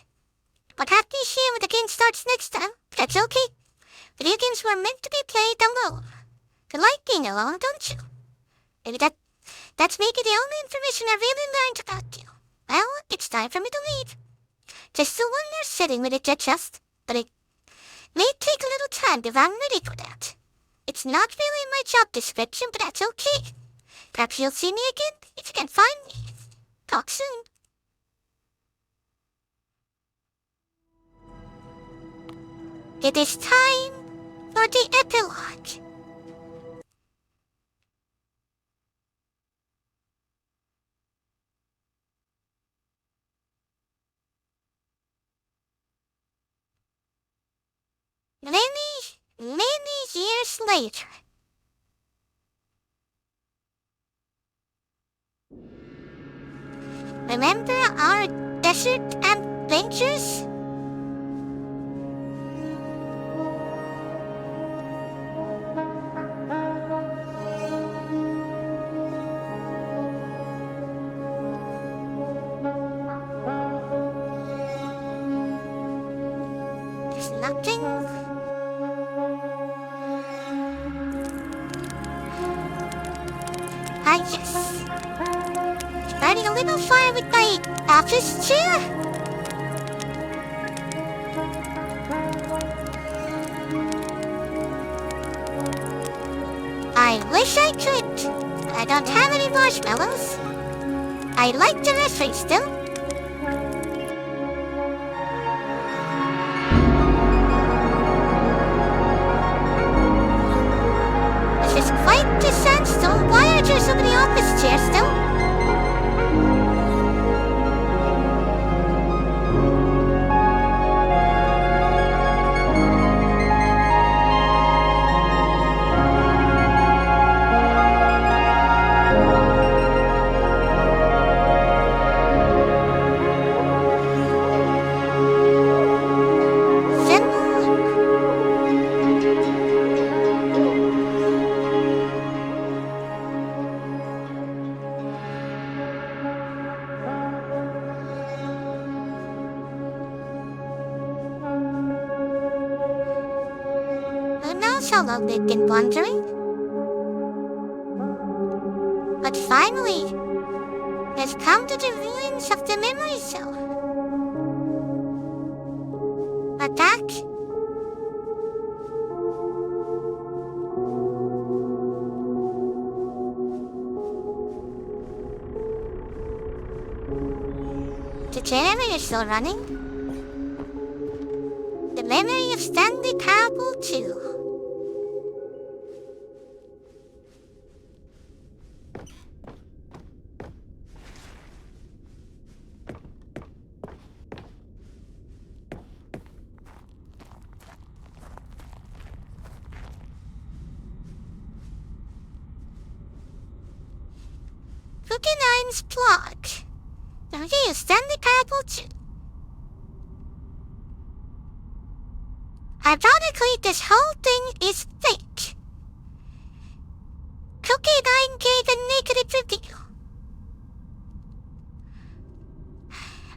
But have to share when the game starts next time, but that's okay. Video games were meant to be played alone. You like being alone, don't you? Maybe that's maybe the only information I really learned about you. Well, it's time for me to leave. There's still one more setting we need to adjust, but it may take a little time if I'm ready for that. It's not really in my job description, but that's okay. Perhaps you'll see me again if you can find me. Talk soon. It is time for the epilogue. Many years later. Remember our desert adventures? There's nothing. Yes. Starting a little fire with my office chair. I wish I could, but I don't have any marshmallows. I like the recipe still. This is quite the sandstone. Why are there so many office chairs still? How long they've been wandering. But finally, they've come to the ruins of the memory cell. But back. The generator is still running. The memory of Stanley Parable 2. Nine's blog. Review Stanley Parable 2. Ironically, this whole thing is fake. Cookie 9 gave a negative review.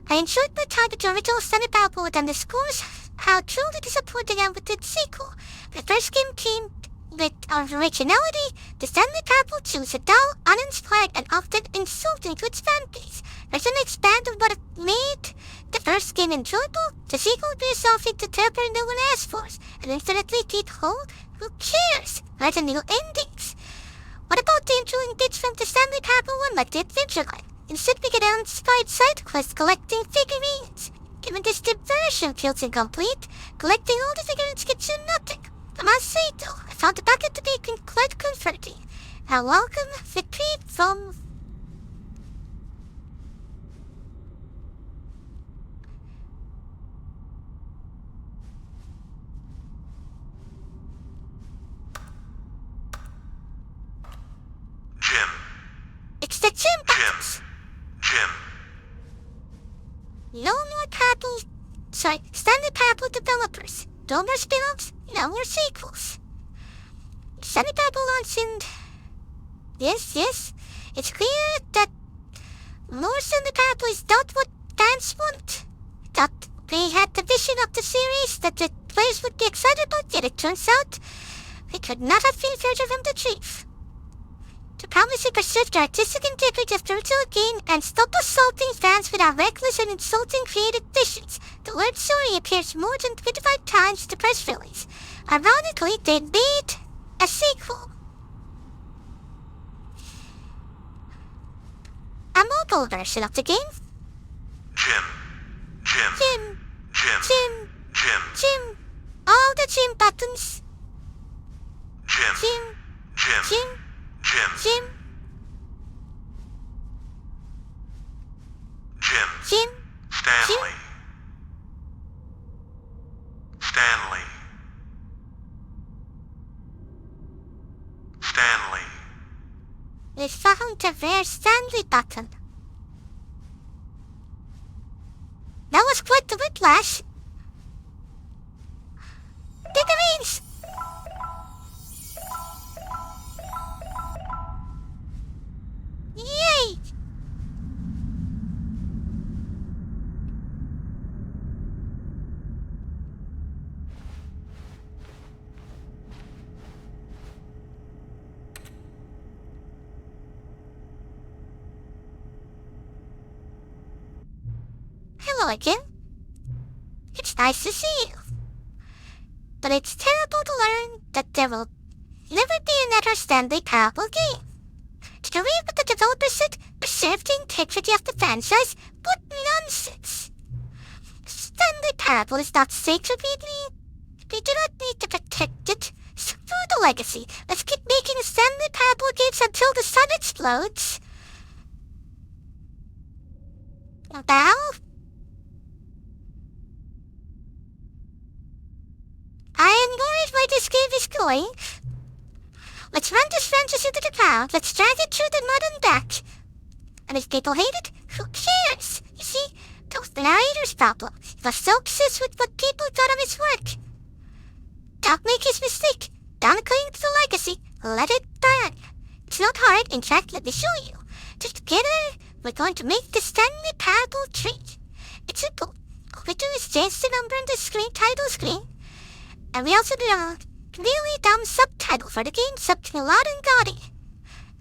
I enjoyed my time with the original Stanley Parable and underscores how truly disappointing I am with its sequel. The first game came with originality. The Stanley Parable 2 is a dull, uninspired, and often insulting to its fan base. There's an expand of what it made the first game enjoyable. The sequel veers off into territory no one asked for, and infinitely teeth hole. Who cares? Write a new endings. What about the enjoying bits from the Stanley Parable 1 like the adventure line? Instead we get uninspired side quests collecting figurines. Given this diversion feels incomplete, collecting all the figurines gets you nothing. I must say though, I found the bucket to be quite comforting. A welcome reprieve from... Jim. It's the Jim buttons. Jim. No more Stanley Parable developers. No more spin-offs, no more sequels. Stanley Parable launched in... Yes. It's clear that more Stanley Parable is not what fans want. That we had the vision of the series that the players would be excited about, yet it turns out we could not have been further from the truth. To promise to preserve the artistic integrity of the original game and stop assaulting fans with our reckless and insulting creative visions, the word sorry appears more than 25 times in the press release. Ironically, they made a sequel. A mobile version of the game. Jim. All the Jim buttons. Jim. Stanley. We found the rare Stanley button. That was quite the whiplash. Figurines! Yay! Hello again. It's nice to see you. But it's terrible to learn that there will never be another Stanley Parable game. To read what the developers said, preserve the integrity of the franchise? What nonsense! Stanley Parable is not sacred, we do not need to protect it. Screw the legacy. Let's keep making Stanley Parable games until the sun explodes. Now? I am worried where this game is going. Let's run this franchise into the ground. Let's drag it through the mud and back. And if people hate it, who cares? You see, that was the narrator's problem. He was so obsessed with what people thought of his work. Don't make his mistake. Don't cling to the legacy. Let it burn. It's not hard. In fact, let me show you. Together, we're going to make the Stanley Parable 3. It's simple. All we do is change the number on the title screen. And we also do a really dumb subtitle for the game, something loud and gaudy.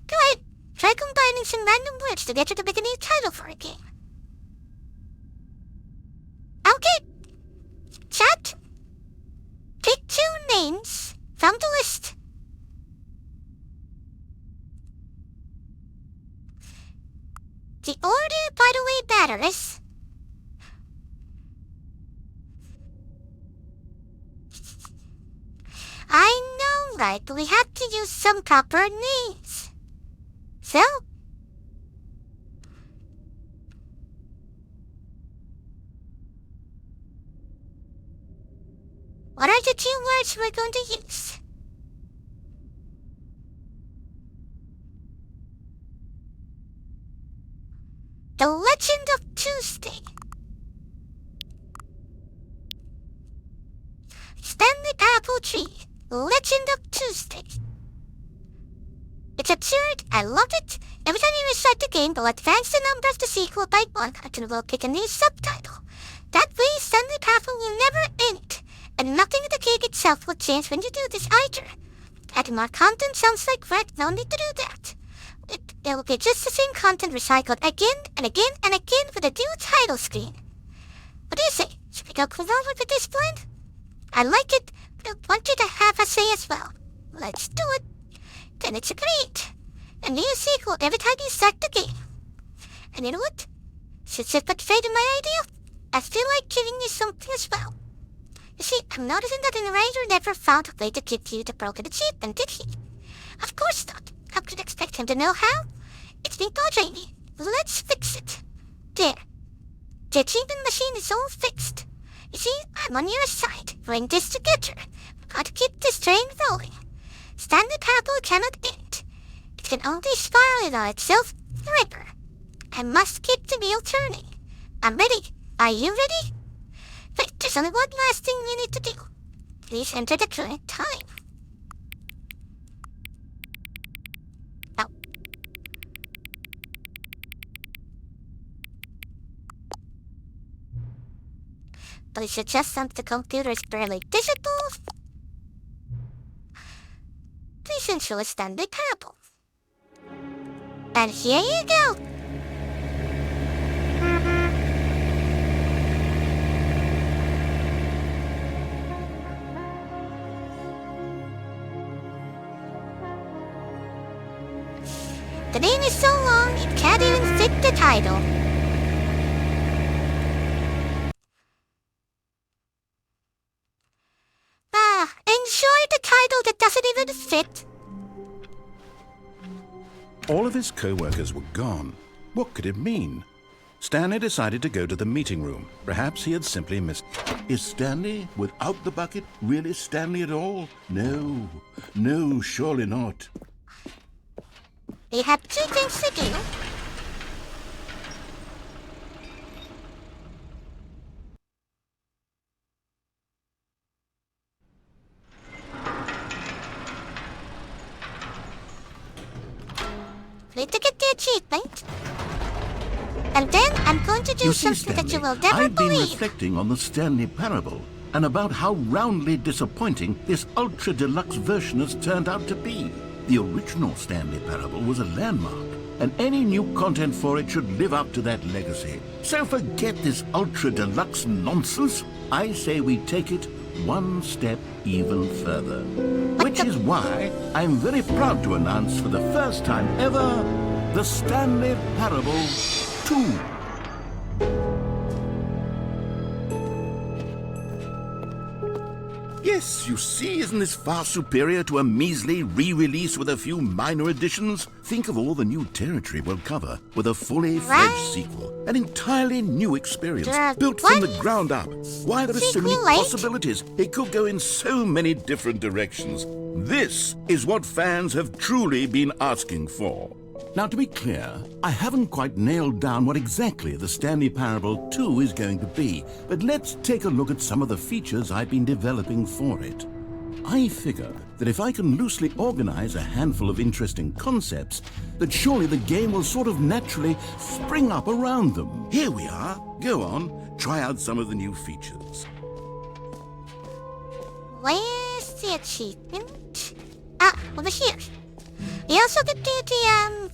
Go ahead, try combining some random words together to make a new title for a game. Okay. Chat. Pick 2 names from the list. The order, by the way, matters. I know, right? But we have to use some proper names. So? What are the 2 words we're going to use? The Legend of Tuesday. Stanley Parable 3. Legend of Tuesday. It's absurd, I love it. Every time you restart the game, they'll advance the number of the sequel by 1 until we'll pick a new subtitle. That way, Stanley Parable will never end, and nothing in the game itself will change when you do this either. Adding more content sounds like work, no need to do that. It will be just the same content recycled again and again and again with a new title screen. What do you say? Should we go forward with this plan? I like it, but I want you to have a say as well. Let's do it. Then it's agreed. A new sequel every time you start the game. And you know what? Since you've betrayed my idea, I feel like giving you something as well. You see, I'm noticing that the narrator never found a way to give you the broken achievement, did he? Of course not. How could you expect him to know how? It's been bothering me. Let's fix it. There. The achievement machine is all fixed. You see, I'm on your side. Bring this together. We've got to keep this train rolling. Stanley Parable cannot end. It can only spiral on itself forever. I must keep the wheel turning. I'm ready. Are you ready? Wait, there's only one last thing we need to do. Please enter the current time. Oh. Please adjust some the computer is barely digital. Please ensure Stanley Parable. And here you go. The name is so long it can't even fit the title. Enjoy the title that doesn't even fit. All of his co-workers were gone. What could it mean? Stanley decided to go to the meeting room. Perhaps he had simply missed... Is Stanley, without the bucket, really Stanley at all? No, surely not. We have two things to do. Need to get the achievement. And then I'm going to do something that you will never I've been believe. reflecting on the Stanley Parable and about how roundly disappointing this ultra-deluxe version has turned out to be. The original Stanley Parable was a landmark, and any new content for it should live up to that legacy. So forget this ultra-deluxe nonsense. I say we take it one step even further. Which is why I'm very proud to announce for the first time ever, the Stanley Parable 2. Yes, you see, isn't this far superior to a measly re-release with a few minor additions? Think of all the new territory we'll cover with a fully fledged sequel. An entirely new experience, built from the ground up. Why, there are so many possibilities. It could go in so many different directions. This is what fans have truly been asking for. Now, to be clear, I haven't quite nailed down what exactly the Stanley Parable 2 is going to be, but let's take a look at some of the features I've been developing for it. I figure that if I can loosely organize a handful of interesting concepts, that surely the game will sort of naturally spring up around them. Here we are. Go on, try out some of the new features. Where's the achievement? Ah, over here. We also could do the,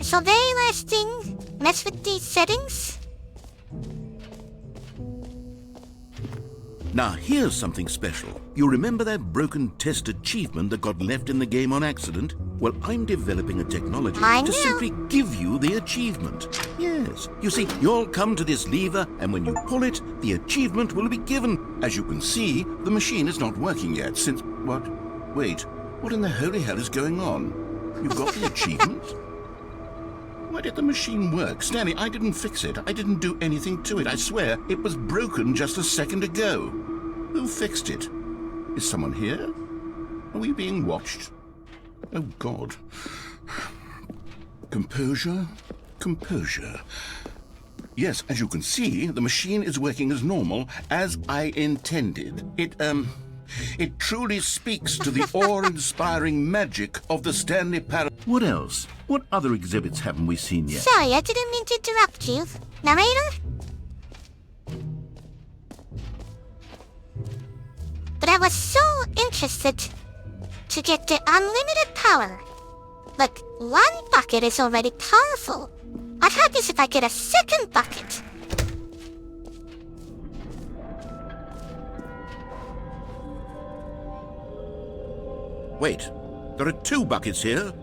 so very last thing, mess with these settings. Now, here's something special. You remember that broken test achievement that got left in the game on accident? Well, I'm developing a technology to simply give you the achievement. Yes. You see, you'll come to this lever, and when you pull it, the achievement will be given. As you can see, the machine is not working yet since... What? Wait. What in the holy hell is going on? You've got the achievement? Why did the machine work? Stanley, I didn't fix it. I didn't do anything to it. I swear, it was broken just a second ago. Who fixed it? Is someone here? Are we being watched? Oh, God. Composure. Composure. Yes, as you can see, the machine is working as normal, as I intended. It truly speaks to the awe-inspiring magic of the Stanley Parable. What else? What other exhibits haven't we seen yet? Sorry, I didn't mean to interrupt you. Narrator? But I was so interested to get the unlimited power Look, one bucket is already powerful. What happens if I get a second bucket? Wait, there are 2 buckets here.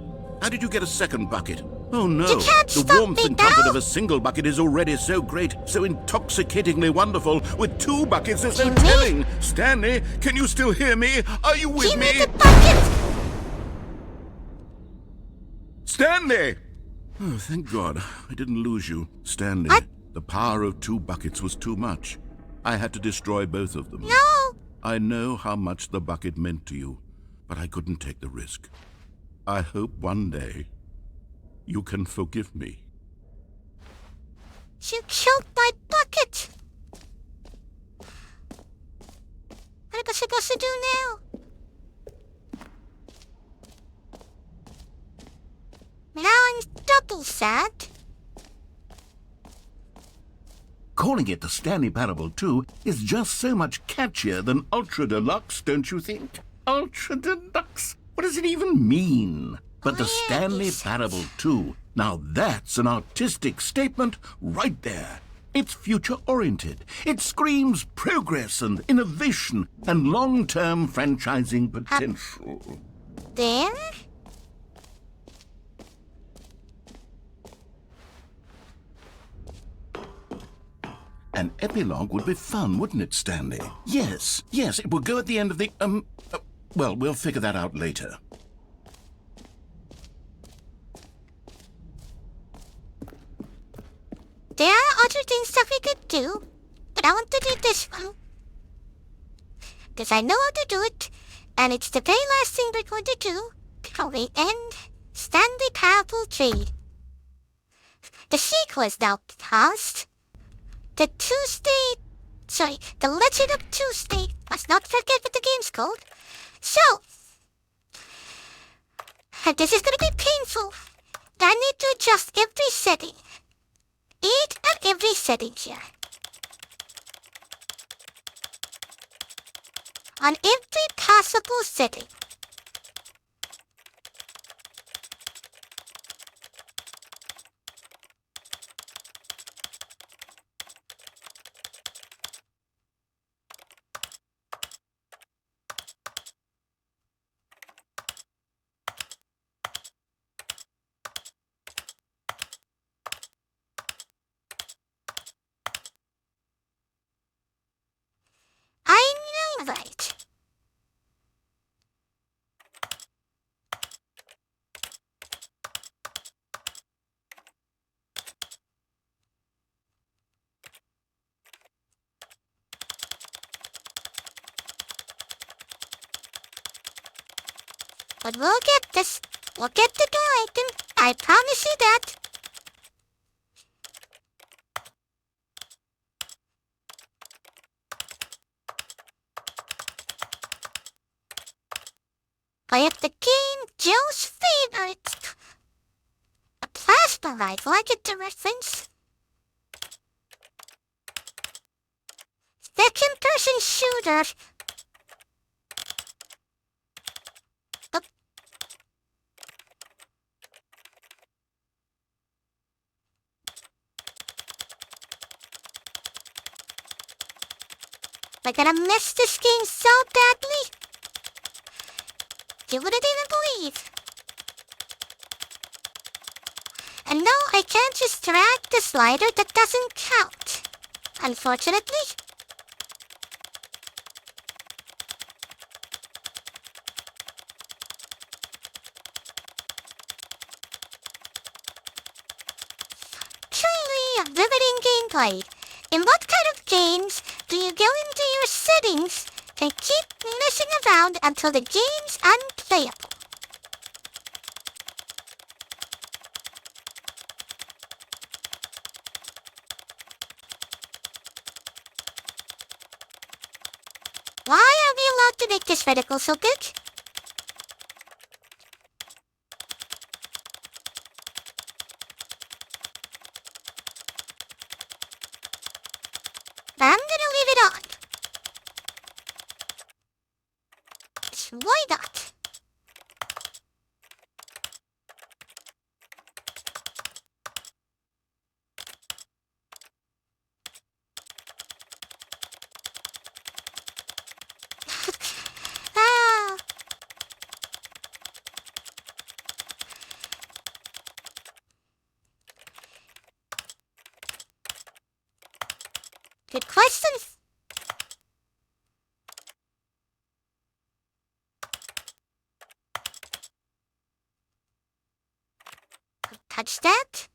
How did you get a second bucket? Oh no, You can't the stop warmth me and comfort now. of a single bucket is already so great, so intoxicatingly wonderful. With 2 buckets, there's no Jimmy? telling. Stanley, can you still hear me? Are you with Give me? me the bucket! Stanley! Oh, thank God, I didn't lose you. Stanley, What? the power of 2 buckets was too much. I had to destroy both of them. No! I know how much the bucket meant to you, but I couldn't take the risk. I hope one day you can forgive me. You killed my bucket! What am I supposed to do now? Now I'm double sad. Calling it the Stanley Parable 2 is just so much catchier than Ultra Deluxe, don't you think? Ultra Deluxe? What does it even mean? But the Oh, Stanley yes. Parable 2, now that's an artistic statement right there. It's future-oriented. It screams progress and innovation and long-term franchising potential. There? An epilogue would be fun, wouldn't it, Stanley? Yes, it would go at the end of the, well, we'll figure that out later. There are other things that we could do, but I want to do this one. Because I know how to do it, and it's the very last thing we're going to do before we end Stanley Parable 3. The sequel is now past. The Legend of Tuesday. Must not forget what the game's called. So, this is going to be painful. I need to adjust every setting. Each and every setting here. On every possible setting. I know, right? But we'll get this. We'll get the door open. I promise you that. I have the King Joe's favorite. A plasma rifle, I get the reference. Second person shooter. Oh. We're gonna miss this game so badly. You wouldn't even believe. And no, I can't just drag the slider. That doesn't count. Unfortunately. Truly a riveting gameplay. In what kind of games do you go into your settings and keep messing around until the game's unplayable? Why are we allowed to make this reticle so good? I'm gonna leave it on. Why not? Good question. Touch that.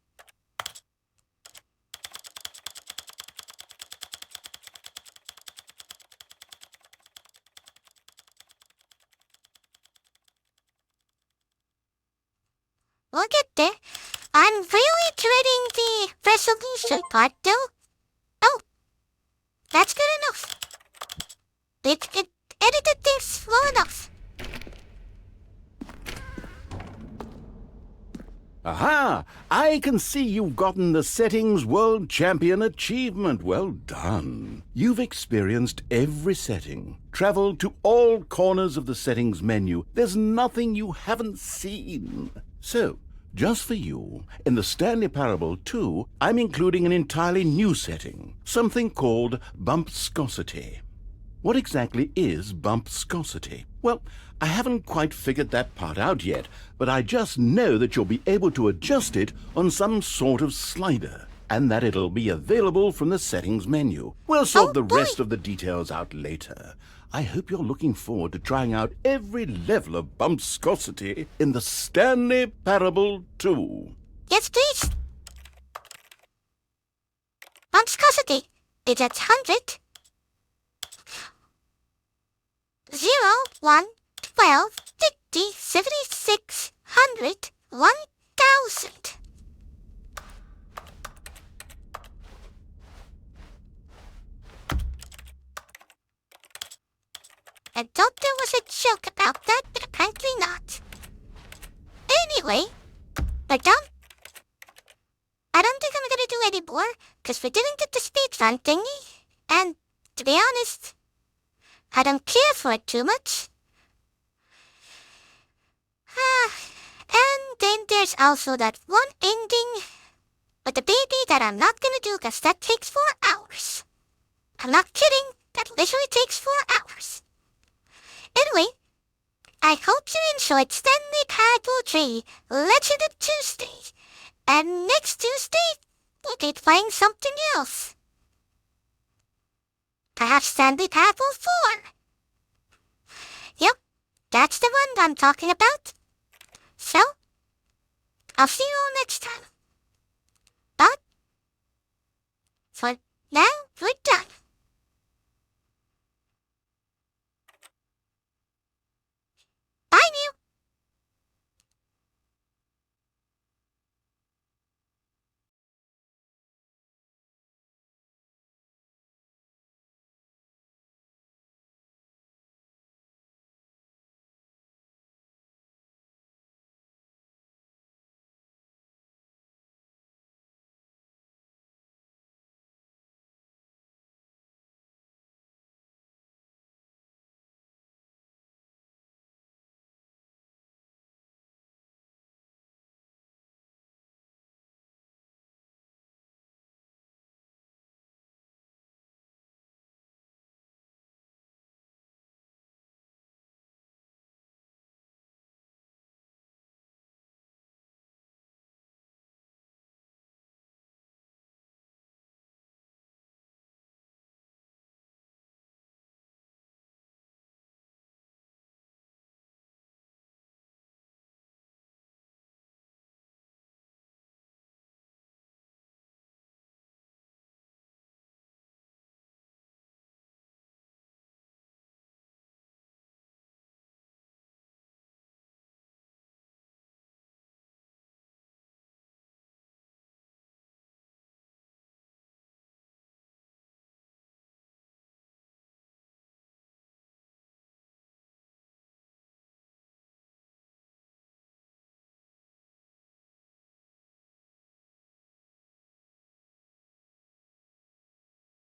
We'll get there. I'm really dreading the resolution part, though. Oh, that's good enough. It edited things slow enough. Aha! I can see you've gotten the Settings World Champion achievement. Well done. You've experienced every setting, traveled to all corners of the settings menu. There's nothing you haven't seen. So, just for you, in the Stanley Parable 2, I'm including an entirely new setting, something called bumpscosity. What exactly is bumpscosity? Well, I haven't quite figured that part out yet, but I just know that you'll be able to adjust it on some sort of slider, and that it'll be available from the settings menu. We'll sort the rest of the details out later. I hope you're looking forward to trying out every level of bumpscosity in the Stanley Parable 2. Yes, please. Bumpscosity is at 100. 0, 1, 12, 50, 76, 100, 1000. I thought there was a joke about that, but apparently not. Anyway, we're done. I don't think I'm gonna do any more, because we didn't get the speedrun thingy, and to be honest, I don't care for it too much. And then there's also that one ending with the baby that I'm not gonna do because that takes 4 hours. I'm not kidding, that literally takes 4 hours. Anyway, I hope you enjoyed Stanley Parable 3 Legend of Tuesday. And next Tuesday, we'll be playing something else. Perhaps Stanley Parable 4. Yep, that's the one I'm talking about. So, I'll see you all next time. But, for now,